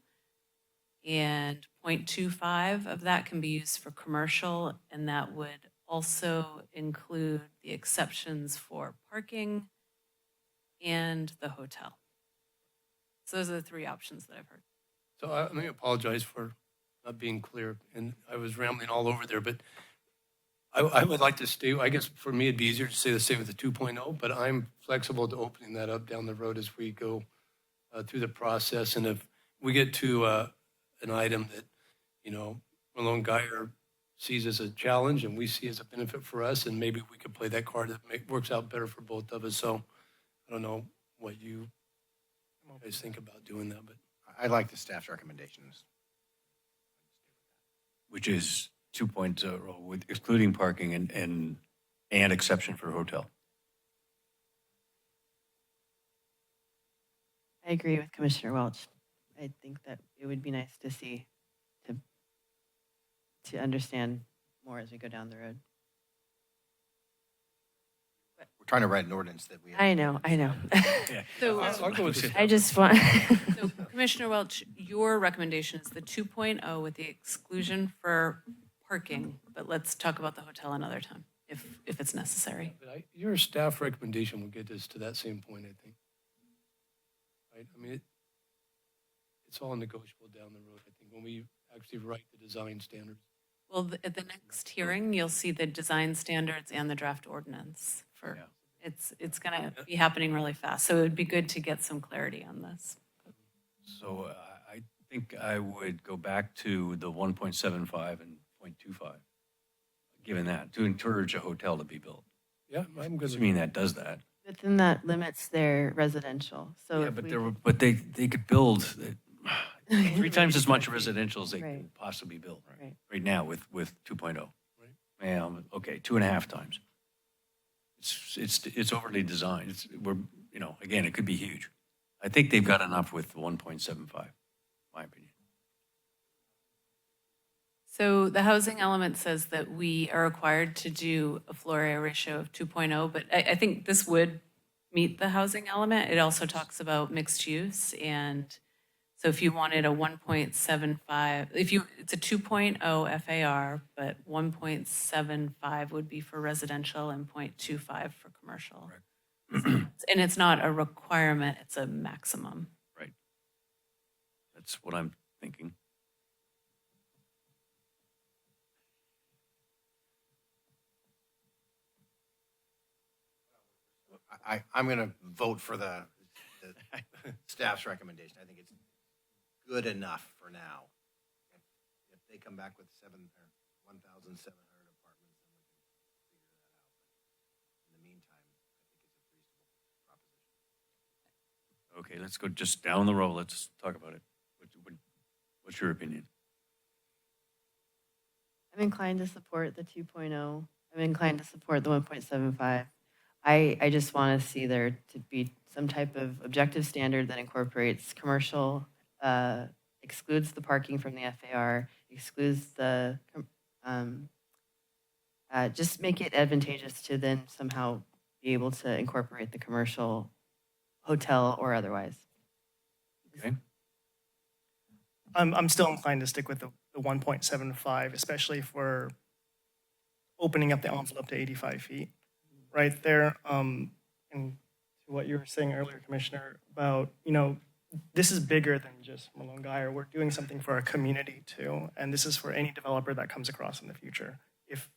and 0.25 of that can be used for commercial, and that would also include the exceptions for parking and the hotel. So those are the three options that I've heard. So let me apologize for not being clear, and I was rambling all over there, but I would like to stay, I guess for me, it'd be easier to say the same with the 2.0, but I'm flexible to opening that up down the road as we go through the process. And if we get to an item that, Malone Guyer sees as a challenge and we see as a benefit for us, and maybe we could play that card that works out better for both of us. So I don't know what you. guys think about doing that, but I like the staff's recommendations. Which is 2.0 with excluding parking and exception for hotel. I agree with Commissioner Welch. I think that it would be nice to see, to understand more as we go down the road. We're trying to write an ordinance that we. I know. So I'll go with I just want, So Commissioner Welch, your recommendation is the 2.0 with the exclusion for parking, but let's talk about the hotel another time, if it's necessary. but your staff recommendation will get us to that same point, I think. Right? I mean, it's all negotiable down the road, I think, when we actually write the design standards. Well, at the next hearing, you'll see the design standards and the draft ordinance for, Yeah. it's going to be happening really fast. So it would be good to get some clarity on this. So I think I would go back to the 1.75 and 0.25, given that, to encourage a hotel to be built. Yeah, I'm good with Assuming that does that. but then that limits their residential. So Yeah, if but they could build 3 times as much residential as they Right. can possibly build Right. now with 2.0. Right. Well, okay, 2.5 times. It's overly designed. Again, it could be huge. I think they've got enough with 1.75, my opinion. So the housing element says that we are required to do a floor area ratio of 2.0, but I think this would meet the housing element. It also talks about mixed use, and so if you wanted a 1.75, it's a 2.0 FAR, but 1.75 would be for residential and 0.25 for commercial. And it's not a requirement, it's a maximum. Right. That's what I'm thinking. I'm going to vote for the staff's recommendation. I think it's good enough for now. If they come back with 1,700 apartments, then we can figure that out. But in the meantime, I think it's a reasonable proposition. Okay, let's go just down the road. Let's talk about it. What's your opinion? I'm inclined to support the 2.0. I'm inclined to support the 1.75. I just want to see there to be some type of objective standard that incorporates commercial, excludes the parking from the FAR, excludes the, just make it advantageous to then somehow be able to incorporate the commercial hotel or otherwise. Okay. I'm still inclined to stick with the 1.75, especially if we're opening up the envelope to 85 feet. Right there, and to what you were saying earlier, Commissioner, about, this is bigger than just Malone Guyer. We're doing something for our community too, and this is for any developer that comes across in the future, if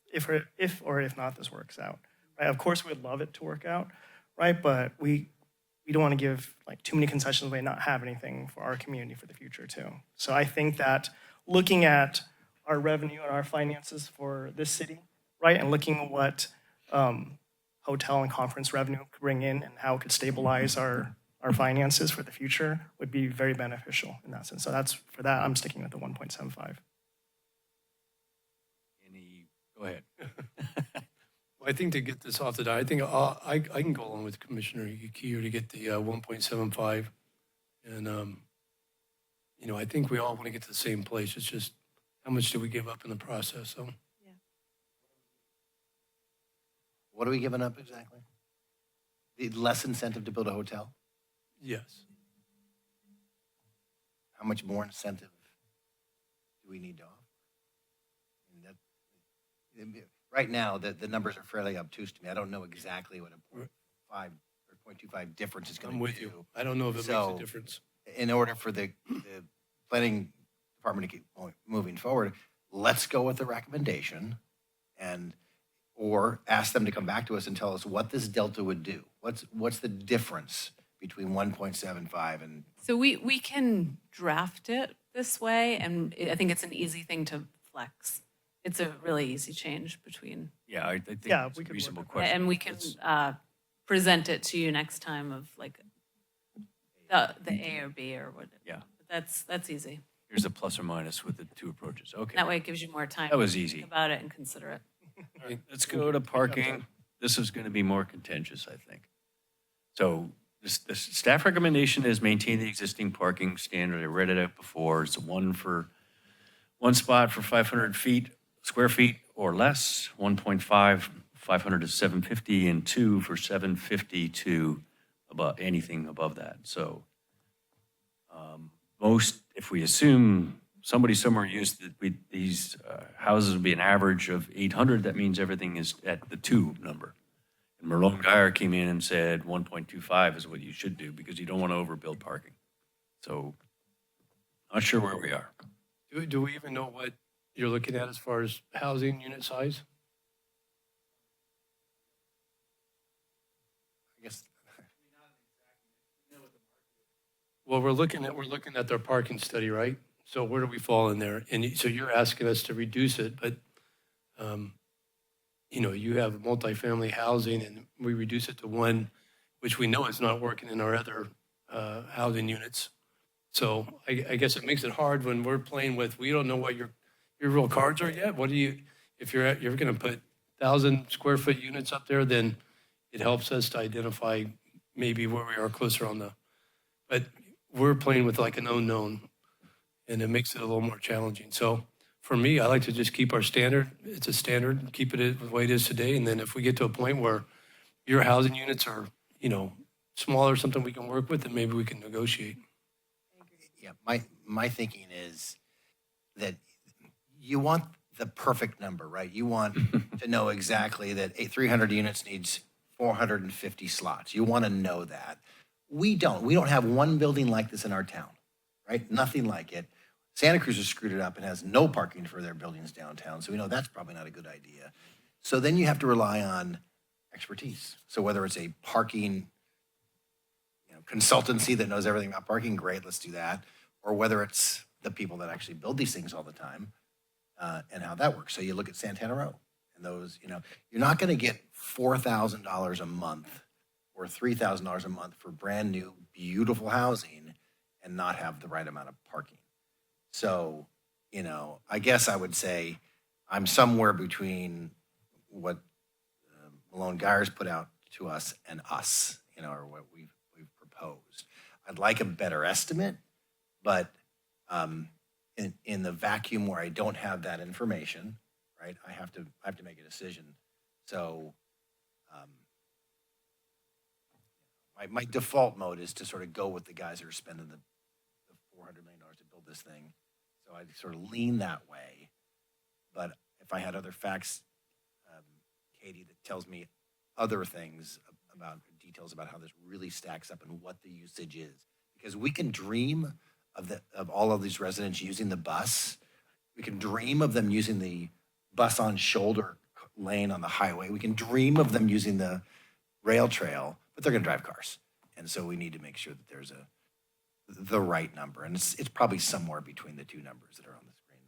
not this works out. Right? Of course, we'd love it to work out, right? But we don't want to give too many concessions away, not have anything for our community for the future too. So I think that looking at our revenue and our finances for this city, right, and looking at what hotel and conference revenue could bring in and how it could stabilize our finances for the future would be very beneficial in that sense. So for that, I'm sticking with the 1.75. Go ahead. Well, I think to get this off the diet, I think I can go along with Commissioner Ukiyo to get the 1.75. And, I think we all want to get to the same place. It's just how much do we give up in the process? So. What are we giving up exactly? The less incentive to build a hotel? Yes. How much more incentive do we need to offer? Right now, the numbers are fairly obtuse to me. I don't know exactly what a 0.5 or 0.25 difference is going to do. I'm with you. I don't know if it makes a difference. In order for the planning department to keep moving forward, let's go with the recommendation or ask them to come back to us and tell us what this delta would do. What's the difference between 1.75 and... So we can draft it this way, and I think it's an easy thing to flex. It's a really easy change between. Yeah, I think it's a reasonable question. And we can present it to you next time of The A or B or what. Yeah. That's easy. Here's a plus or minus with the two approaches. Okay. That way it gives you more time. That was to easy. think about it and consider it. All right, let's go to parking. This is going to be more contentious, I think. So the staff recommendation is maintain the existing parking standard. I read it out before. It's one spot for 500 square feet or less, 1.5, 500 to 750, and 2 for 750 to above, anything above that. So if we assume somebody somewhere used these houses would be an average of 800, that means everything is at the 2 number. And Merlone Geyer came in and said 1.25 is what you should do because you don't want to overbuild parking. So not sure where we are. Do we even know what you're looking at as far as housing unit size? I guess, Well, we're looking at their parking study, right? So where do we fall in there? And so you're asking us to reduce it, but, you have multifamily housing and we reduce it to 1, which we know is not working in our other housing units. So I guess it makes it hard when we're playing with, we don't know what your real cards are yet. What do you, if you're going to put 1,000 square foot units up there, then it helps us to identify maybe where we are closer on but we're playing with like an unknown and it makes it a little more challenging. So for me, I like to just keep our standard. It's a standard, keep it the way it is today. And then if we get to a point where your housing units are, smaller, something we can work with, then maybe we can negotiate. yeah, my thinking is that you want the perfect number, right? You want to know exactly that 300 units needs 450 slots. You want to know that. We don't. We don't have one building like this in our town, right? Nothing like it. Santa Cruz has screwed it up and has no parking for their buildings downtown, so we know that's probably not a good idea. So then you have to rely on expertise. So whether it's a parking consultancy that knows everything about parking, great, let's do that. Or whether it's the people that actually build these things all the time and how that works. So you look at Santana Row and those, you're not going to get $4,000 a month or $3,000 a month for brand new, beautiful housing and not have the right amount of parking. So, I guess I would say I'm somewhere between what Malone Geyer's put out to us and us, or what we've proposed. I'd like a better estimate, but in the vacuum where I don't have that information, right, I have to make a decision. So my default mode is to sort of go with the guys that are spending the $400 million to build this thing. So I sort of lean that way. But if I had other facts, Katie, that tells me other things about details about how this really stacks up and what the usage is, because we can dream of all of these residents using the bus. We can dream of them using the bus on shoulder lane on the highway. We can dream of them using the rail trail, but they're going to drive cars. And so we need to make sure that there's the right number. And it's probably somewhere between the two numbers that are on the screen.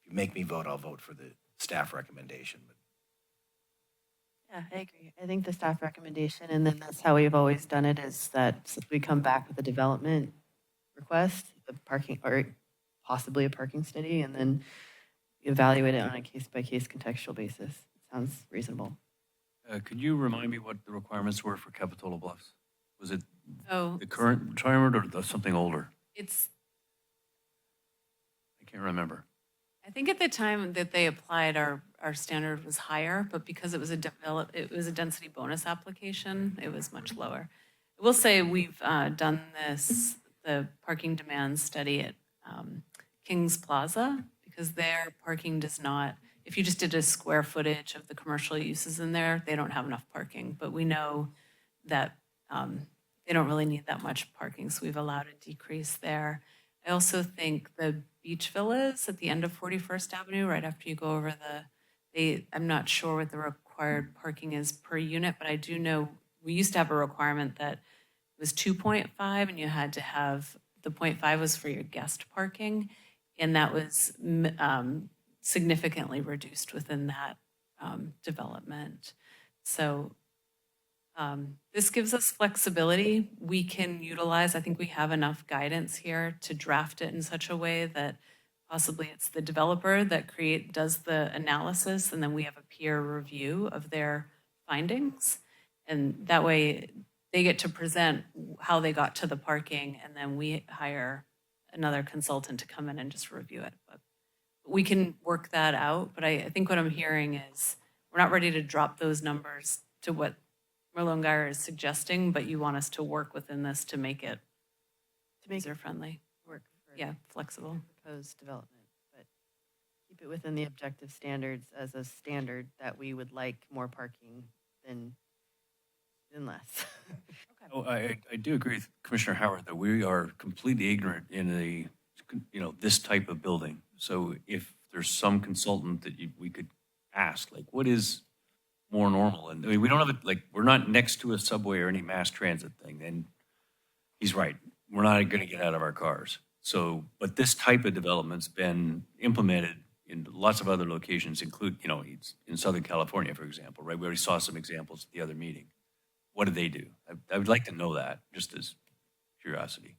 If you make me vote, I'll vote for the staff recommendation. But Yeah, I agree. I think the staff recommendation, and then that's how we've always done it, is that we come back with a development request, a parking, or possibly a parking study, and then evaluate it on a case-by-case contextual basis. Sounds reasonable. Could you remind me what the requirements were for Capitola Bluffs? Was it Oh, the current requirement or something older? it's, I can't remember. I think at the time that they applied, our standard was higher, but because it was a density bonus application, it was much lower. I will say we've done the parking demand study at Kings Plaza, because their parking does not, if you just did a square footage of the commercial uses in there, they don't have enough parking. But we know that they don't really need that much parking, so we've allowed a decrease there. I also think the beach villas at the end of 41st Avenue, right after you go over I'm not sure what the required parking is per unit, but I do know we used to have a requirement that it was 2.5 and you had to have, the 0.5 was for your guest parking, and that was significantly reduced within that development. So This gives us flexibility. We can utilize, I think we have enough guidance here to draft it in such a way that possibly it's the developer that does the analysis, and then we have a peer review of their findings. And that way they get to present how they got to the parking, and then we hire another consultant to come in and just review it. But we can work that out. But I think what I'm hearing is we're not ready to drop those numbers to what Merlone Geyer is suggesting, but you want us to work within this to make it user-friendly. Work for Yeah, flexible. proposed development, but keep it within the objective standards as a standard that we would like more parking than less. Oh, I do agree with Commissioner Howard that we are completely ignorant in this type of building. So if there's some consultant that we could ask, like, what is more normal? And I mean, we don't have it, like, we're not next to a subway or any mass transit thing. And he's right. We're not going to get out of our cars. So, but this type of development's been implemented in lots of other locations, it's in Southern California, for example, right? We already saw some examples at the other meeting. What do they do? I would like to know that, just as curiosity.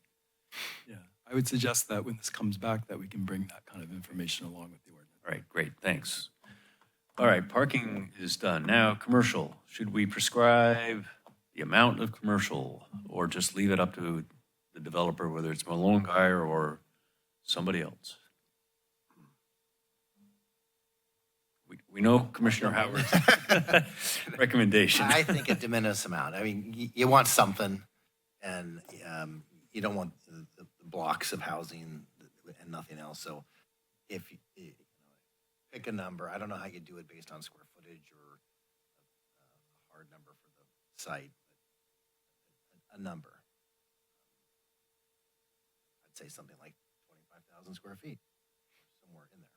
Yeah, I would suggest that when this comes back, that we can bring that kind of information along with the ordinance. All right, great, thanks. All right, parking is done. Now, commercial. Should we prescribe the amount of commercial or just leave it up to the developer, whether it's Merlone Geyer or somebody else? We know Commissioner Howard's recommendation. I think a de minimis amount. I mean, you want something, and you don't want the blocks of housing and nothing else. So if you pick a number, I don't know how you do it based on square footage or a hard number for the site, but a number. I'd say something like 25,000 square feet, somewhere in there.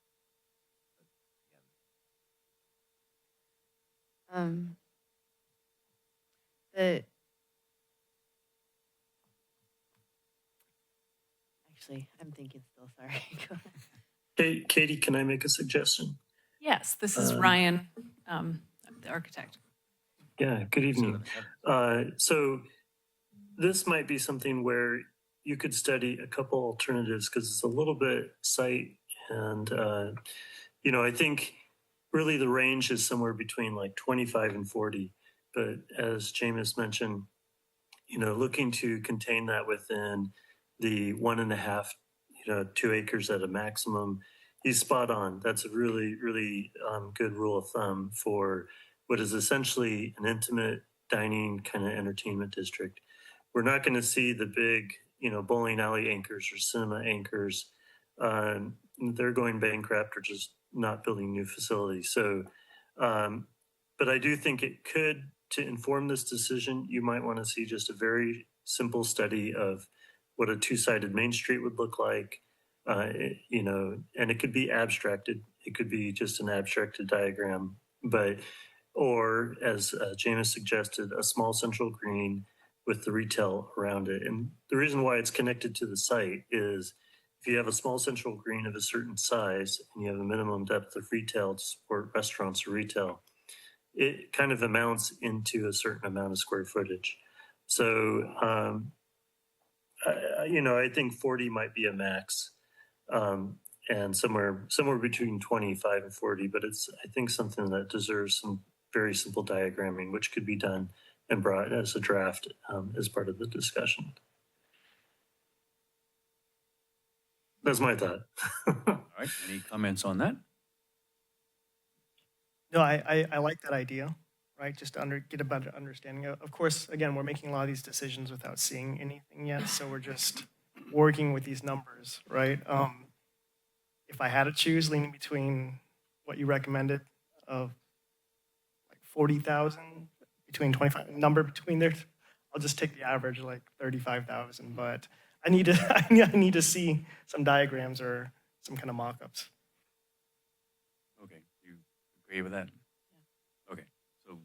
Actually, I'm thinking still, sorry. Go ahead. Hey, Katie, can I make a suggestion? Yes, this is Ryan, the architect. Yeah, good evening. So this might be something where you could study a couple alternatives because it's a little bit site and, I think really the range is somewhere between like 25 and 40. But as James mentioned, looking to contain that within the 1.5, 2 acres at a maximum, he's spot on. That's a really, really good rule of thumb for what is essentially an intimate dining kind of entertainment district. We're not going to see the big, bowling alley anchors or cinema anchors. They're going bankrupt or just not building new facilities. So, but I do think it could, to inform this decision, you might want to see just a very simple study of what a two-sided Main Street would look like, and it could be abstracted. It could be just an abstracted diagram, or as James suggested, a small central green with the retail around it. And the reason why it's connected to the site is if you have a small central green of a certain size and you have a minimum depth of retail to support restaurants or retail, it kind of amounts into a certain amount of square footage. So, I think 40 might be a max, and somewhere between 25 and 40, but it's, I think, something that deserves some very simple diagramming, which could be done and brought as a draft as part of the discussion. That's my thought. All right, any comments on that? No, I like that idea, right? Just to get a better understanding. Of course, again, we're making a lot of these decisions without seeing anything yet, so we're just working with these numbers, right? If I had to choose, leaning between what you recommended of like 40,000, between 25, number between there, I'll just take the average, like 35,000. But I need to see some diagrams or some kind of mock-ups. Okay, you agree with that? Yeah. Okay, so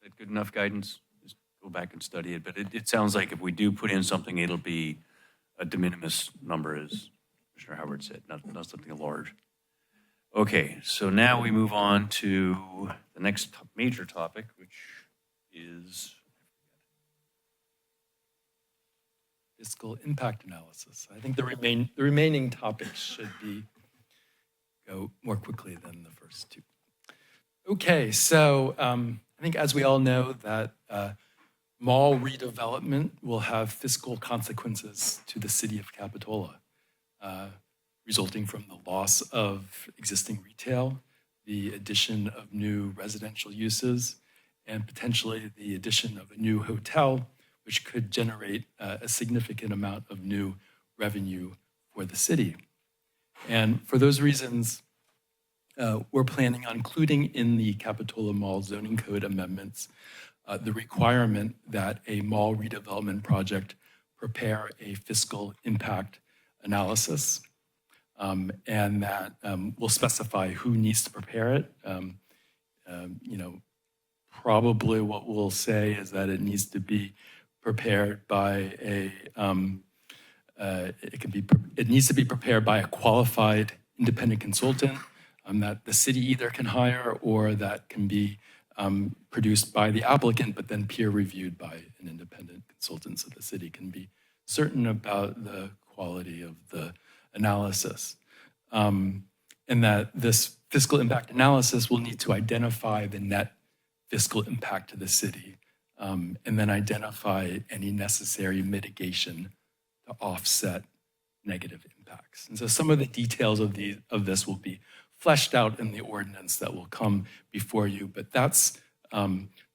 that good enough guidance? Just go back and study it. But it sounds like if we do put in something, it'll be a de minimis number, as Commissioner Howard said, not something large. Okay, so now we move on to the next major topic, which is, fiscal impact analysis. I think the remaining topics should go more quickly than the first two. Okay, so I think as we all know that mall redevelopment will have fiscal consequences to the city of Capitola, resulting from the loss of existing retail, the addition of new residential uses, and potentially the addition of a new hotel, which could generate a significant amount of new revenue for the city. And for those reasons, we're planning on including in the Capitola Mall zoning code amendments the requirement that a mall redevelopment project prepare a fiscal impact analysis, and that will specify who needs to prepare it. Probably what we'll say is that it needs to be prepared by it needs to be prepared by a qualified independent consultant that the city either can hire or that can be produced by the applicant, but then peer reviewed by an independent consultant, so the city can be certain about the quality of the analysis. And that this fiscal impact analysis will need to identify the net fiscal impact to the city, and then identify any necessary mitigation to offset negative impacts. And so some of the details of this will be fleshed out in the ordinance that will come before you, but that's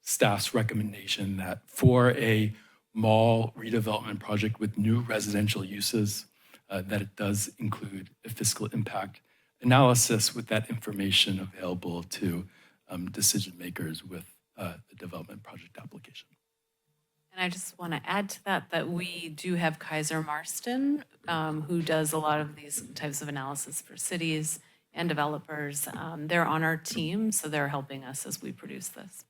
staff's recommendation that for a mall redevelopment project with new residential uses, that it does include a fiscal impact analysis with that information available to decision makers with the development project application. And I just want to add to that we do have Kaiser Marston, who does a lot of these types of analysis for cities and developers. They're on our team, so they're helping us as we produce this.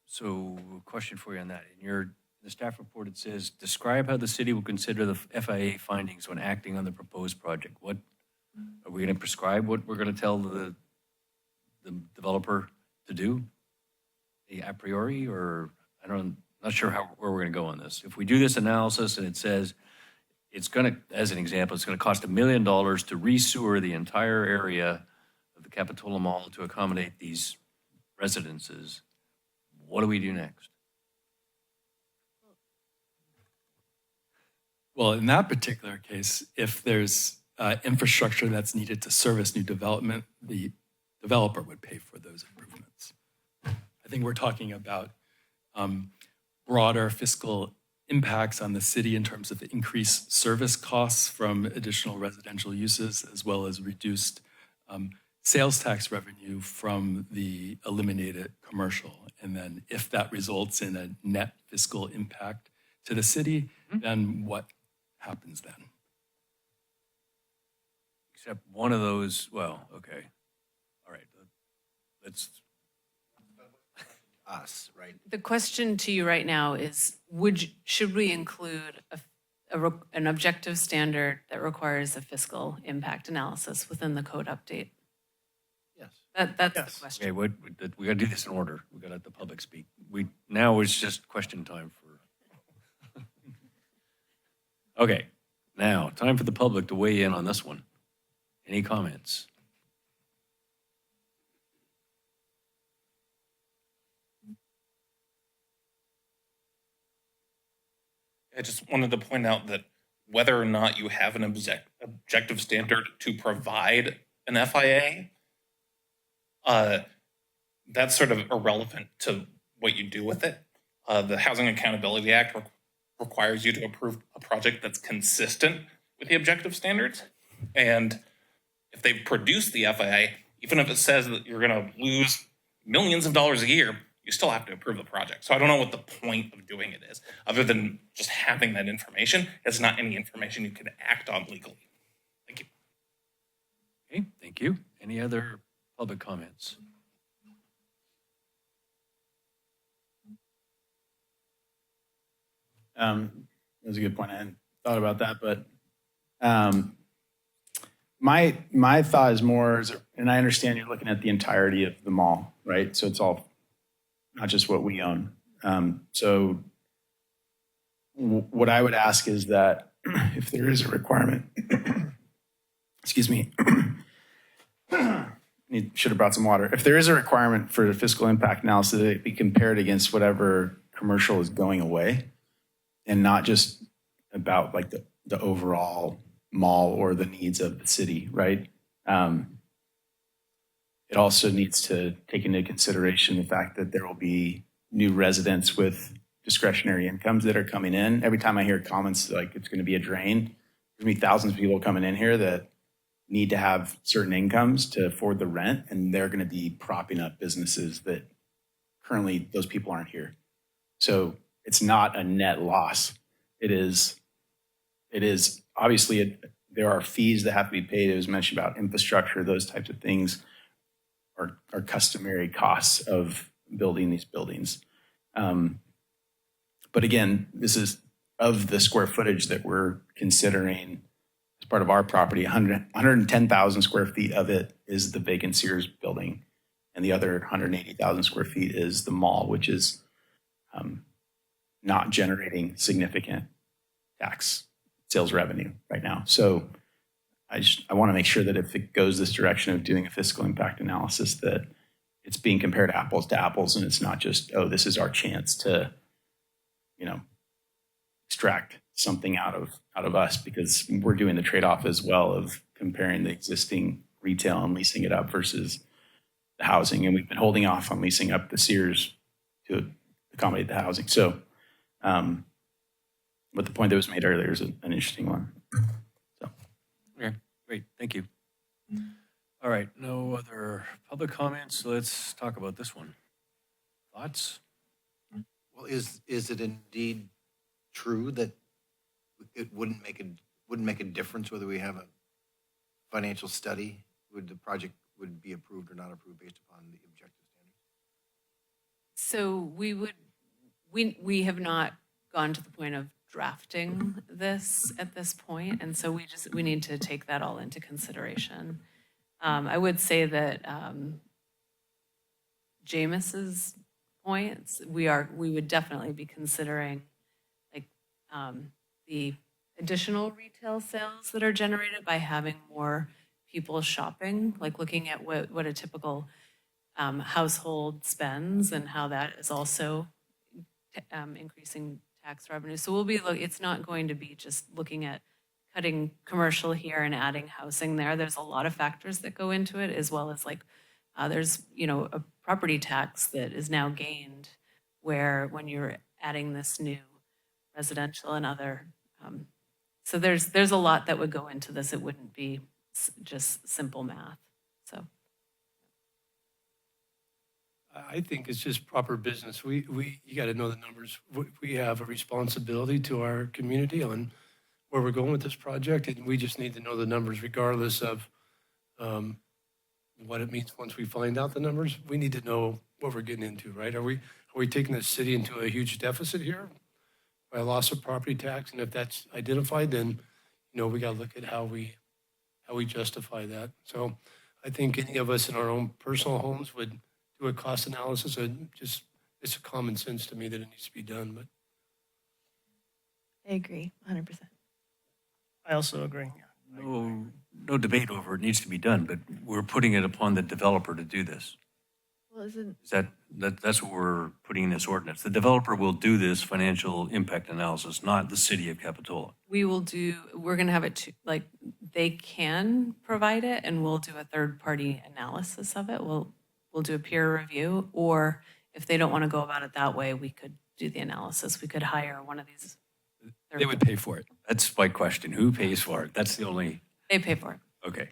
So, question for you on that. In the staff report, it says, describe how the city will consider the FIA findings when acting on the proposed project. What are we going to prescribe? What we're going to tell the developer to do? A priori, or not sure where we're going to go on this. If we do this analysis and it says it's going to, as an example, it's going to cost $1 million to re-sewer the entire area of the Capitola Mall to accommodate these residences, what do we do next? Well, in that particular case, if there's infrastructure that's needed to service new development, the developer would pay for those improvements. I think we're talking about broader fiscal impacts on the city in terms of increased service costs from additional residential uses, as well as reduced sales tax revenue from the eliminated commercial. And then if that results in a net fiscal impact to the city, then what happens then? Except one of those, well, okay. All right, let's. Us, right? The question to you right now is, should we include an objective standard that requires a fiscal impact analysis within the code update? Yes. That's Yes. the question. Okay, we got to do this in order. We got to let the public speak. Now it's just question time for. Okay, now time for the public to weigh in on this one. Any comments? I just wanted to point out that whether or not you have an objective standard to provide an FIA, that's sort of irrelevant to what you do with it. The Housing Accountability Act requires you to approve a project that's consistent with the objective standards. And if they produce the FIA, even if it says that you're going to lose millions of dollars a year, you still have to approve the project. So I don't know what the point of doing it is, other than just having that information. It's not any information you can act on legally. Thank you. Okay, thank you. Any other public comments? That's a good point. I hadn't thought about that, but my thought is more, and I understand you're looking at the entirety of the mall, right? So it's all, not just what we own. What I would ask is that if there is a requirement, excuse me, should have brought some water. If there is a requirement for the fiscal impact analysis, that it be compared against whatever commercial is going away, and not just about like the overall mall or the needs of the city, right? It also needs to take into consideration the fact that there will be new residents with discretionary incomes that are coming in. Every time I hear comments like it's going to be a drain, there's going to be thousands of people coming in here that need to have certain incomes to afford the rent, and they're going to be propping up businesses that currently those people aren't here. So it's not a net loss. It is obviously there are fees that have to be paid. It was mentioned about infrastructure, those types of things are customary costs of building these buildings. But again, this is of the square footage that we're considering as part of our property. 110,000 square feet of it is the vacant Sears building, and the other 180,000 square feet is the mall, which is not generating significant tax sales revenue right now. So I want to make sure that if it goes this direction of doing a fiscal impact analysis, that it's being compared apples to apples, and it's not just, oh, this is our chance to, extract something out of us, because we're doing the trade-off as well of comparing the existing retail and leasing it up versus the housing. And we've been holding off on leasing up the Sears to accommodate the housing. So, but the point that was made earlier is an interesting one. So. Okay, great, thank you. All right, no other public comments, so let's talk about this one. Thoughts? Well, is it indeed true that it wouldn't make a difference whether we have a financial study? Would the project be approved or not approved based upon the objective standards? So we have not gone to the point of drafting this at this point, and so we need to take that all into consideration. I would say that James's points, we would definitely be considering like the additional retail sales that are generated by having more people shopping, like looking at what a typical household spends and how that is also increasing tax revenue. So it's not going to be just looking at cutting commercial here and adding housing there. There's a lot of factors that go into it, as well as like there's a property tax that is now gained where when you're adding this new residential and other, so there's a lot that would go into this. It wouldn't be just simple math. So I think it's just proper business. You got to know the numbers. We have a responsibility to our community on where we're going with this project, and we just need to know the numbers regardless of what it means once we find out the numbers. We need to know what we're getting into, right? Are we taking the city into a huge deficit here by a loss of property tax? And if that's identified, then we got to look at how we justify that. So I think any of us in our own personal homes would do a cost analysis. It's a common sense to me that it needs to be done. But I agree, 100%. I also agree. No debate over it needs to be done, but we're putting it upon the developer to do this. Well, That's what we're putting in this ordinance. The developer will do this financial impact analysis, not the city of Capitola. we're going to have it they can provide it, and we'll do a third-party analysis of it. We'll do a peer review, or if they don't want to go about it that way, we could do the analysis. We could hire one of these. They would pay for it. That's my question. Who pays for it? That's the only. They pay for it. Okay.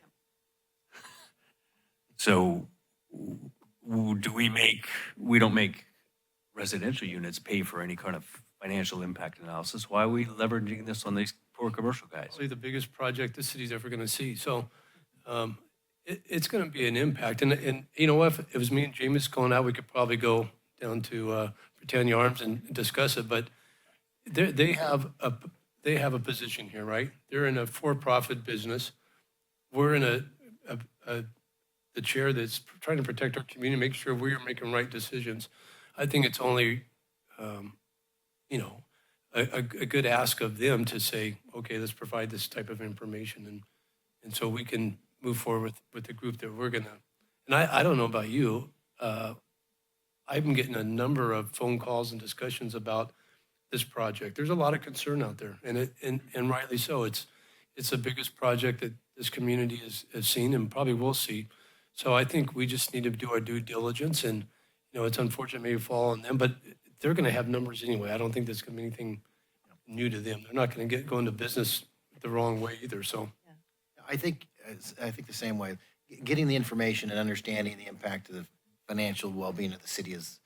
So we don't make residential units pay for any kind of financial impact analysis. Why are we leveraging this on these poor commercial guys? probably the biggest project the city's ever going to see. So it's going to be an impact. And you know what? If it was me and James going out, we could probably go down to Britannia Arms and discuss it. But they have a position here, right? They're in a for-profit business. we're in the chair that's trying to protect our community, make sure we are making right decisions. I think it's only, you know, a good ask of them to say, okay, let's provide this type of information. And so we can move forward with the group that we're gonna, and I don't know about you, I've been getting a number of phone calls and discussions about this project. There's a lot of concern out there, and rightly so. It's the biggest project that this community has seen and probably will see. So I think we just need to do our due diligence, and you know, it's unfortunate maybe fall on them, but they're going to have numbers anyway. I don't think there's going to be anything new to them. They're not going to go into business the wrong way either. So I think the same way. Getting the information and understanding the impact of the financial well-being of the city is,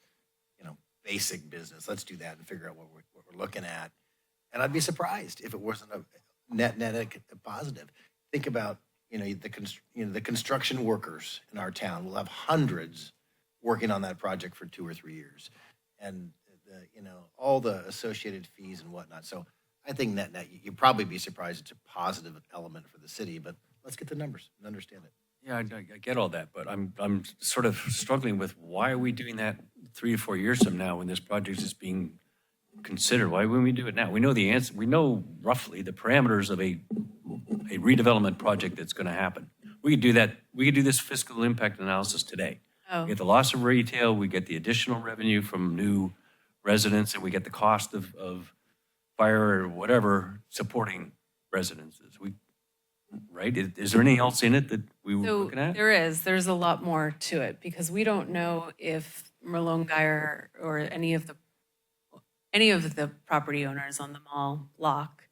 you know, basic business. Let's do that and figure out what we're looking at. And I'd be surprised if it wasn't a net a positive. Think about, you know, the construction workers in our town. We'll have hundreds working on that project for 2 or 3 years, and you know, all the associated fees and whatnot. So I think net you'd probably be surprised it's a positive element for the city. But let's get the numbers and understand it. Yeah, I get all that, but I'm sort of struggling with why are we doing that 3 to 4 years from now when this project is being considered? Why wouldn't we do it now? We know the answer. We know roughly the parameters of a redevelopment project that's going to happen. We could do that. We could do this fiscal impact analysis today. Oh. We get the loss of retail, we get the additional revenue from new residents, and we get the cost of fire or whatever supporting residences. Right? Is there anything else in it that we were looking at? There's a lot more to it because we don't know if Merlone Geyer or any of the property owners on the mall block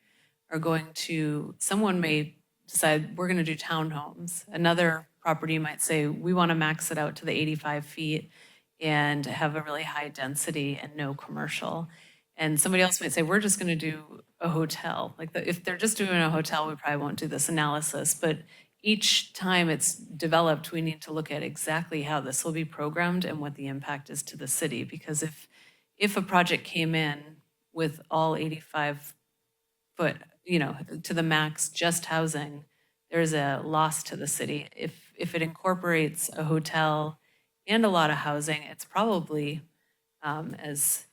are going to, someone may decide we're going to do townhomes. Another property might say we want to max it out to the 85 feet and have a really high density and no commercial. And somebody else might say, we're just going to do a hotel. Like if they're just doing a hotel, we probably won't do this analysis. But each time it's developed, we need to look at exactly how this will be programmed and what the impact is to the city. Because if a project came in with all 85 foot, you know, to the max, just housing, there's a loss to the city. If it incorporates a hotel and a lot of housing, it's probably, as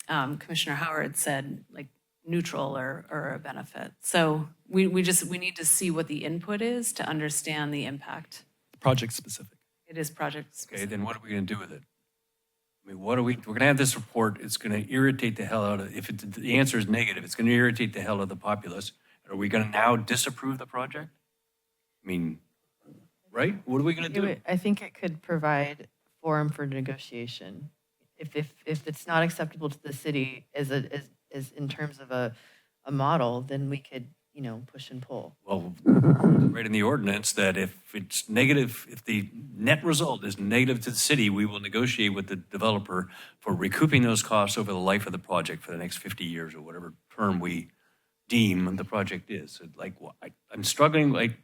Commissioner Howard said, like neutral or a benefit. So we need to see what the input is to understand the impact. Project specific. It is project specific. Okay, then what are we going to do with it? I mean, we're going to have this report. It's going to irritate the hell out of, if the answer is negative, it's going to irritate the hell out of the populace. Are we going to now disapprove the project? I mean, right? What are we going to do? I think it could provide forum for negotiation. If it's not acceptable to the city as in terms of a model, then we could, you know, push and pull. Well, right in the ordinance that if it's negative, if the net result is negative to the city, we will negotiate with the developer for recouping those costs over the life of the project for the next 50 years or whatever term we deem the project is. So like, I'm struggling, like,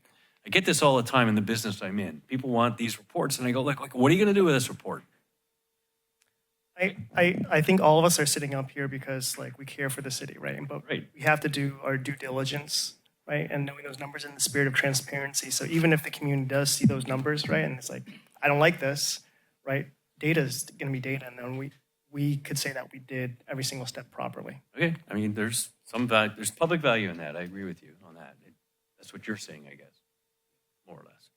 I get this all the time in the business I'm in. People want these reports and I go, like what are you going to do with this report? I think all of us are sitting up here because like we care for the city, right? But Right. we have to do our due diligence, right? And knowing those numbers in the spirit of transparency. So even if the community does see those numbers, right, and it's like, I don't like this, right? Data is going to be data, and then we could say that we did every single step properly. Okay, I mean, there's some value, there's public value in that. I agree with you on that. That's what you're saying, I guess, more or less.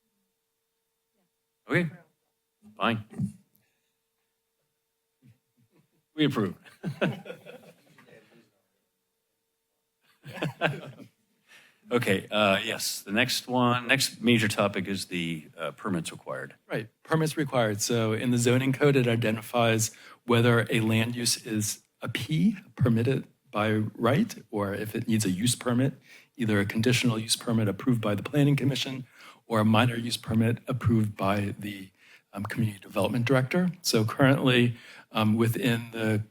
Okay, fine. We approve. Okay, yes, the next major topic is the permits required. Right, permits required. So in the zoning code, it identifies whether a land use is a P, permitted by right, or if it needs a use permit, either a conditional use permit approved by the Planning Commission or a minor use permit approved by the Community Development Director. So currently, within the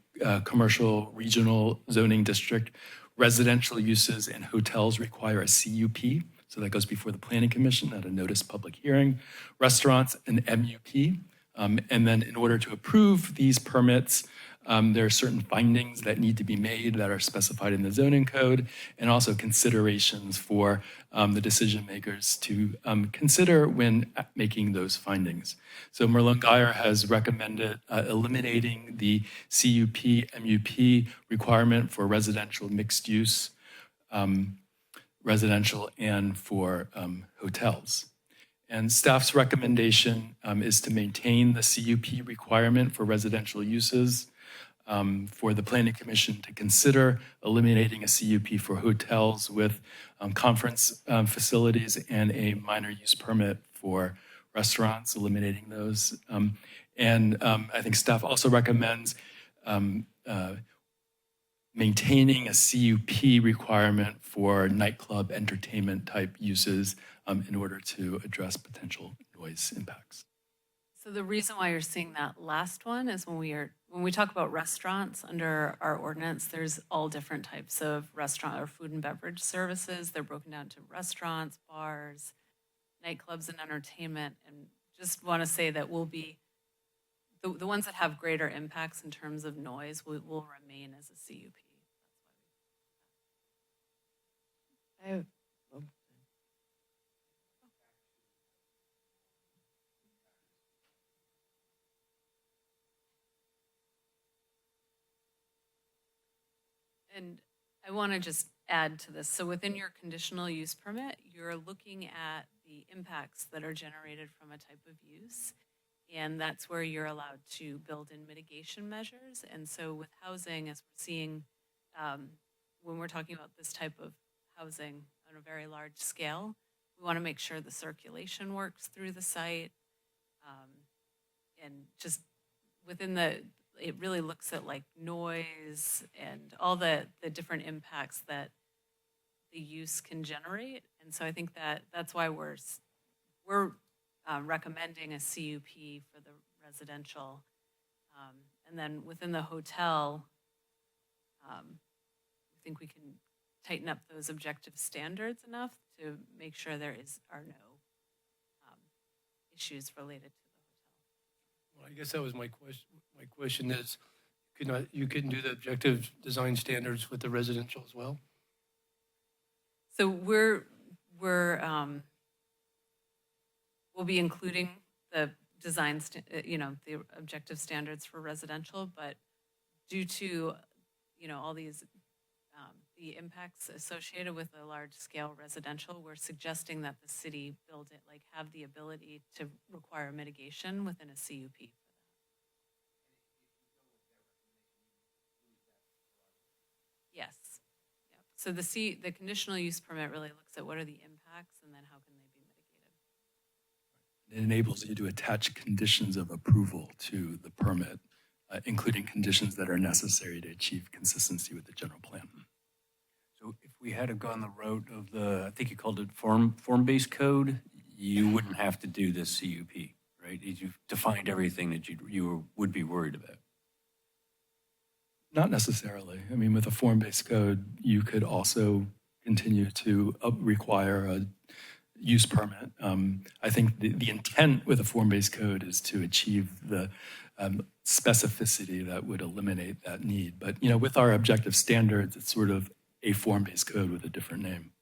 commercial regional zoning district, residential uses and hotels require a CUP. So that goes before the Planning Commission at a notice public hearing. Restaurants, an MUP. And then in order to approve these permits, There are certain findings that need to be made that are specified in the zoning code, and also considerations for the decision makers to consider when making those findings. So Merlin-Geyer has recommended eliminating the CUP, MUP requirement for residential mixed use, residential, and for hotels. And staff's recommendation is to maintain the CUP requirement for residential uses, for the Planning Commission to consider eliminating a CUP for hotels with conference facilities and a minor use permit for restaurants, eliminating those. I think staff also recommends maintaining a CUP requirement for nightclub entertainment type uses in order to address potential noise impacts. So the reason why you're seeing that last one is when we talk about restaurants under our ordinance, there's all different types of restaurant or food and beverage services. They're broken down to restaurants, bars, nightclubs, and entertainment. And just want to say that we'll be the ones that have greater impacts in terms of noise will remain as a CUP. And I want to just add to this. So within your conditional use permit, you're looking at the impacts that are generated from a type of use. And that's where you're allowed to build in mitigation measures. And so with housing, as we're seeing, when we're talking about this type of housing on a very large scale, we want to make sure the circulation works through the site. And just within it really looks at like noise and all the different impacts that the use can generate. And so I think that's why we're recommending a CUP for the residential. And then within the hotel, I think we can tighten up those objective standards enough to make sure there are no issues related to the hotel. Well, I guess that was my question. My question is, you couldn't do the objective design standards with the residential as well? So we'll be including the design, the objective standards for residential, but due to, all these, the impacts associated with a large scale residential, we're suggesting that the city build it, have the ability to require mitigation within a CUP. Yes. Yep. So the conditional use permit really looks at what are the impacts and then how can they be mitigated. It enables you to attach conditions of approval to the permit, including conditions that are necessary to achieve consistency with the general plan. So if we had gone the route of I think you called it form-based code, you wouldn't have to do this CUP, right? You've defined everything that you would be worried about. Not necessarily. I mean, with a form-based code, you could also continue to require a use permit. I think the intent with a form-based code is to achieve the specificity that would eliminate that need. But, with our objective standards, it's sort of a form-based code with a different name.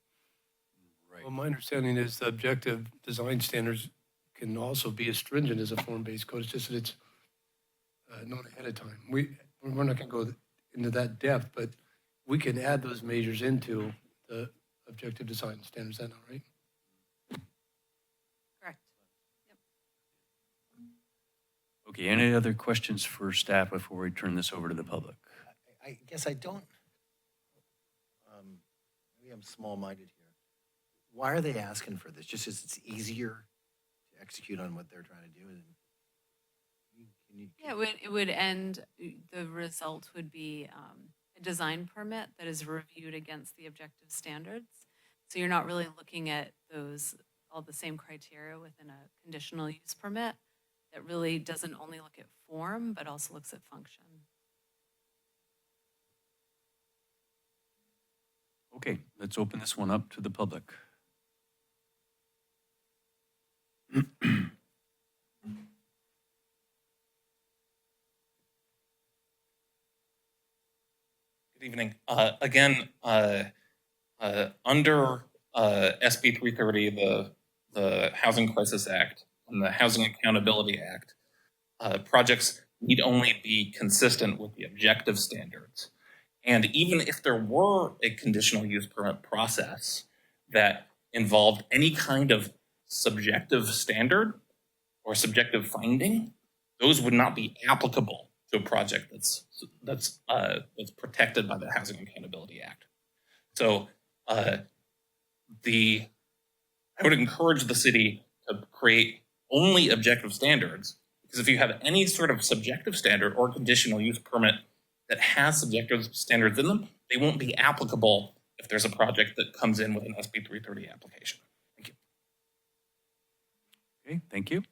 Right. Well, my understanding is the objective design standards can also be as stringent as a form-based code. It's just that it's known ahead of time. We're not going to go into that depth, but we can add those measures into the objective design standards. Is that not right? Correct. Yep. Okay, any other questions for staff before we turn this over to the public? I guess I don't, maybe I'm small-minded here. Why are they asking for this? Just as it's easier to execute on what they're trying to do? Yeah, it would end, the result would be a design permit that is reviewed against the objective standards. So you're not really looking at all the same criteria within a conditional use permit that really doesn't only look at form, but also looks at function. Okay, let's open this one up to the public. Good evening. Under SB 330, the Housing Crisis Act and the Housing Accountability Act, projects need only be consistent with the objective standards. And even if there were a conditional use permit process that involved any kind of subjective standard or subjective finding, those would not be applicable to a project that's protected by the Housing Accountability Act. So I would encourage the city to create only objective standards, because if you have any sort of subjective standard or conditional use permit that has subjective standards in them, they won't be applicable if there's a project that comes in with an SB 330 application. Thank you. Okay, thank you.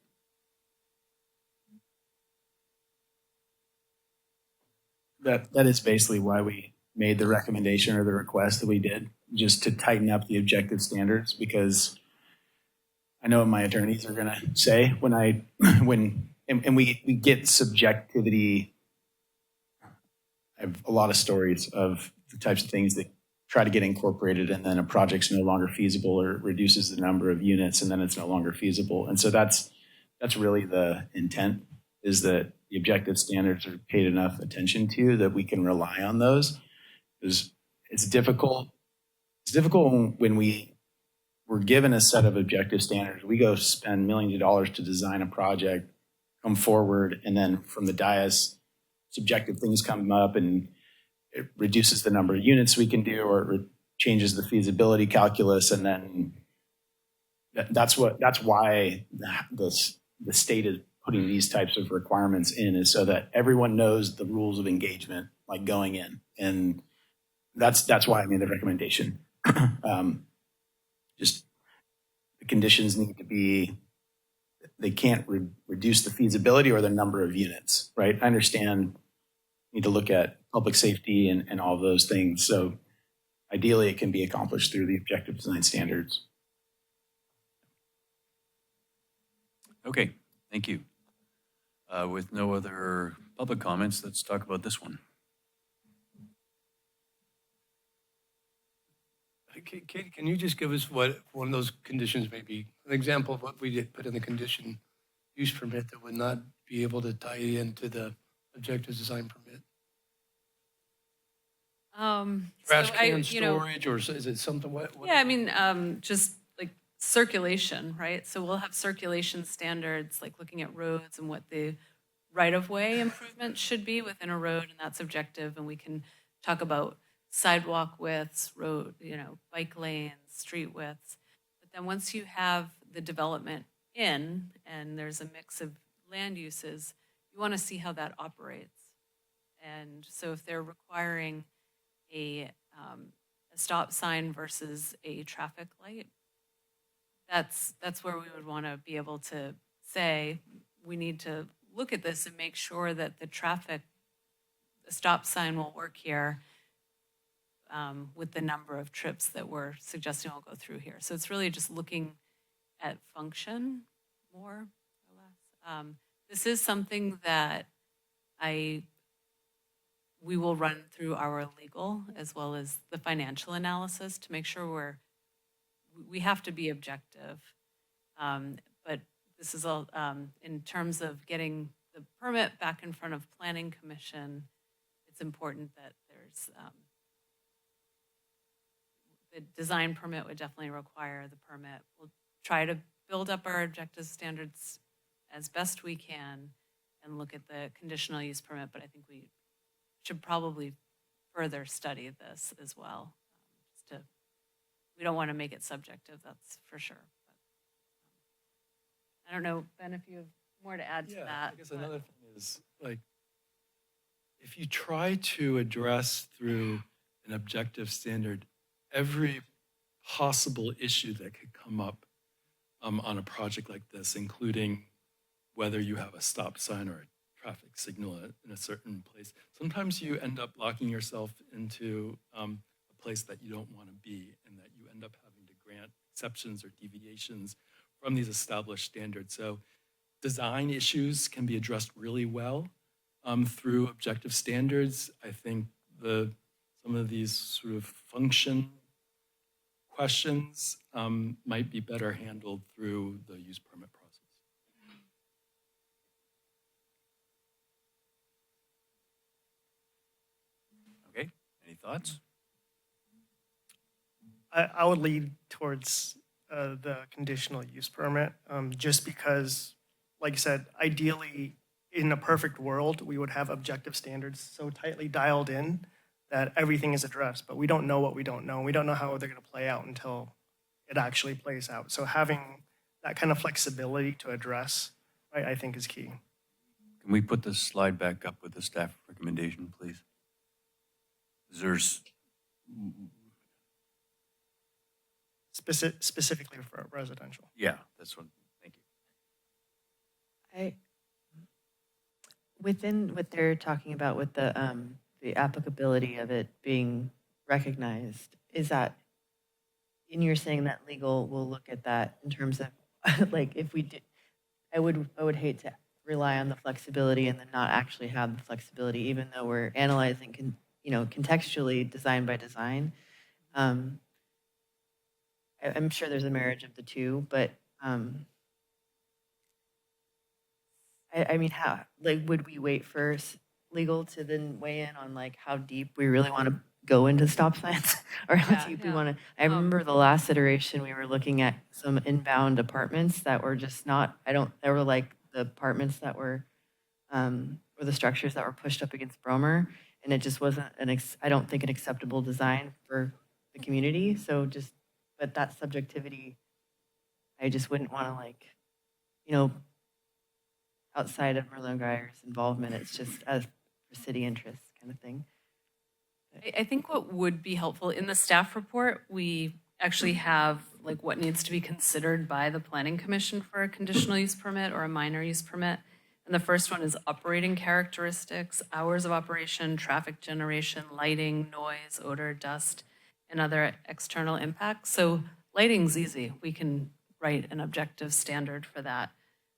That is basically why we made the recommendation or the request that we did, just to tighten up the objective standards, because I know what my attorneys are going to say when we get subjectivity. I have a lot of stories of the types of things that try to get incorporated, and then a project's no longer feasible or reduces the number of units, and then it's no longer feasible. And so that's really the intent, is that the objective standards are paid enough attention to that we can rely on those. Because it's difficult. It's difficult when we're given a set of objective standards. We go spend millions of dollars to design a project, come forward, and then from the dais, subjective things come up, and it reduces the number of units we can do, or it changes the feasibility calculus, and then that's why the state is putting these types of requirements in, is so that everyone knows the rules of engagement, like going in, and that's why I made the recommendation. Just the conditions need to be, they can't reduce the feasibility or the number of units, right? I understand you need to look at public safety and all of those things. So ideally, it can be accomplished through the objective design standards. Okay, thank you. With no other public comments, let's talk about this one. Katie, can you just give us what one of those conditions may be? An example of what we did put in the condition use permit that would not be able to tie into the objective design permit? Trash can storage, or is it something? What? Yeah, I mean, just like circulation, right? So we'll have circulation standards, like looking at roads and what the right-of-way improvements should be within a road, and that's objective. And we can talk about sidewalk widths, road, bike lanes, street widths. But then once you have the development in, and there's a mix of land uses, you want to see how that operates. And so if they're requiring a stop sign versus a traffic light, that's where we would want to be able to say, we need to look at this and make sure that the stop sign will work here with the number of trips that we're suggesting will go through here. So it's really just looking at function more or less. This is something that we will run through our legal as well as the financial analysis to make sure we have to be objective. But this is all in terms of getting the permit back in front of Planning Commission. It's important that there's the design permit would definitely require the permit. We'll try to build up our objective standards as best we can and look at the conditional use permit, but I think we should probably further study this as well. We don't want to make it subjective, that's for sure. But, I don't know, Ben, if you have more to add to that. I guess another thing is, like, if you try to address through an objective standard every possible issue that could come up on a project like this, including whether you have a stop sign or a traffic signal in a certain place, sometimes you end up locking yourself into a place that you don't want to be, and that you end up having to grant exceptions or deviations from these established standards. So design issues can be addressed really well through objective standards. I think some some of these sort of function questions might be better handled through the use permit process. Okay, any thoughts? I would lead towards the conditional use permit, just because, like you said, ideally, in a perfect world, we would have objective standards so tightly dialed in that everything is addressed, but we don't know what we don't know. We don't know how they're going to play out until it actually plays out. So having that kind of flexibility to address, right, I think is key. Can we put this slide back up with the staff recommendation, please? There's, Specifically for residential. yeah, that's what, thank you. Within what they're talking about with the applicability of it being recognized, is that, and you're saying that legal will look at that in terms of, like, if we did, I would hate to rely on the flexibility and then not actually have the flexibility, even though we're analyzing, contextually, design by design. I'm sure there's a marriage of the two, but I mean, how, like, would we wait for legal to then weigh in on, like, how deep we really want to go into stop signs? Or how deep we want to, I remember the last iteration, we were looking at some inbound apartments that were just not, they were like the apartments that were, or the structures that were pushed up against Bromer, and it just wasn't I don't think an acceptable design for the community, so just, but that subjectivity, I just wouldn't want to, like, outside of Merlin Geyer's involvement, it's just as for city interests kind of thing. I think what would be helpful in the staff report, we actually have like what needs to be considered by the Planning Commission for a conditional use permit or a minor use permit. And the first one is operating characteristics, hours of operation, traffic generation, lighting, noise, odor, dust, and other external impacts. So lighting's easy. We can write an objective standard for that.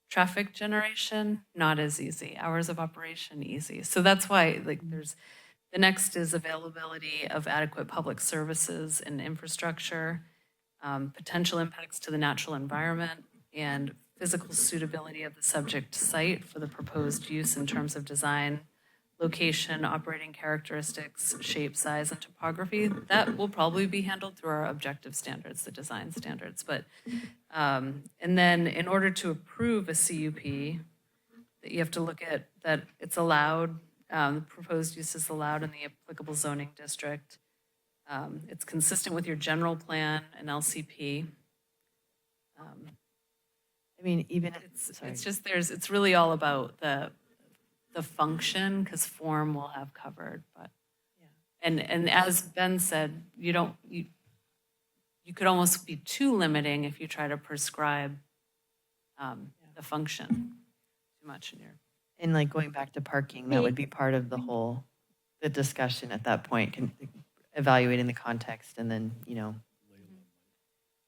Traffic generation, not as easy. Hours of operation, easy. So that's why, like, the next is availability of adequate public services and infrastructure, potential impacts to the natural environment, and physical suitability of the subject site for the proposed use in terms of design, location, operating characteristics, shape, size, and topography. That will probably be handled through our objective standards, the design standards. But and then in order to approve a CUP, you have to look at that it's allowed, the proposed use is allowed in the applicable zoning district. It's consistent with your general plan and LCP. I mean, even it's just it's really all about the function, because form will have covered, but and as Ben said, you could almost be too limiting if you try to prescribe the function too much in your. And like going back to parking, that would be part of the discussion at that point, evaluating the context and then,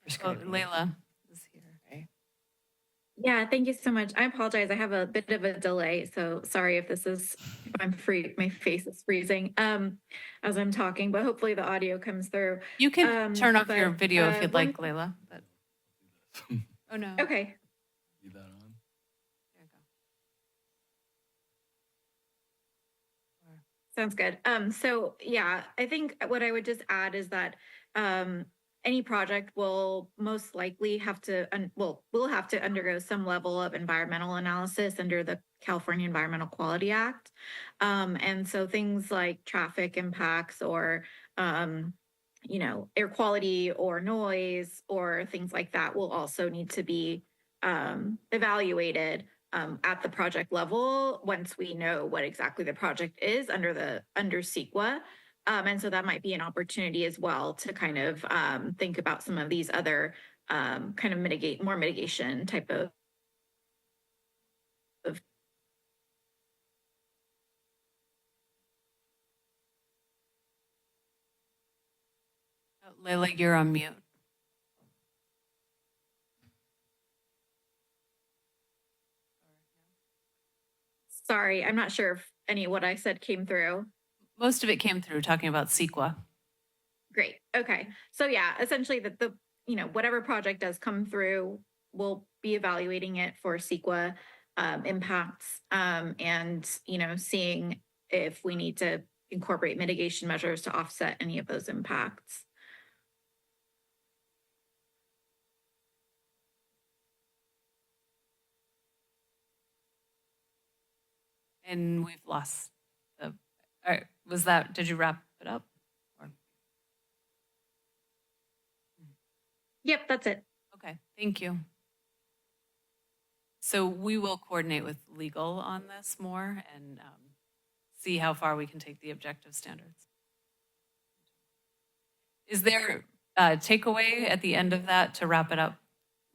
prescribing. Layla is here. Right? Yeah, thank you so much. I apologize. I have a bit of a delay, so sorry if I'm free. My face is freezing as I'm talking, but hopefully the audio comes through. You can turn off your video if you'd like, Layla. But oh no. Okay. Leave that on. There you go. Sounds good. So yeah, I think what I would just add is that any project will most likely have to, will have to undergo some level of environmental analysis under the California Environmental Quality Act. And so things like traffic impacts or, air quality or noise or things like that will also need to be evaluated at the project level once we know what exactly the project is under CEQA. And so that might be an opportunity as well to kind of think about some of these other kind of mitigation type of Layla, you're on mute. Sorry, I'm not sure if any of what I said came through. Most of it came through talking about CEQA. Great. Okay. So yeah, essentially the whatever project does come through, we'll be evaluating it for CEQA impacts, and seeing if we need to incorporate mitigation measures to offset any of those impacts. And we've lost the, all right, was that, did you wrap it up? Or, Yep, that's it. okay, thank you. So we will coordinate with legal on this more and see how far we can take the objective standards. Is there a takeaway at the end of that to wrap it up,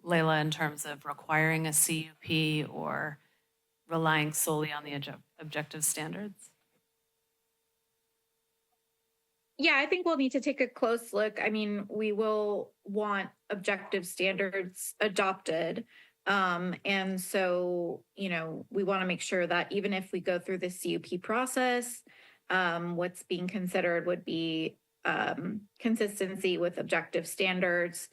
Layla, in terms of requiring a CUP or relying solely on the objective standards? Yeah, I think we'll need to take a close look. I mean, we will want objective standards adopted. And so, we want to make sure that even if we go through the CUP process, what's being considered would be consistency with objective standards,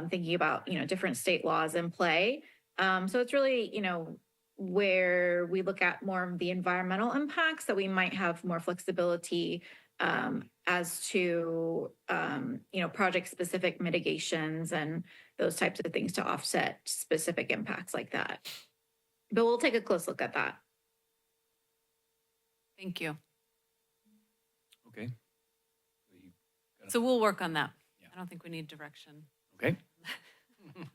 thinking about, different state laws in play. So it's really, where we look at more of the environmental impacts that we might have more flexibility as to project specific mitigations and those types of things to offset specific impacts like that. But we'll take a close look at that. Thank you. Okay. So we'll work on that. Yeah. I don't think we need direction. Okay. And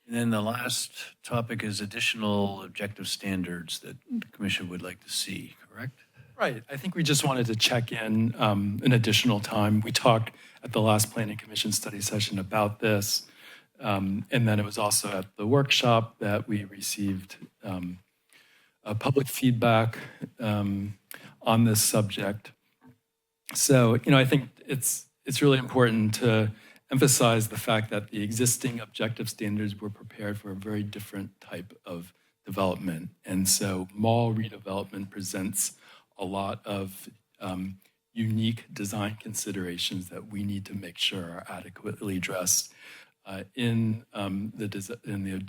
then the last topic is additional objective standards that the commission would like to see, correct? Right. I think we just wanted to check in an additional time. We talked at the last Planning Commission study session about this. And then it was also at the workshop that we received public feedback on this subject. So, I think it's really important to emphasize the fact that the existing objective standards were prepared for a very different type of development. And so mall redevelopment presents a lot of unique design considerations that we need to make sure are adequately addressed in the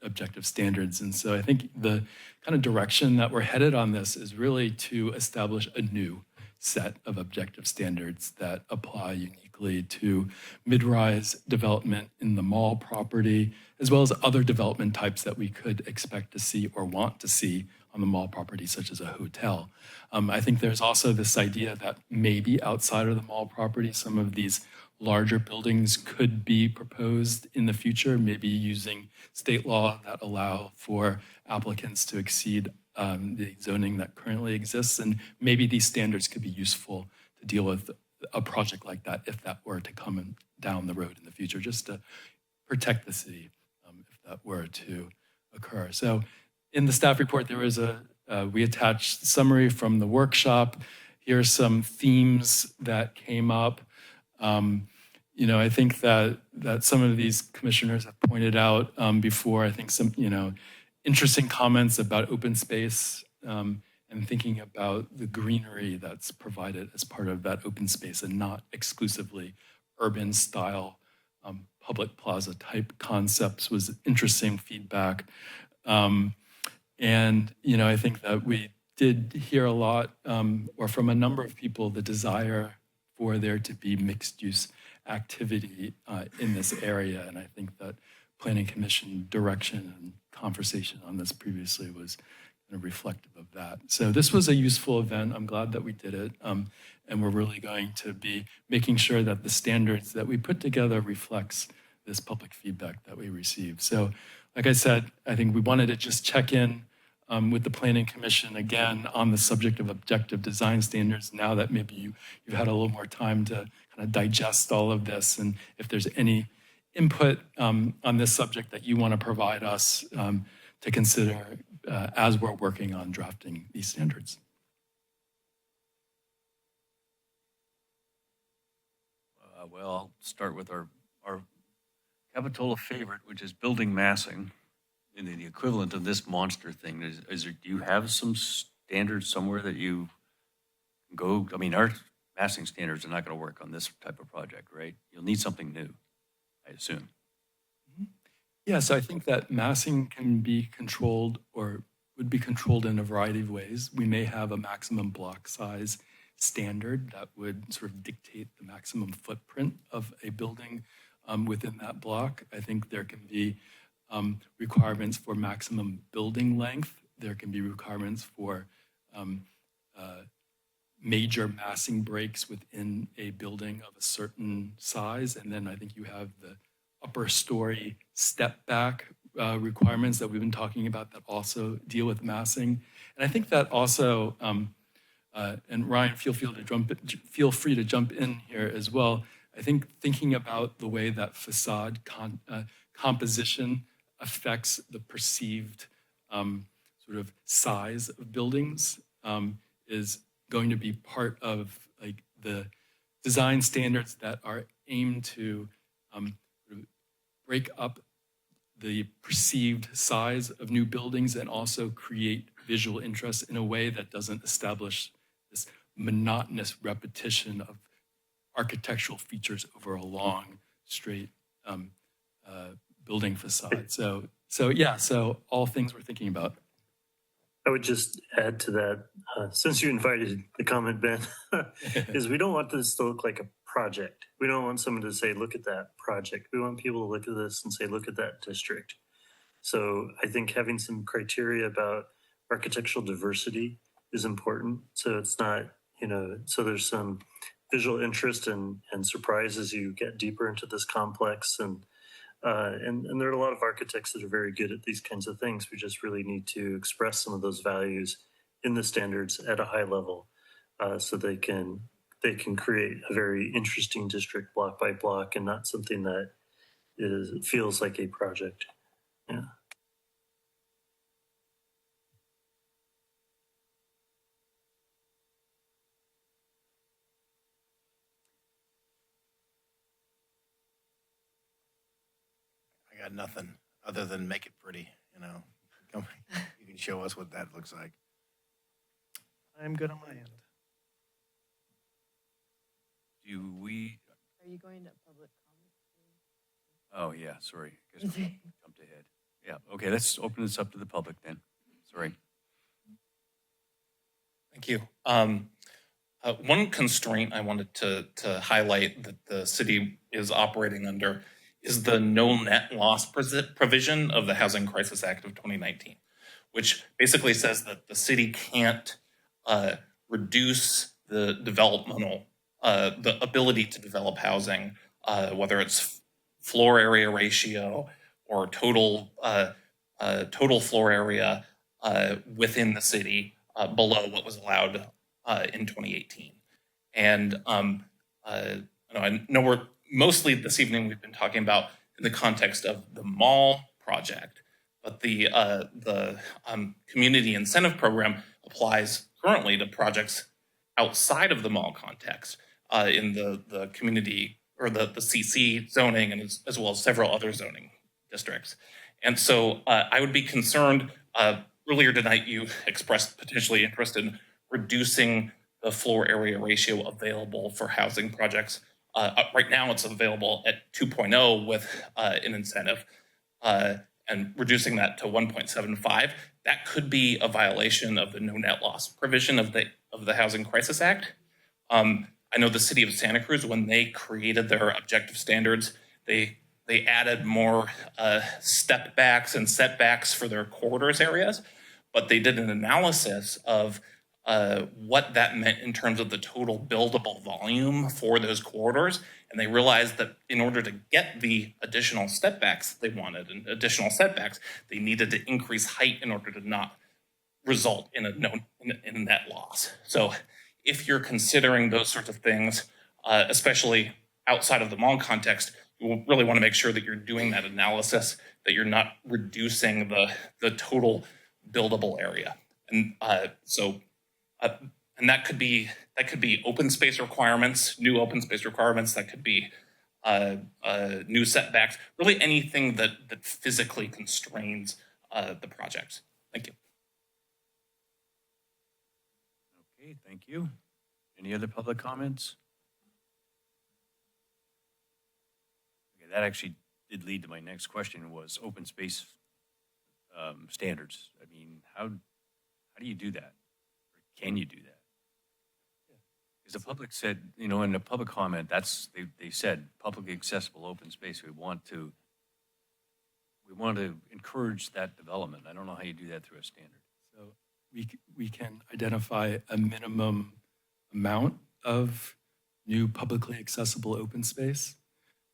objective standards. And so I think the kind of direction that we're headed on this is really to establish a new set of objective standards that apply uniquely to mid-rise development in the mall property, as well as other development types that we could expect to see or want to see on the mall property, such as a hotel. I think there's also this idea that maybe outside of the mall property, some of these larger buildings could be proposed in the future, maybe using state law that allow for applicants to exceed the zoning that currently exists. And maybe these standards could be useful to deal with a project like that if that were to come down the road in the future, just to protect the city if that were to occur. So in the staff report, there was we attached a summary from the workshop. Here are some themes that came up. I think that some of these commissioners have pointed out before, I think some, interesting comments about open space and thinking about the greenery that's provided as part of that open space and not exclusively urban style public plaza type concepts was interesting feedback. And, I think that we did hear a lot, or from a number of people, the desire for there to be mixed use activity in this area. And I think that Planning Commission direction and conversation on this previously was kind of reflective of that. So this was a useful event. I'm glad that we did it. And we're really going to be making sure that the standards that we put together reflects this public feedback that we received. So like I said, I think we wanted to just check in with the Planning Commission again on the subject of objective design standards now that maybe you've had a little more time to kind of digest all of this, and if there's any input on this subject that you want to provide us to consider as we're working on drafting these standards. Well, I'll start with our Capitola favorite, which is building massing. And the equivalent of this monster thing do you have some standards somewhere that you I mean, our massing standards are not going to work on this type of project, right? You'll need something new, I assume. Yeah, so I think that massing can be controlled or would be controlled in a variety of ways. We may have a maximum block size standard that would sort of dictate the maximum footprint of a building within that block. I think there can be requirements for maximum building length. There can be requirements for major massing breaks within a building of a certain size. And then I think you have the upper story step back requirements that we've been talking about that also deal with massing. And I think that also, and Ryan, feel free to jump in here as well. I think thinking about the way that facade composition affects the perceived sort of size of buildings is going to be part of like the design standards that are aimed to break up the perceived size of new buildings and also create visual interest in a way that doesn't establish this monotonous repetition of architectural features over a long, straight building facade. So all things we're thinking about. I would just add to that, since you invited the comment, Ben, is we don't want this to look like a project. We don't want someone to say, look at that project. We want people to look at this and say, look at that district. So I think having some criteria about architectural diversity is important. So it's not, so there's some visual interest and surprise as you get deeper into this complex. And there are a lot of architects that are very good at these kinds of things. We just really need to express some of those values in the standards at a high level, so they can create a very interesting district block by block and not something that feels like a project. Yeah. I got nothing other than make it pretty, Come, you can show us what that looks like. I'm good on my end. Are you going to public comment? Oh, yeah, sorry. I guess we jumped ahead. Yeah, okay, let's open this up to the public then. Sorry. Thank you. One constraint I wanted to highlight that the city is operating under is the no net loss provision of the Housing Crisis Act of 2019, which basically says that the city can't reduce the the ability to develop housing, whether it's floor area ratio or total floor area within the city below what was allowed in 2018. And I know we're mostly this evening we've been talking about in the context of the mall project, but the community incentive program applies currently to projects outside of the mall context in the community or the CC zoning and as well as several other zoning districts. And so I would be concerned, earlier tonight you expressed potentially interest in reducing the floor area ratio available for housing projects. Right now it's available at 2.0 with an incentive and reducing that to 1.75. That could be a violation of the no net loss provision of the Housing Crisis Act. I know the city of Santa Cruz, when they created their objective standards, they added more step backs and setbacks for their corridors areas, but they did an analysis of what that meant in terms of the total buildable volume for those corridors. And they realized that in order to get the additional step backs they wanted and additional setbacks, they needed to increase height in order to not result in a net loss. So if you're considering those sorts of things, especially outside of the mall context, you really want to make sure that you're doing that analysis, that you're not reducing the total buildable area. And and that could be open space requirements, new open space requirements. That could be new setbacks. Really, anything that physically constrains the project. Thank you. Okay, thank you. Any other public comments? Okay, that actually did lead to my next question, was open space standards. I mean, how do you do that? Or can you do that? Because the public said, you know, in the public comment, they said publicly accessible open space. We want to encourage that development. I don't know how you do that through a standard. So we can identify a minimum amount of new publicly accessible open space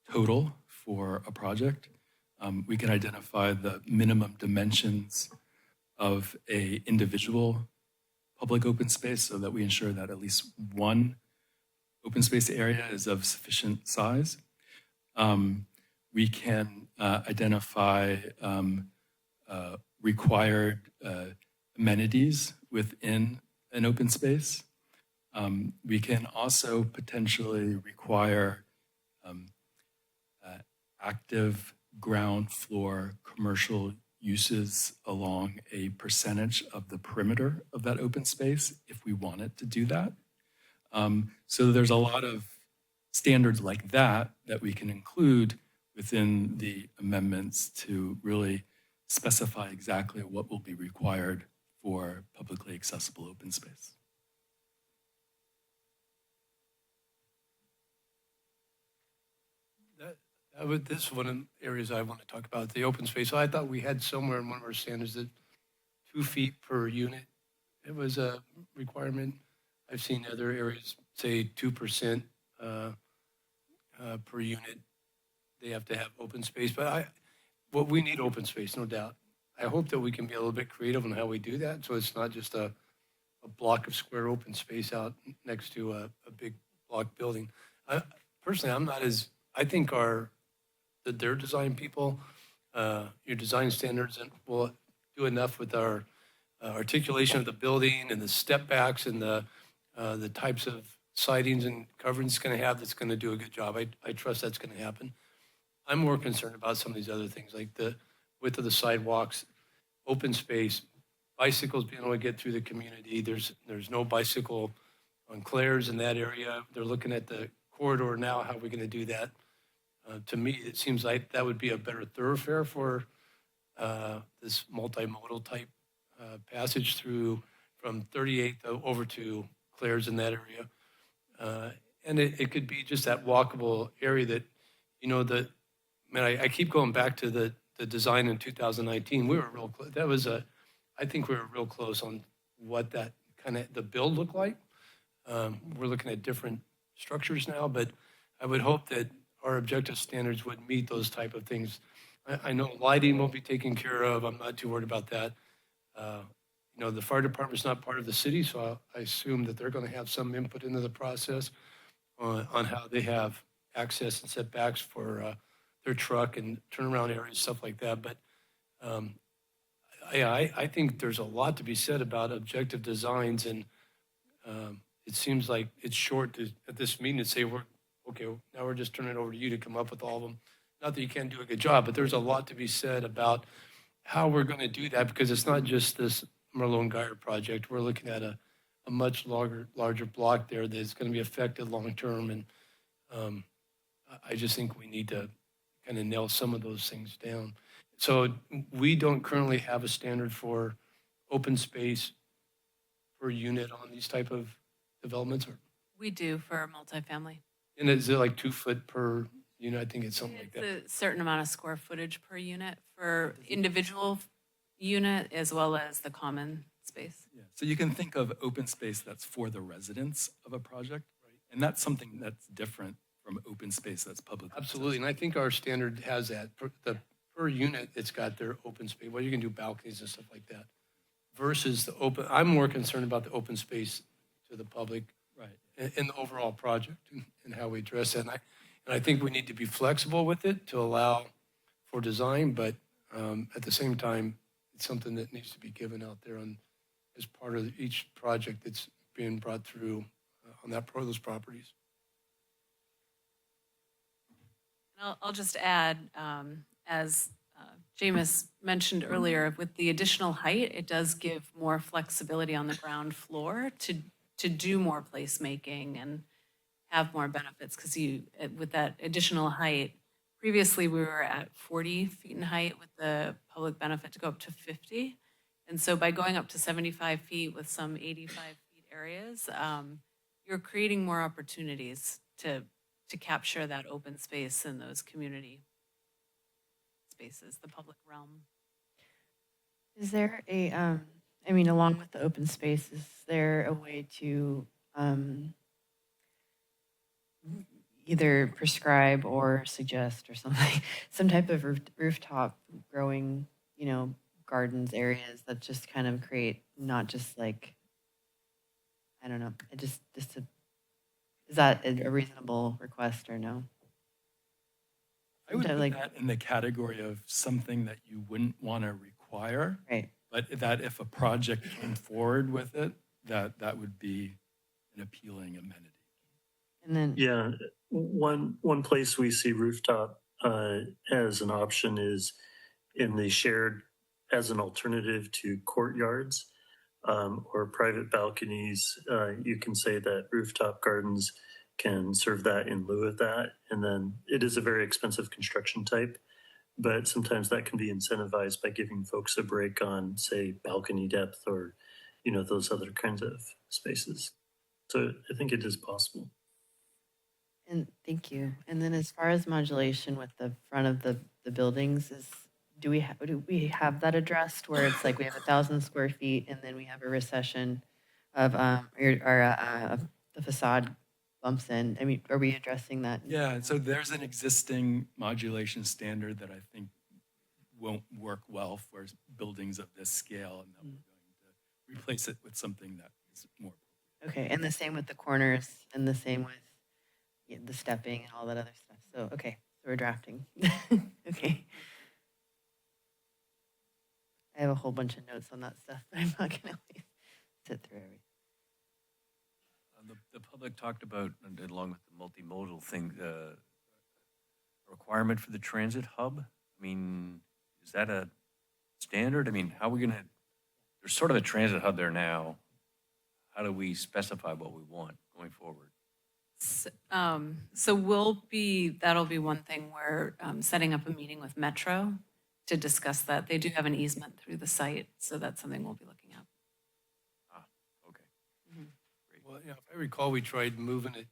total for a project. We can identify the minimum dimensions of a individual public open space so that we ensure that at least one open space area is of sufficient size. We can identify required amenities within an open space. We can also potentially require active ground floor commercial uses along a percentage of the perimeter of that open space if we wanted to do that. So there's a lot of standards like that that we can include within the amendments to really specify exactly what will be required for publicly accessible open space. This is one of the areas I want to talk about, the open space. I thought we had somewhere in one of our standards that 2 feet per unit. It was a requirement. I've seen other areas say 2% per unit. They have to have open space, but we need open space, no doubt. I hope that we can be a little bit creative on how we do that, so it's not just a block of square open space out next to a big block building. Personally, I think their design people, your design standards will do enough with our articulation of the building and the step backs and the types of sidings and coverings it's going to have that's going to do a good job. I trust that's going to happen. I'm more concerned about some of these other things like the width of the sidewalks, open space, bicycles being able to get through the community. There's no bicycle on Claire's in that area. They're looking at the corridor now. How are we going to do that? To me, it seems like that would be a better thoroughfare for this multimodal type passage through from 38th over to Claire's in that area. And it could be just that walkable area that, you know, I keep going back to the design in 2019. We were real close. I think we were real close on what that kind of the build looked like. We're looking at different structures now, but I would hope that our objective standards would meet those type of things. I know lighting will be taken care of. I'm not too worried about that. You know, the fire department's not part of the city, so I assume that they're going to have some input into the process on how they have access and setbacks for their truck and turnaround areas, stuff like that. But I think there's a lot to be said about objective designs, and it seems like it's short at this meeting to say now we're just turning it over to you to come up with all of them. Not that you can't do a good job, but there's a lot to be said about how we're going to do that, because it's not just this Merlot Geyer project. We're looking at a much larger block there that's going to be affected long term, and I just think we need to kind of nail some of those things down. So we don't currently have a standard for open space per unit on these type of developments. We do for multifamily. And is it like 2 foot per unit? I think it's something like that. It's a certain amount of square footage per unit for individual unit as well as the common space. Yeah. So you can think of open space that's for the residents of a project, right? And that's something that's different from open space that's public. Absolutely, and I think our standard has that. Per unit, it's got their open space. Well, you can do balconies and stuff like that. Versus the open, I'm more concerned about the open space to the public, right, in the overall project and how we address it. And I think we need to be flexible with it to allow for design, but at the same time, it's something that needs to be given out there as part of each project that's being brought through on those properties. I'll just add, as Jameis mentioned earlier, with the additional height, it does give more flexibility on the ground floor to to do more placemaking and have more benefits, because with that additional height, previously we were at 40 feet in height with the public benefit to go up to 50. And so by going up to 75 feet with some 85 feet areas, you're creating more opportunities to capture that open space in those community spaces, the public realm. Is there I mean, along with the open space, is there a way to either prescribe or suggest or something, some type of rooftop growing, gardens areas that just kind of create not just like, I don't know, is that a reasonable request or no? I would put Like, that in the category of something that you wouldn't want to require, right. but that if a project came forward with it, that would be an appealing amenity. And then, Yeah, one place we see rooftop as an option is in the shared as an alternative to courtyards or private balconies. You can say that rooftop gardens can serve that in lieu of that. And then it is a very expensive construction type, but sometimes that can be incentivized by giving folks a break on, say, balcony depth or, those other kinds of spaces. So I think it is possible. and thank you. And then as far as modulation with the front of the buildings, do we have that addressed where it's like we have 1,000 square feet and then we have a recession of the facade bumps in? I mean, are we addressing that? Yeah, so there's an existing modulation standard that I think won't work well for buildings of this scale, and that we're going to replace it with something that is more. Okay, and the same with the corners and the same with the stepping and all that other stuff. So, okay, so we're drafting. Okay. I have a whole bunch of notes on that stuff, but I'm not going to sit through everything. The public talked about, and along with the multimodal thing, the requirement for the transit hub. I mean, is that a standard? I mean, how are we going to, there's sort of a transit hub there now. How do we specify what we want going forward? So that'll be one thing where setting up a meeting with Metro to discuss that. They do have an easement through the site, so that's something we'll be looking at. Okay. Well, if I recall, we tried moving it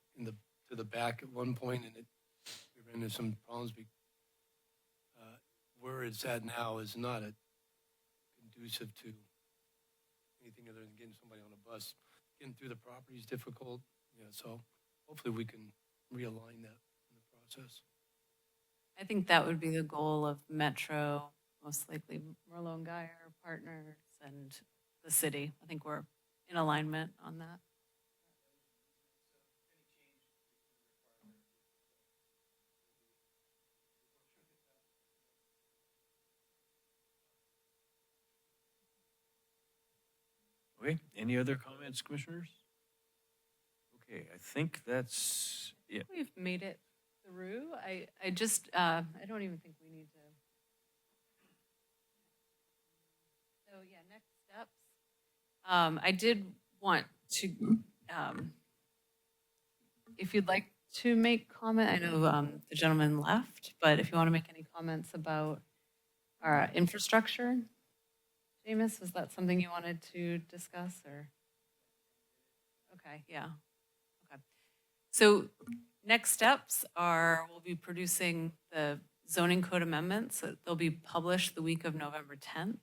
to the back at one point, and we ran into some problems. Where it's at now is not conducive to anything other than getting somebody on a bus. Getting through the property is difficult. So hopefully we can realign that in the process. I think that would be the goal of Metro, most likely Merlot and Geyer partners and the city. I think we're in alignment on that. Okay, any other comments, commissioners? Okay, I think that's it. We've made it through. I don't even think we need to. So yeah, next steps. I did want to, if you'd like to make comment, I know the gentleman left, but if you want to make any comments about our infrastructure, Jameis, was that something you wanted to discuss or? Okay, yeah. Okay. So next steps are we'll be producing the zoning code amendments. They'll be published the week of November 10th.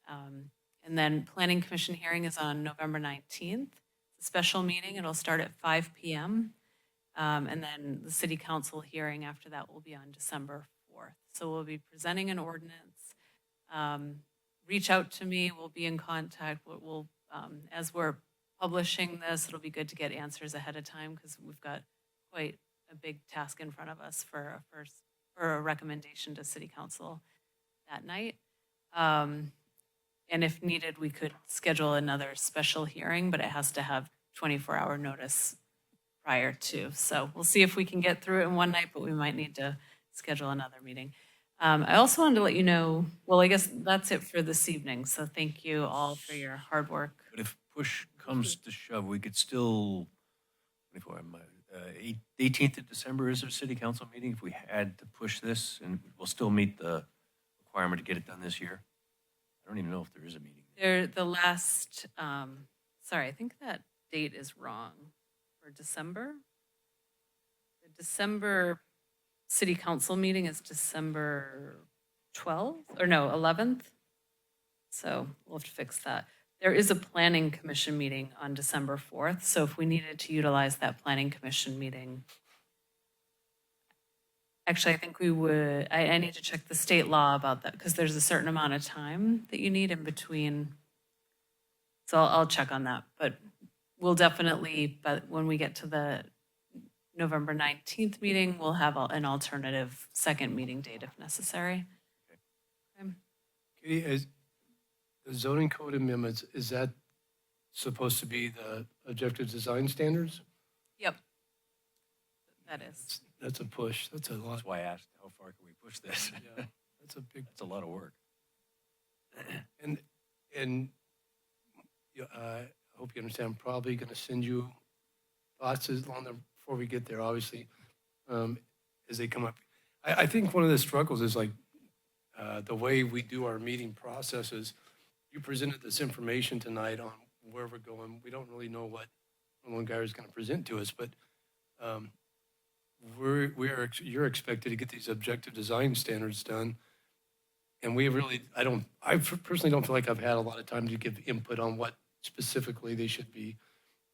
And then Planning Commission hearing is on November 19th. It's a special meeting. It'll start at 5 p.m. And then the City Council hearing after that will be on December 4th. So we'll be presenting an ordinance. Reach out to me. We'll be in contact. We'll as we're publishing this, it'll be good to get answers ahead of time because we've got quite a big task in front of us for a recommendation to City Council that night. And if needed, we could schedule another special hearing, but it has to have 24-hour notice prior to. So we'll see if we can get through it in one night, but we might need to schedule another meeting. I also wanted to let you know, well, I guess that's it for this evening. So thank you all for your hard work. But if push comes to shove, we could still, 24, 18th of December is our city council meeting. If we had to push this, and we'll still meet the requirement to get it done this year. I don't even know if there is a meeting. The last, sorry, I think that date is wrong for December. The December city council meeting is December 12th, or no, 11th. So we'll have to fix that. There is a planning commission meeting on December 4th. So if we needed to utilize that planning commission meeting, actually, I think we would, I need to check the state law about that because there's a certain amount of time that you need in between. So I'll check on that, but we'll definitely, but when we get to the November 19th meeting, we'll have an alternative second meeting date if necessary. Okay. Katie, is the zoning code amendments, is that supposed to be the objective design standards? Yep. That is. That's a push. That's a lot. That's why I asked, how far can we push this? Yeah, that's a big. That's a lot of work. And I hope you understand, I'm probably going to send you thoughts before we get there, obviously, as they come up. I think one of the struggles is like the way we do our meeting processes. You presented this information tonight on where we're going. We don't really know what one guy is going to present to us, but you're expected to get these objective design standards done. And we really, I personally don't feel like I've had a lot of time to give input on what specifically they should be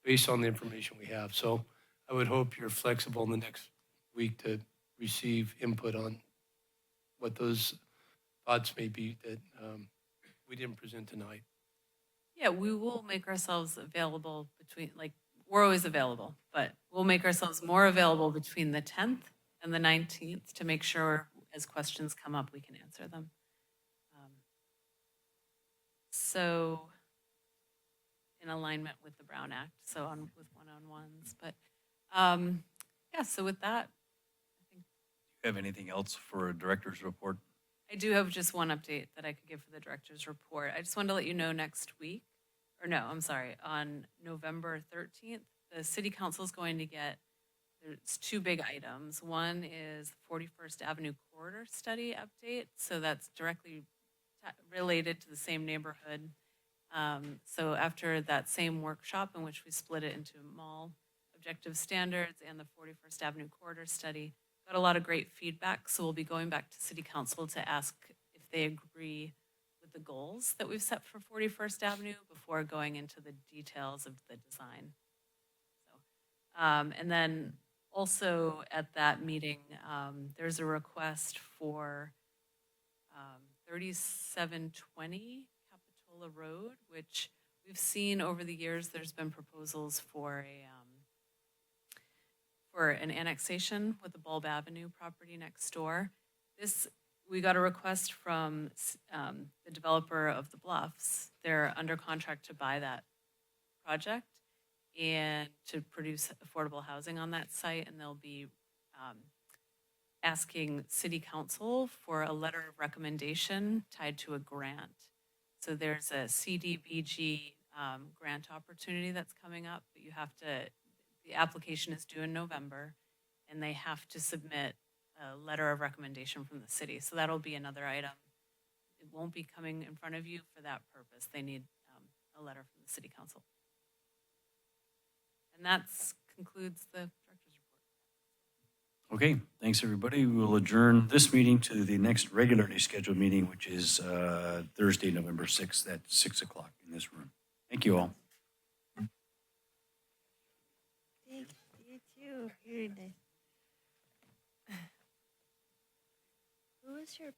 based on the information we have. So I would hope you're flexible in the next week to receive input on what those thoughts may be that we didn't present tonight. Yeah, we will make ourselves available we're always available, but we'll make ourselves more available between the 10th and the 19th to make sure as questions come up, we can answer them. So in alignment with the Brown Act, so with one-on-ones, but yeah, so with that, I think. Do you have anything else for a director's report? I do have just one update that I could give for the director's report. I just wanted to let you know next week, on November 13th, the city council is going to get, there's two big items. One is 41st Avenue corridor study update. So that's directly related to the same neighborhood. So after that same workshop in which we split it into mall objective standards and the 41st Avenue corridor study, got a lot of great feedback. So we'll be going back to city council to ask if they agree with the goals that we've set for 41st Avenue before going into the details of the design. So, and then also at that meeting, there's a request for 3720 Capitola Road, which we've seen over the years. There's been proposals for an annexation with the Bulb Avenue property next door. We got a request from the developer of the Bluffs. They're under contract to buy that project and to produce affordable housing on that site, and they'll be asking city council for a letter of recommendation tied to a grant. So there's a CDBG grant opportunity that's coming up, but the application is due in November, and they have to submit a letter of recommendation from the city. So that'll be another item. It won't be coming in front of you for that purpose. They need a letter from the city council. And that concludes the director's report. Okay, thanks, everybody. We will adjourn this meeting to the next regularly scheduled meeting, which is Thursday, November 6th at 6 o'clock in this room. Thank you all. Thank you too. Very nice. Who was your